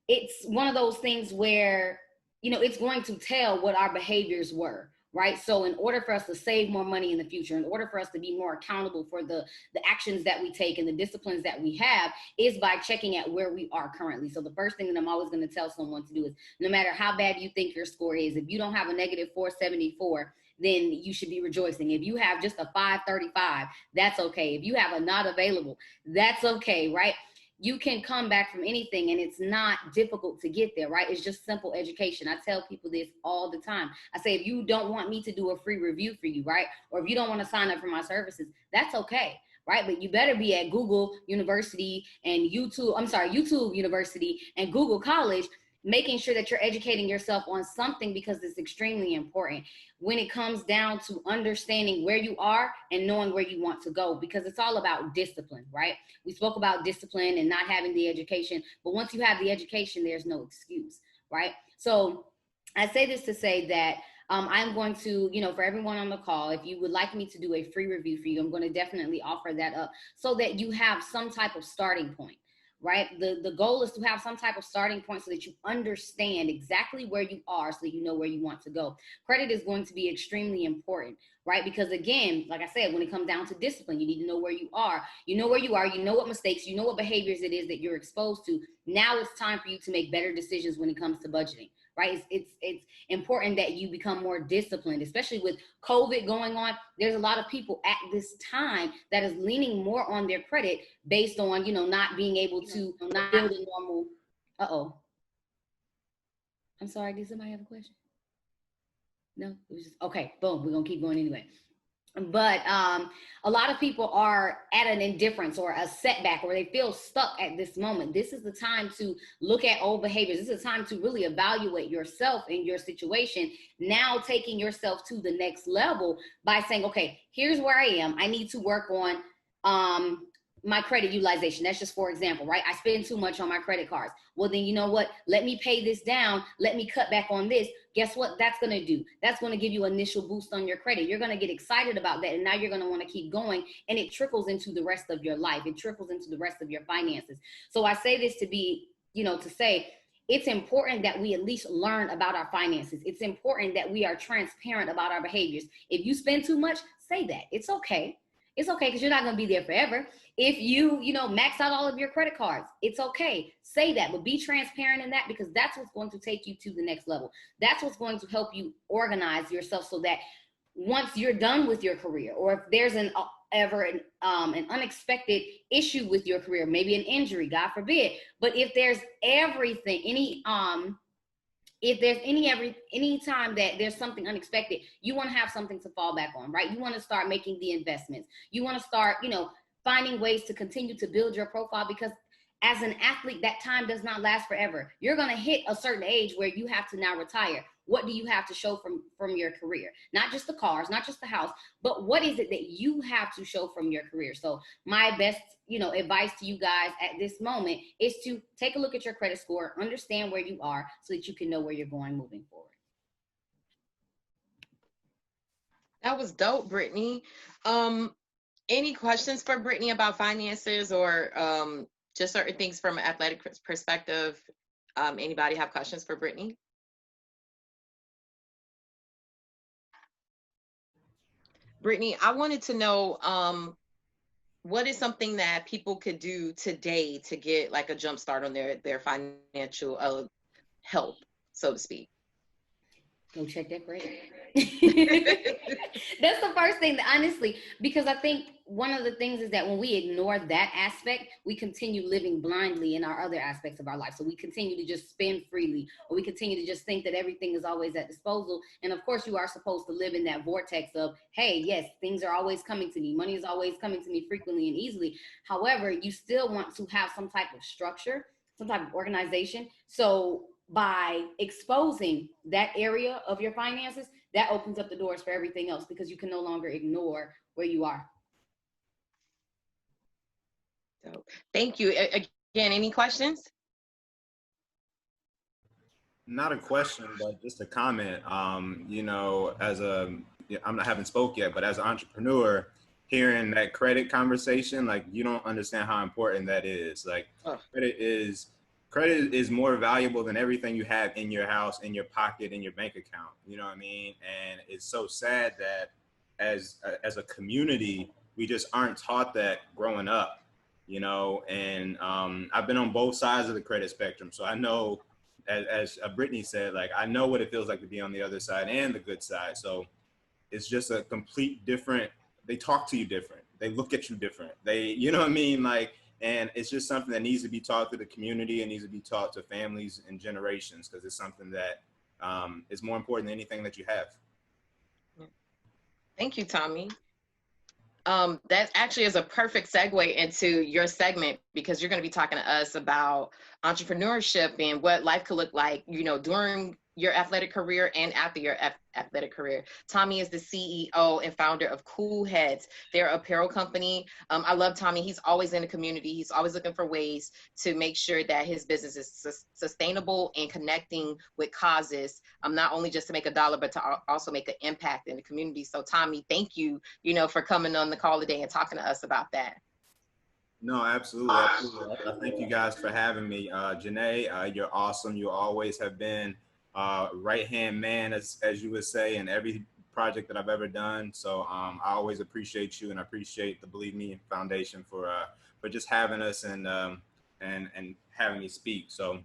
It's one of those things where, it's going to tell what our behaviors were. Right. So in order for us to save more money in the future, in order for us to be more accountable for the actions that we take and the disciplines that we have is by checking at where we are currently. So the first thing that I'm always going to tell someone to do is no matter how bad you think your score is, if you don't have a negative 474, then you should be rejoicing. If you have just a 535, that's okay. If you have a not available, that's okay. Right. You can come back from anything and it's not difficult to get there, right? It's just simple education. I tell people this all the time. I say, if you don't want me to do a free review for you, right? Or if you don't want to sign up for my services, that's okay, right? But you better be at Google University and YouTube University and Google College, making sure that you're educating yourself on something because it's extremely important when it comes down to understanding where you are and knowing where you want to go, because it's all about discipline, right? We spoke about discipline and not having the education, but once you have the education, there's no excuse, right? So I say this to say that I'm going to, for everyone on the call, if you would like me to do a free review for you, I'm going to definitely offer that up so that you have some type of starting point. Right? The goal is to have some type of starting point so that you understand exactly where you are so that you know where you want to go. Credit is going to be extremely important, right? Because again, like I said, when it comes down to discipline, you need to know where you are. You know where you are, you know what mistakes, you know what behaviors it is that you're exposed to. Now it's time for you to make better decisions when it comes to budgeting. Right? It's important that you become more disciplined, especially with COVID going on. There's a lot of people at this time that is leaning more on their credit based on, not being able to not build a normal. I'm sorry, did somebody have a question? No, it was just, okay, boom, we're gonna keep going anyway. But a lot of people are at an indifference or a setback, or they feel stuck at this moment. This is the time to look at old behaviors. This is the time to really evaluate yourself and your situation. Now taking yourself to the next level by saying, okay, here's where I am. I need to work on my credit utilization. That's just for example, right? I spend too much on my credit cards. Well, then you know what? Let me pay this down. Let me cut back on this. Guess what that's going to do? That's going to give you an initial boost on your credit. You're going to get excited about that. And now you're going to want to keep going. And it trickles into the rest of your life. It trickles into the rest of your finances. So I say this to be, to say, it's important that we at least learn about our finances. It's important that we are transparent about our behaviors. If you spend too much, say that. It's okay. It's okay, because you're not going to be there forever. If you, max out all of your credit cards, it's okay. Say that, but be transparent in that, because that's what's going to take you to the next level. That's what's going to help you organize yourself so that once you're done with your career, or if there's an unexpected issue with your career, maybe an injury, God forbid, but if there's everything, any time that there's something unexpected, you want to have something to fall back on, right? You want to start making the investments. You want to start, finding ways to continue to build your profile, because as an athlete, that time does not last forever. You're going to hit a certain age where you have to now retire. What do you have to show from your career? Not just the cars, not just the house, but what is it that you have to show from your career? So my best, advice to you guys at this moment is to take a look at your credit score, understand where you are so that you can know where you're going moving forward. That was dope, Brittany. Any questions for Brittany about finances or just certain things from an athletic perspective? Anybody have questions for Brittany? Brittany, I wanted to know, what is something that people could do today to get like a jump start on their financial help, so to speak? Go check that credit. That's the first thing, honestly, because I think one of the things is that when we ignore that aspect, we continue living blindly in our other aspects of our life. So we continue to just spend freely, or we continue to just think that everything is always at disposal. And of course, you are supposed to live in that vortex of, hey, yes, things are always coming to me. Money is always coming to me frequently and easily. However, you still want to have some type of structure, some type of organization. So by exposing that area of your finances, that opens up the doors for everything else, because you can no longer ignore where you are. So, thank you. Again, any questions? Not a question, but just a comment. I haven't spoke yet, but as an entrepreneur, hearing that credit conversation, like, you don't understand how important that is. Like, credit is more valuable than everything you have in your house, in your pocket, in your bank account. You know what I mean? And it's so sad that as a community, we just aren't taught that growing up, and I've been on both sides of the credit spectrum. So I know, as Brittany said, like, I know what it feels like to be on the other side and the good side. So it's just a complete different, they talk to you different. They look at you different. You know what I mean? Like, and it's just something that needs to be taught to the community and needs to be taught to families and generations, because it's something that is more important than anything that you have. Thank you, Tommy. That actually is a perfect segue into your segment, because you're going to be talking to us about entrepreneurship and what life could look like, during your athletic career and after your athletic career. Tommy is the CEO and founder of Cool Heads. They're an apparel company. I love Tommy. He's always in the community. He's always looking for ways to make sure that his business is sustainable and connecting with causes, not only just to make a dollar, but to also make an impact in the community. So Tommy, thank you, for coming on the call today and talking to us about that. No, absolutely. Absolutely. I thank you guys for having me. Janae, you're awesome. You always have been right-hand man, as you would say, in every project that I've ever done. So I always appreciate you, and I appreciate the Believe Me Foundation for just having us and having me speak. So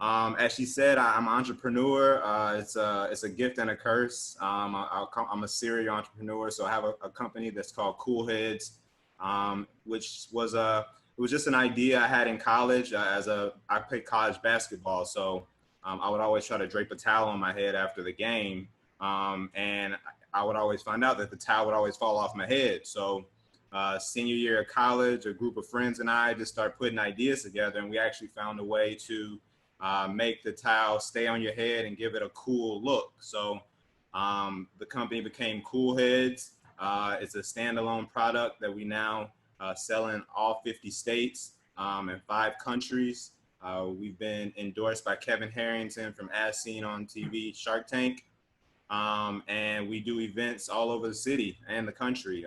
as she said, I'm an entrepreneur. It's a gift and a curse. I'm a serial entrepreneur. So I have a company that's called Cool Heads, which was it was just an idea I had in college. I played college basketball, so I would always try to drape a towel on my head after the game And I would always find out that the towel would always fall off my head. So senior year of college, a group of friends and I just started putting ideas together, and we actually found a way to make the towel stay on your head and give it a cool look. So the company became Cool Heads. It's a standalone product that we now sell in all 50 states and 5 countries. We've been endorsed by Kevin Harrington from As Seen on TV, Shark Tank. And we do events all over the city and the country.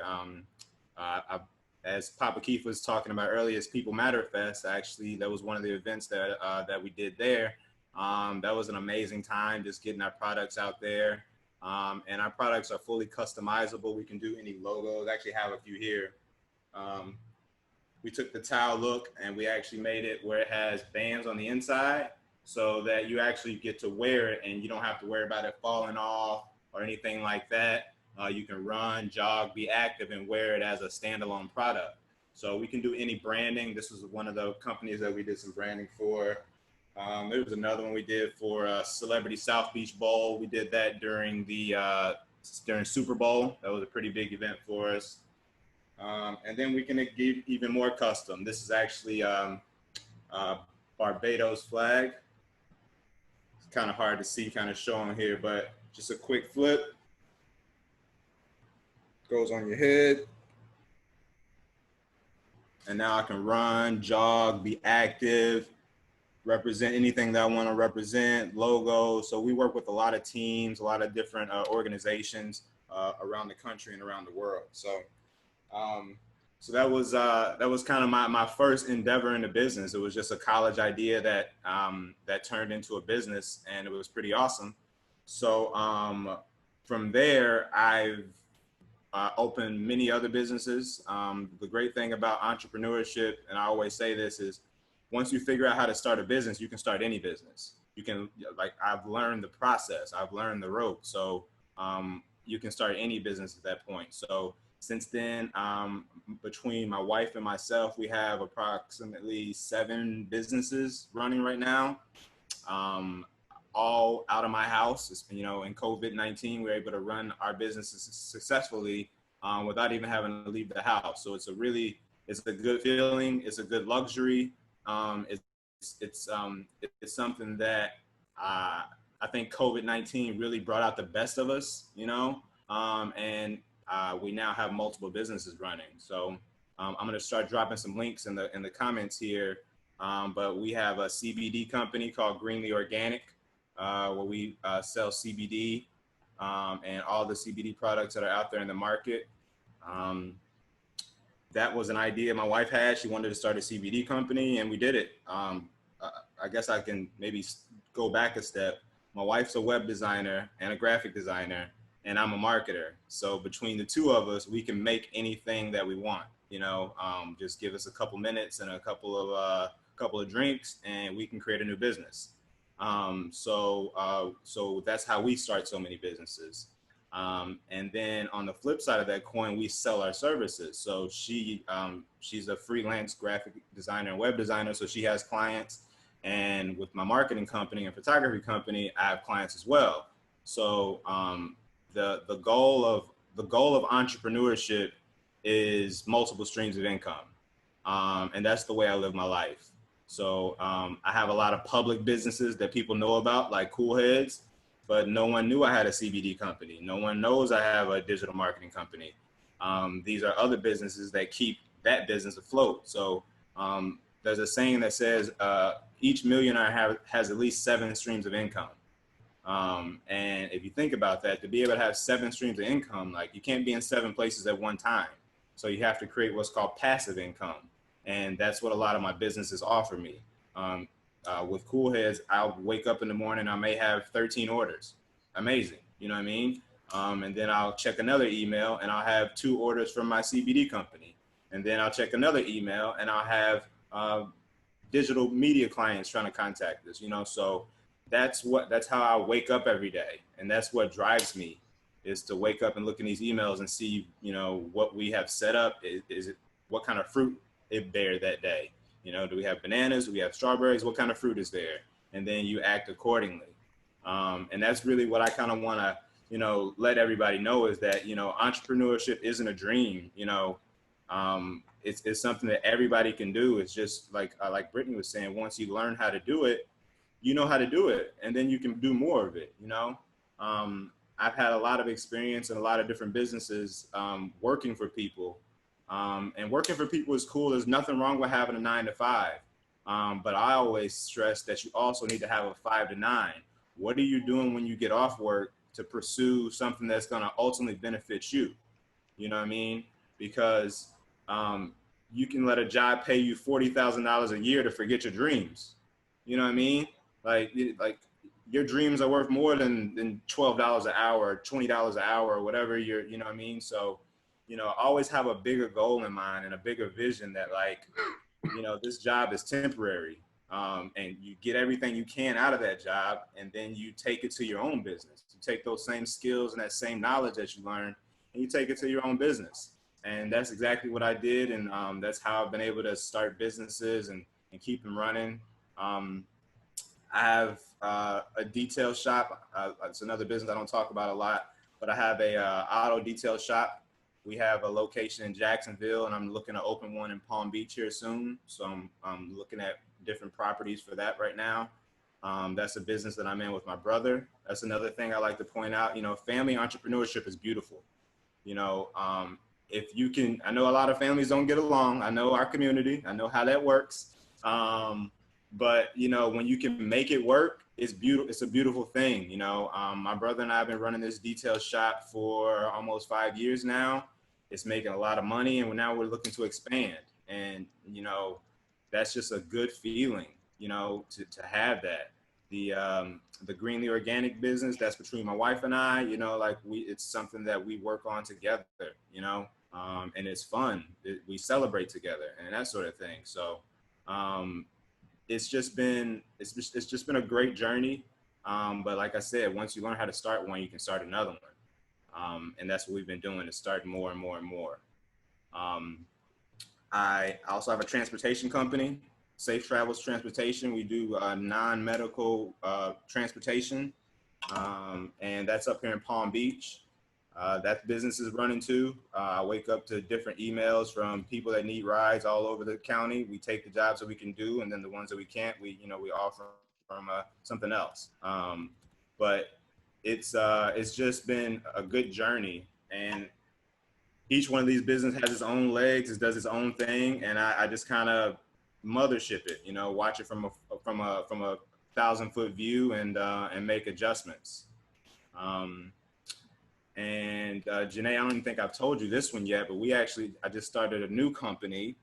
As Papa Keith was talking about earlier, it's People Matter Fest. Actually, that was one of the events that that we did there. That was an amazing time, just getting our products out there. And our products are fully customizable. We can do any logos. I actually have a few here. We took the towel look and we actually made it where it has bands on the inside, so that you actually get to wear it and you don't have to worry about it falling off or anything like that. You can run, jog, be active, and wear it as a standalone product. So we can do any branding. This was one of the companies that we did some branding for. There was another one we did for Celebrity South Beach Bowl. We did that during during Super Bowl. That was a pretty big event for us. And then we can give even more custom. This is actually Barbados flag. It's kind of hard to see, kind of showing here, but just a quick flip. Goes on your head. And now I can run, jog, be active, represent anything that I want to represent, logos. So we work with a lot of teams, a lot of different organizations around the country and around the world. So so that was kind of my first endeavor in the business. It was just a college idea that that turned into a business, and it was pretty awesome. So from there, I've opened many other businesses. The great thing about entrepreneurship, and I always say this, is once you figure out how to start a business, you can start any business. You can, like, I've learned the process, I've learned the ropes. So you can start any business at that point. So since then, between my wife and myself, we have approximately 7 businesses running right now, all out of my house. It's, you know, in COVID-19, we're able to run our businesses successfully without even having to leave the house. So it's a good feeling. It's a good luxury. It's something that I think COVID-19 really brought out the best of us, you know, and we now have multiple businesses running. So I'm going to start dropping some links in the comments here. But we have a CBD company called Greenly Organic, where we sell CBD and all the CBD products that are out there in the market. That was an idea my wife had. She wanted to start a CBD company, and we did it. I guess I can maybe go back a step. My wife's a web designer and a graphic designer, and I'm a marketer. So between the two of us, we can make anything that we want. You know, just give us a couple minutes and a couple of drinks, and we can create a new business. So that's how we start so many businesses. And then on the flip side of that coin, we sell our services. So she's a freelance graphic designer and web designer. So she has clients, and with my marketing company and photography company, I have clients as well. So the goal of entrepreneurship is multiple streams of income. And that's the way I live my life. So I have a lot of public businesses that people know about, like Cool Heads, but no one knew I had a CBD company. No one knows I have a digital marketing company. These are other businesses that keep that business afloat. So there's a saying that says each millionaire has at least 7 streams of income. And if you think about that, to be able to have 7 streams of income, like, you can't be in 7 places at one time. So you have to create what's called passive income. And that's what a lot of my businesses offer me. With Cool Heads, I'll wake up in the morning, I may have 13 orders. Amazing, you know what I mean? And then I'll check another email and I'll have 2 orders from my CBD company. And then I'll check another email and I'll have digital media clients trying to contact us, you know? So that's how I wake up every day. And that's what drives me, is to wake up and look in these emails and see, you know, what we have set up. Is it, what kind of fruit it bear that day? You know, do we have bananas? Do we have strawberries? What kind of fruit is there? And then you act accordingly. And that's really what I kind of want to let everybody know is that, entrepreneurship isn't a dream, it's something that everybody can do. It's just like Brittany was saying, once you learn how to do it, you know how to do it, and then you can do more of it, I've had a lot of experience in a lot of different businesses working for people. And working for people is cool. There's nothing wrong with having a 9 to 5. But I always stress that you also need to have a 5 to 9. What are you doing when you get off work to pursue something that's going to ultimately benefit you? You know what I mean? Because you can let a job pay you $40,000 a year to forget your dreams. You know what I mean? Like your dreams are worth more than $12 an hour, $20 an hour, or whatever you know what I mean? So, always have a bigger goal in mind and a bigger vision that this job is temporary. And you get everything you can out of that job, and then you take it to your own business. You take those same skills and that same knowledge that you learned, and you take it to your own business. And that's exactly what I did. And that's how I've been able to start businesses and keep them running. I have a detail shop. It's another business I don't talk about a lot, but I have a auto detail shop. We have a location in Jacksonville, and I'm looking to open one in Palm Beach here soon. So I'm looking at different properties for that right now. That's a business that I'm in with my brother. That's another thing I like to point out. Family entrepreneurship is beautiful. If you can, I know a lot of families don't get along. I know our community. I know how that works. But when you can make it work, it's beautiful. It's a beautiful thing. My brother and I have been running this detail shop for almost 5 years now. It's making a lot of money, and now we're looking to expand. And that's just a good feeling, to have that. The Greenly Organic business, that's between my wife and I. It's something that we work on together. And it's fun. We celebrate together and that sort of thing. So. It's just been a great journey. But like I said, once you learn how to start one, you can start another one. And that's what we've been doing, is start more and more and more. I also have a transportation company, Safe Travels Transportation. We do non-medical transportation. And that's up here in Palm Beach. That business is running too. I wake up to different emails from people that need rides all over the county. We take the jobs that we can do, and then the ones that we can't, we offer from something else. But it's just been a good journey, and each one of these businesses has its own legs. It does its own thing, and I just kind of mothership it. Watch it from a 1,000-foot view and make adjustments. And Janae, I don't even think I've told you this one yet, but I just started a new company.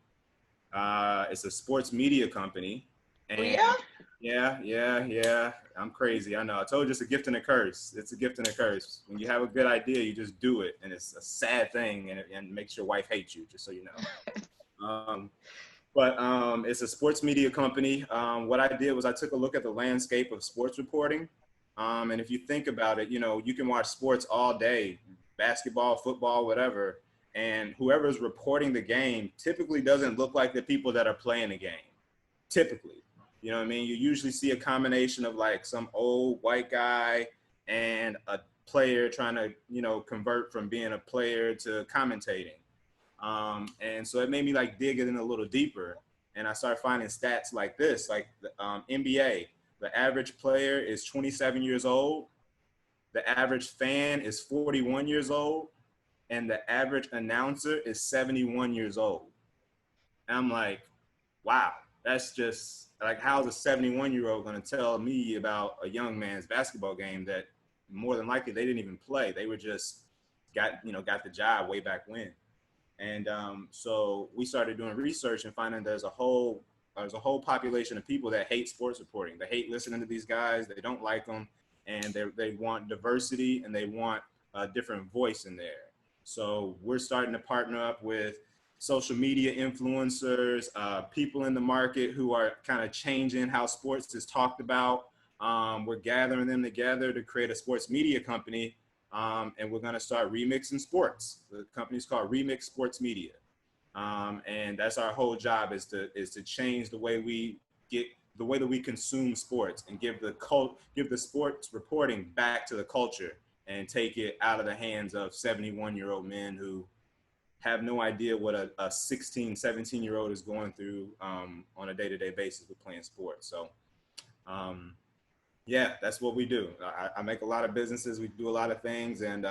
It's a sports media company. And yeah. I'm crazy. I know. I told you it's a gift and a curse. It's a gift and a curse. When you have a good idea, you just do it. And it's a sad thing, and it makes your wife hate you, just so you know. But it's a sports media company. What I did was I took a look at the landscape of sports reporting. And if you think about it, you can watch sports all day, basketball, football, whatever. And whoever's reporting the game typically doesn't look like the people that are playing the game. Typically, you know what I mean? You usually see a combination of like some old white guy and a player trying to, convert from being a player to commentating. And so it made me dig it in a little deeper. And I started finding stats like this, like the NBA. The average player is 27 years old. The average fan is 41 years old. And the average announcer is 71 years old. And I'm like, wow, that's just how's a 71-year-old going to tell me about a young man's basketball game that more than likely they didn't even play. They were just got the job way back when. And so we started doing research and finding there's a whole population of people that hate sports reporting. They hate listening to these guys. They don't like them, and they want diversity, and they want a different voice in there. So we're starting to partner up with social media influencers, people in the market who are kind of changing how sports is talked about. We're gathering them together to create a sports media company, and we're going to start remixing sports. The company's called Remix Sports Media. And that's our whole job is to change the way that we consume sports and give the sports reporting back to the culture and take it out of the hands of 71-year-old men who have no idea what a 16, 17-year-old is going through on a day-to-day basis with playing sports. So, yeah, that's what we do. I make a lot of businesses. We do a lot of things, and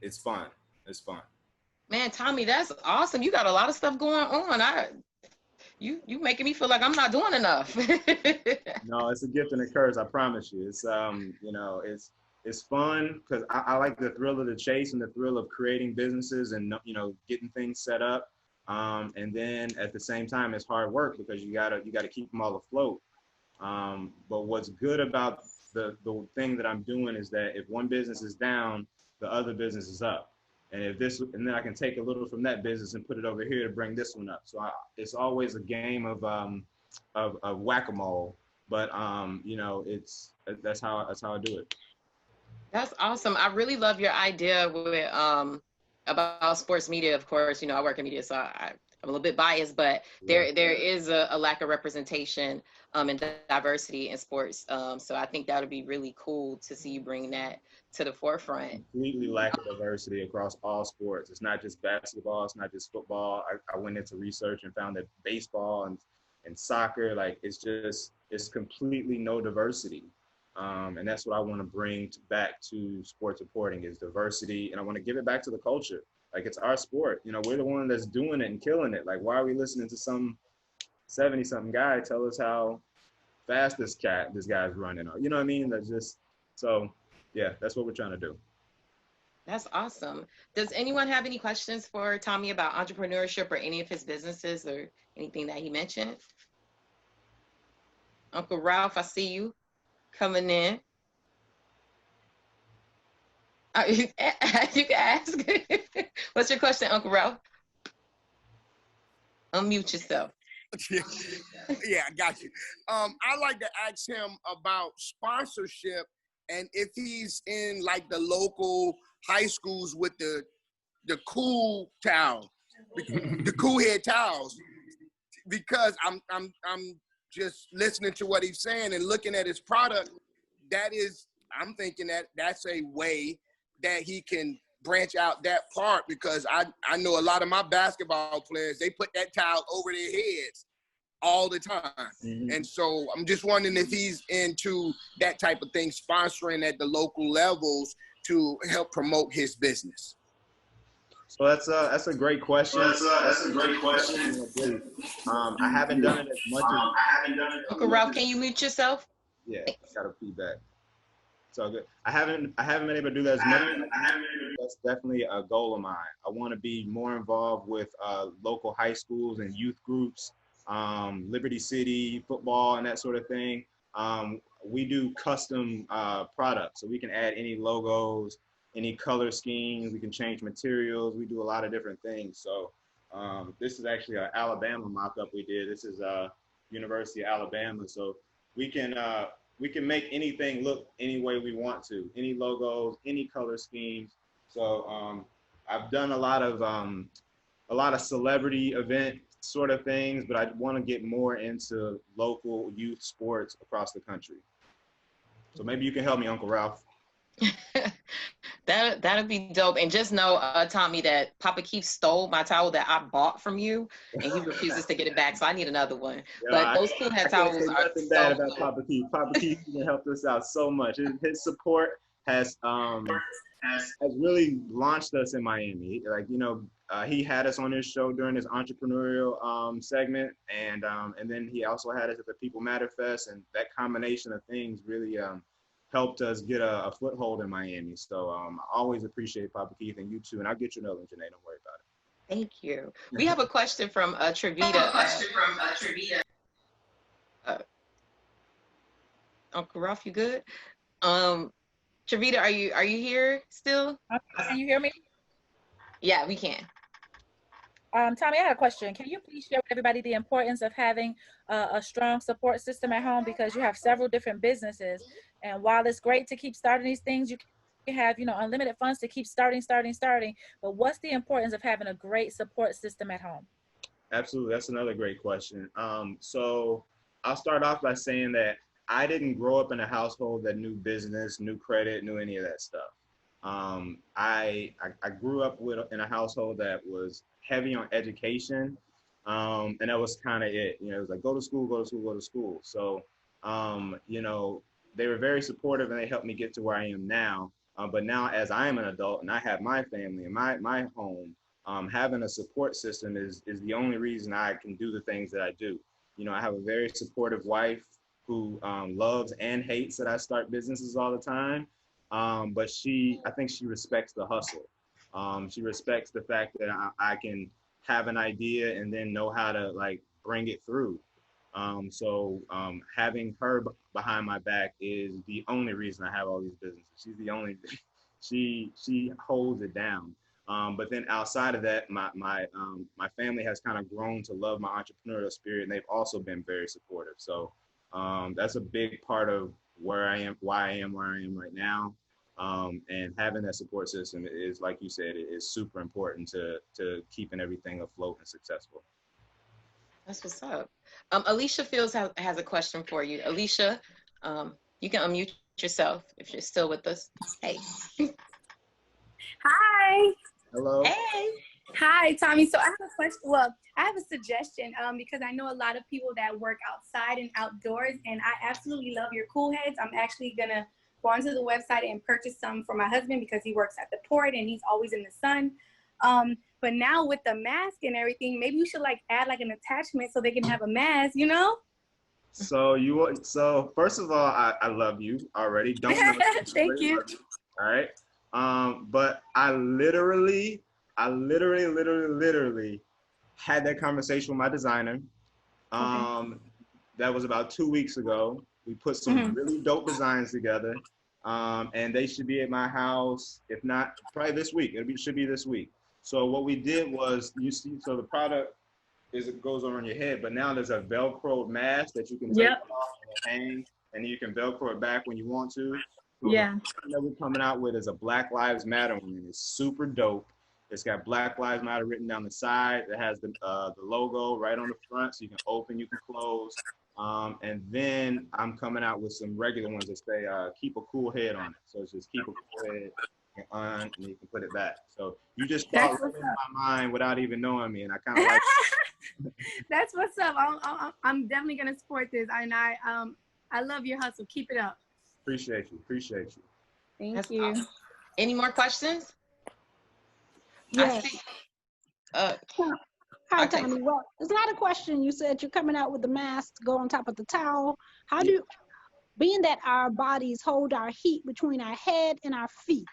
it's fun. It's fun. Man, Tommy, that's awesome. You got a lot of stuff going on. You making me feel like I'm not doing enough. No, it's a gift and a curse. I promise you. It's you know, it's fun because I like the thrill of the chase and the thrill of creating businesses and, you know, getting things set up. And then at the same time, it's hard work because you gotta keep them all afloat. But what's good about the thing that I'm doing is that if one business is down, the other business is up. And then I can take a little from that business and put it over here to bring this one up. So it's always a game of whack-a-mole. But you know, that's how I do it. That's awesome. I really love your idea with about sports media. Of course, you know, I work in media, so I'm a little bit biased, but there is a lack of representation and diversity in sports. So I think that would be really cool to see you bring that to the forefront. Completely lack of diversity across all sports. It's not just basketball. It's not just football. I went into research and found that baseball and soccer, like it's completely no diversity. And that's what I want to bring back to sports reporting is diversity. And I want to give it back to the culture. Like, it's our sport. You know, we're the one that's doing it and killing it. Like, why are we listening to some 70-something guy tell us how fast this guy's running? You know what I mean? That's just, so yeah, that's what we're trying to do. That's awesome. Does anyone have any questions for Tommy about entrepreneurship or any of his businesses or anything that he mentioned? Uncle Ralph, I see you coming in. You can ask. What's your question, Uncle Ralph? Unmute yourself. Yeah, I got you. I like to ask him about sponsorship and if he's in like the local high schools with the cool towel, the cool head towels, because I'm just listening to what he's saying and looking at his product. I'm thinking that's a way that he can branch out that part, because I know a lot of my basketball players, they put that towel over their heads all the time. Mm-hmm. And so I'm just wondering if he's into that type of thing, sponsoring at the local levels to help promote his business. So that's a great question. That's a great question. I haven't done it as much as Uncle Ralph, can you mute yourself? Yeah, got a feedback. So good. I haven't been able to do that as much. That's definitely a goal of mine. I want to be more involved with local high schools and youth groups, Liberty City football and that sort of thing. We do custom products, so we can add any logos, any color schemes. We can change materials. We do a lot of different things. So this is actually an Alabama mock-up we did. This is University of Alabama. So we can make anything look any way we want to, any logos, any color schemes. So I've done a lot of celebrity event sort of things, but I want to get more into local youth sports across the country. So maybe you can help me, Uncle Ralph. That'd be dope. And just know, Tommy, that Papa Keith stole my towel that I bought from you, and he refuses to get it back. So I need another one. Yeah, but those cool head towels are nothing bad about Papa Keith. Papa Keith has helped us out so much. His support has really launched us in Miami. Like, you know, he had us on his show during his entrepreneurial segment, and then he also had us at the People Matter Fest, and that combination of things really helped us get a foothold in Miami. So I always appreciate Papa Keith, and you too. And I'll get you another one, Janae. Don't worry about it. Thank you. We have a question from Trevita. Uncle Ralph, you good? Trevita, are you here still? Can you hear me? Yeah, we can. Tommy, I have a question. Can you please share with everybody the importance of having a strong support system at home, because you have several different businesses, and while it's great to keep starting these things, you can have, you know, unlimited funds to keep starting, but what's the importance of having a great support system at home? Absolutely, that's another great question. So I'll start off by saying that I didn't grow up in a household that knew business, knew credit, knew any of that stuff. I grew up in a household that was heavy on education, and that was kind of it. You know, it was like go to school, go to school, go to school. So, you know, they were very supportive and they helped me get to where I am now. But now, as I am an adult and I have my family and my home, having a support system is the only reason I can do the things that I do. You know, I have a very supportive wife who loves and hates that I start businesses all the time. But I think she respects the hustle. She respects the fact that I can have an idea and then know how to like bring it through. So having her behind my back is the only reason I have all these businesses. She's the only, she holds it down. But then outside of that, my family has kind of grown to love my entrepreneurial spirit, and they've also been very supportive. So that's a big part of where I am, why I am where I am right now. And having that support system is, like you said, it is super important to keeping everything afloat and successful. That's what's up. Alicia Fields has a question for you. Alicia, you can unmute yourself if you're still with us. Hey. Hi. Hello. Hey. Hi, Tommy. So I have a question. Well, I have a suggestion because I know a lot of people that work outside and outdoors, and I absolutely love your cool heads. I'm actually going to go onto the website and purchase some for my husband because he works at the port and he's always in the sun. But now with the mask and everything, maybe you should like add like an attachment so they can have a mask, you know? So first of all, I love you already. Don't know. Thank you. All right. But I literally had that conversation with my designer. That was about 2 weeks ago. We put some really dope designs together. And they should be at my house, if not probably this week. It should be this week. So what we did was, you see, so the product it goes on your head, but now there's a Velcro mask that you can take off and hang, and you can Velcro it back when you want to. So yeah. The that we're coming out with is a Black Lives Matter one, and it's super dope. It's got Black Lives Matter written down the side. It has the logo right on the front, so you can open, you can close. And then I'm coming out with some regular ones that say keep a cool head on it. So it's just keep a cool head on, and you can put it back. So you just thought right in my mind without even knowing me, and I kind of like That's what's up. I'm definitely gonna support this, and I love your hustle. Keep it up. Appreciate you. Thank you. Awesome. Any more questions? Yes. Hi, Okay. Tommy. Well, there's not a question. You said you're coming out with the mask to go on top of the towel. How being that our bodies hold our heat between our head and our feet,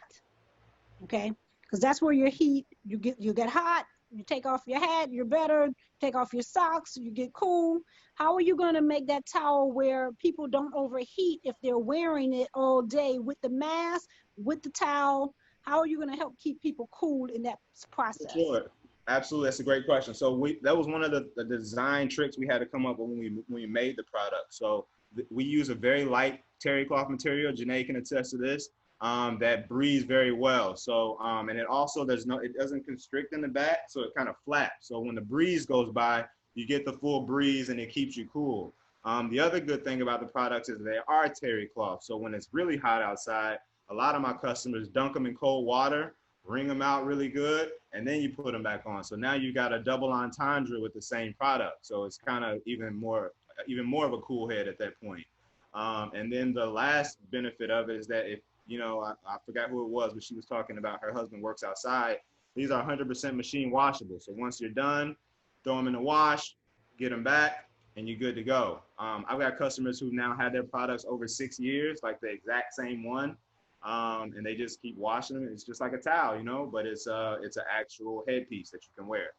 okay? Because that's where your heat, you get hot, you take off your hat, you're better, take off your socks, you get cool. How are you going to make that towel where people don't overheat if they're wearing it all day with the mask, with the towel? How are you going to help keep people cool in that process? Sure. Absolutely, that's a great question. So that was one of the design tricks we had to come up with when we made the product. So we use a very light terry cloth material. Janae can attest to this. That breathes very well. So and it also it doesn't constrict in the back, so it kind of flaps. So when the breeze goes by, you get the full breeze and it keeps you cool. The other good thing about the products is they are terry cloth. So when it's really hot outside, a lot of my customers dunk them in cold water, wring them out really good, and then you put them back on. So now you got a double entendre with the same product. So it's kind of even more of a cool head at that point. And then the last benefit of it is that if, I forgot who it was, but she was talking about her husband works outside. These are 100% machine washable. So once you're done, throw them in the wash, get them back, and you're good to go. I've got customers who now had their products over 6 years, like the exact same one. And they just keep washing them. It's just like a towel, but it's an actual headpiece that you can wear.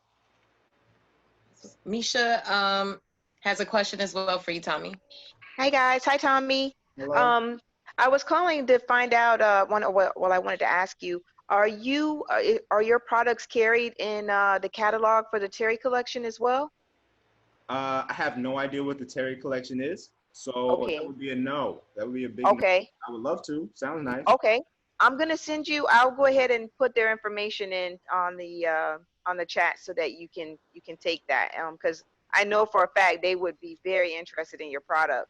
Misha has a question as well for you, Tommy. Hi guys. Hi, Tommy. Hello. I was calling to find out I wanted to ask you, are your products carried in the catalog for the Terry collection as well? I have no idea what the Terry collection is. So that would be a no. That would be a big no. I would love to. Sounds nice. Okay. I'm gonna send you. I'll go ahead and put their information in on the chat so that you can take that. Because I know for a fact they would be very interested in your product.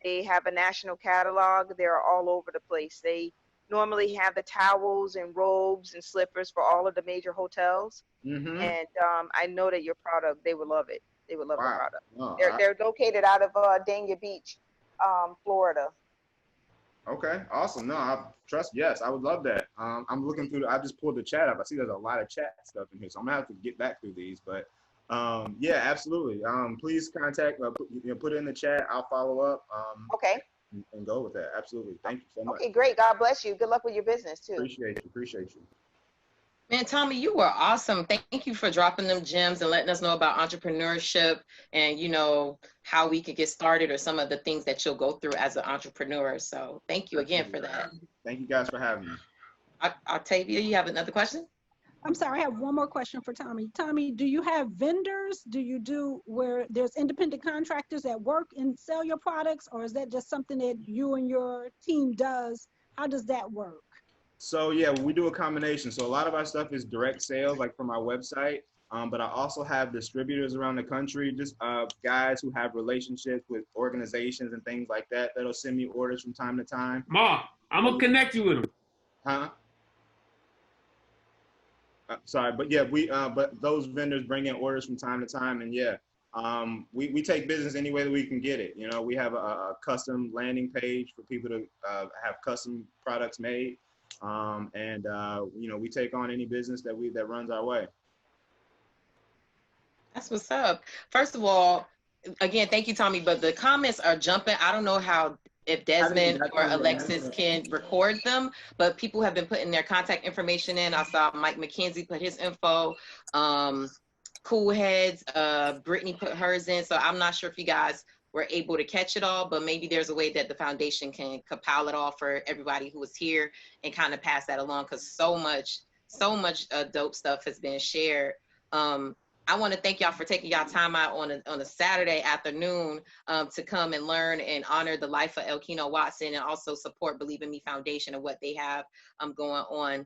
They have a national catalog. They're all over the place. They normally have the towels and robes and slippers for all of the major hotels. Mm-hmm. And I know that your product, they would love it. They would love the Wow. product. No, They're located out of Dania Beach, Florida. Okay, awesome. No, I trust. Yes, I would love that. I'm looking through. I just pulled the chat up. I see there's a lot of chat stuff in here, so I'm gonna have to get back through these. But yeah, absolutely. Please contact. Put it in the chat. I'll follow up. Okay. And go with that. Absolutely. Thank you so much. Okay, great. God bless you. Good luck with your business too. Appreciate you. Appreciate you. Man, Tommy, you were awesome. Thank you for dropping them gems and letting us know about entrepreneurship and, you know, how we could get started or some of the things that you'll go through as an entrepreneur. So thank you again for that. Thank you guys for having me. Octavia, you have another question? I'm sorry, I have one more question for Tommy. Tommy, do you have vendors? Do you do where there's independent contractors that work and sell your products, or is that just something that you and your team does? How does that work? So yeah, we do a combination. So a lot of our stuff is direct sales, like from our website. But I also have distributors around the country, just guys who have relationships with organizations and things like that that'll send me orders from time to time. Ma, I'm gonna connect you with them. Huh? Sorry, but yeah, but those vendors bring in orders from time to time, and yeah, we take business any way that we can get it. You know, we have a custom landing page for people to have custom products made, and you know, we take on any business that runs our way. That's what's up. First of all, again, thank you, Tommy, but the comments are jumping. I don't know if Desmond or Alexis can record them, but people have been putting their contact information in. I saw Mike McKenzie put his info, Cool Heads, Brittany put hers in. So I'm not sure if you guys were able to catch it all, but maybe there's a way that the foundation can compile it all for everybody who was here and kind of pass that along, because so much dope stuff has been shared. I want to thank y'all for taking y'all time out on a Saturday afternoon to come and learn and honor the life of Elkino Watson, and also support Believe in Me Foundation and what they have going on.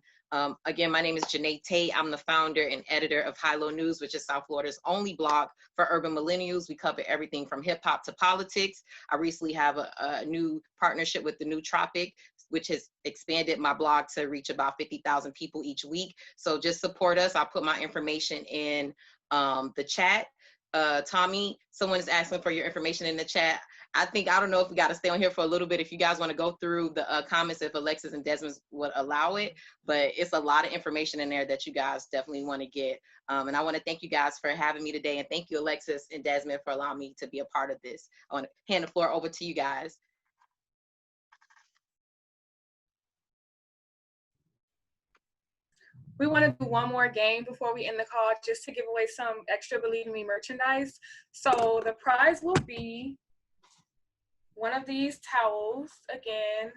Again, my name is Janae Tate. I'm the founder and editor of High Low News, which is South Florida's only blog for urban millennials. We cover everything from hip hop to politics. I recently have a new partnership with the New Tropic, which has expanded my blog to reach about 50,000 people each week. So just support us. I'll put my information in the chat. Tommy, someone is asking for your information in the chat. I don't know if we got to stay on here for a little bit if you guys want to go through the comments, if Alexis and Desmond would allow it, but it's a lot of information in there that you guys definitely want to get. And I want to thank you guys for having me today, and thank you, Alexis and Desmond, for allowing me to be a part of this. I want to hand the floor over to you guys. We want to do one more game before we end the call, just to give away some extra Believe in Me merchandise. So the prize will be one of these towels, again,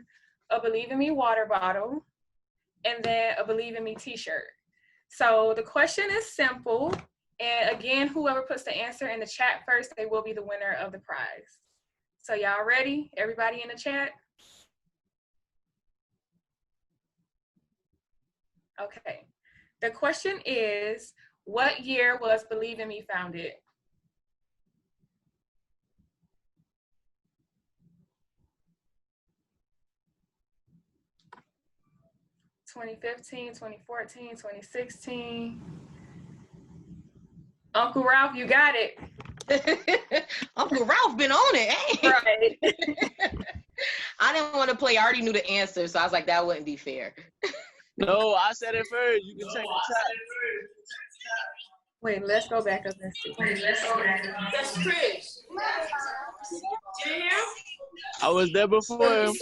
a Believe in Me water bottle, and then a Believe in Me t-shirt. So the question is simple. And again, whoever puts the answer in the chat first, they will be the winner of the prize. So y'all ready? Everybody in the chat? Okay. The question is, what year was Believe in Me founded? (2015, 2014, 2016? Uncle Ralph, you got it. Uncle Ralph been on it. Hey. Right. I didn't want to play. I already knew the answer, so I was like, that wouldn't be fair. No, I said it first. You can check the chat. Wait, let's go back up and see. That's Chris. You in here? I was there before him.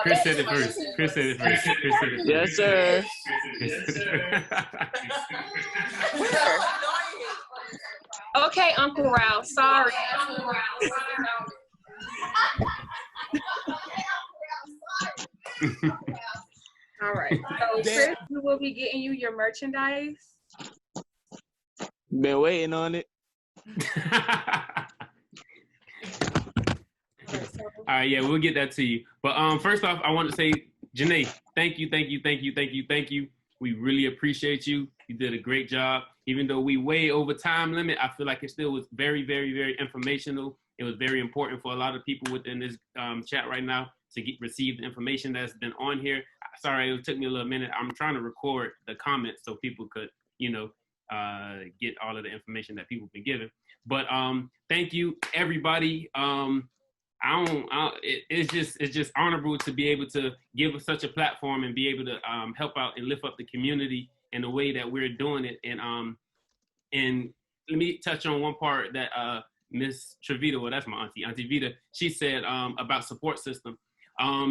Chris said it first. Chris said it first. Chris said it first. Yes, sir. Okay, Uncle Ralph, sorry. All right, so Chris, we will be getting you your merchandise. Been waiting on it. All right, yeah, we'll get that to you. But first off, I want to say, Janae, thank you. We really appreciate you. You did a great job. Even though we way over time limit, I feel like it still was very, very, very informational It was very important for a lot of people within this chat right now to receive the information that's been on here. Sorry, it took me a little minute. I'm trying to record the comments so people could, get all of the information that people have been given. But thank you, everybody. It's just honorable to be able to give such a platform and be able to help out and lift up the community in the way that we're doing it. And let me touch on one part that Miss Trevita, well, that's my Auntie Vita, she said about support system.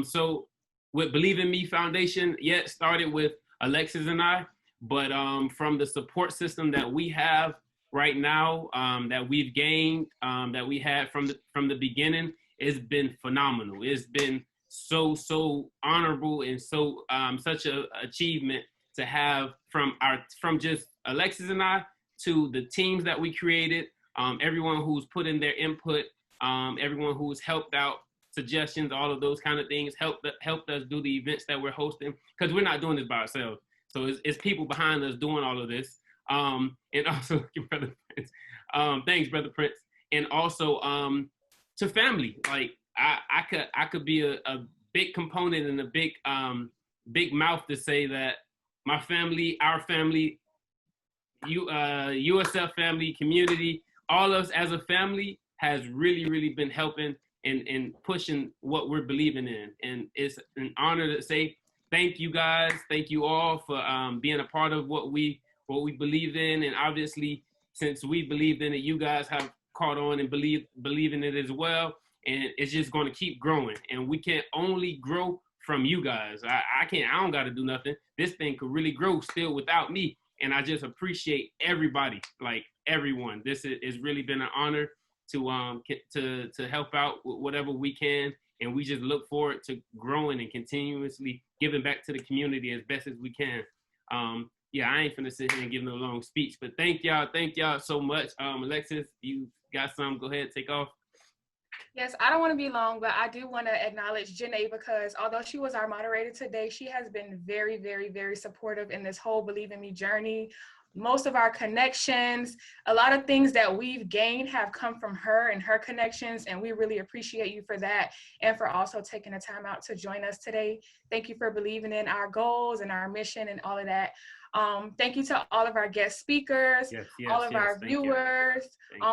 So with Believe in Me Foundation, it started with Alexis and I, but from the support system that we have right now, that we've gained, that we had from the beginning, it's been phenomenal. It's been so honorable and so such a achievement to have from just Alexis and I to the teams that we created, everyone who's put in their input, everyone who's helped out, suggestions, all of those kind of things, helped us do the events that we're hosting, because we're not doing this by ourselves. So it's people behind us doing all of this. And also, Brother Prince, thanks, Brother Prince. And also to family, like I could be a big component and a big mouth to say that my family, our family, USF family, community, all of us as a family has really been helping and pushing what we're believing in. And it's an honor to say thank you guys, thank you all for being a part of what we believe in. And obviously, since we believed in it, you guys have caught on and believe in it as well. And it's just going to keep growing. And we can only grow from you guys. I don't got to do nothing. This thing could really grow still without me. And I just appreciate everybody, like everyone. This has really been an honor to help out with whatever we can. And we just look forward to growing and continuously giving back to the community as best as we can. I ain't finna sit here and give no long speech, but thank y'all so much. Alexis, you got some, go ahead, take off. Yes, I don't want to be long, but I do want to acknowledge Janae, because although she was our moderator today, she has been very supportive in this whole Believe in Me journey. Most of our connections, a lot of things that we've gained have come from her and her connections, and we really appreciate you for that and for also taking the time out to join us today. Thank you for believing in our goals and our mission and all of that. Thank you to all of our guest speakers, all of our viewers.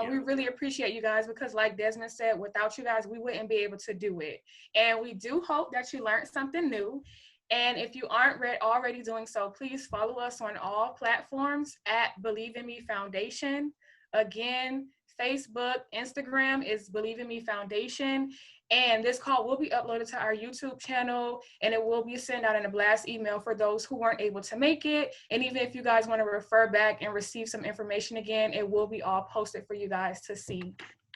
We really appreciate you guys, because like Desmond said, without you guys, we wouldn't be able to do it. And we do hope that you learned something new. And if you aren't already doing so, please follow us on all platforms at Believe in Me Foundation. Again, Facebook, Instagram is Believe in Me Foundation. And this call will be uploaded to our YouTube channel, and it will be sent out in a blast email for those who weren't able to make it. And even if you guys want to refer back and receive some information again, it will be all posted for you guys to see.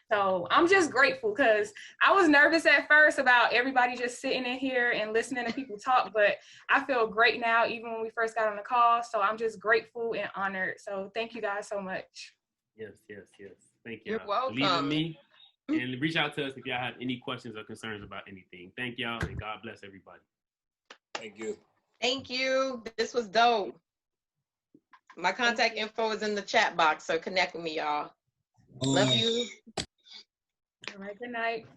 So I'm just grateful, because I was nervous at first about everybody just sitting in here and listening to people talk, but I feel great now, even when we first got on the call. So I'm just grateful and honored. So thank you guys so much. Yes. Thank you. You're welcome. Believe in me, and reach out to us if y'all have any questions or concerns about anything. Thank y'all, and God bless everybody. Thank you. Thank you. This was dope. My contact info is in the chat box, so connect with me, y'all. Love you. All right, good night.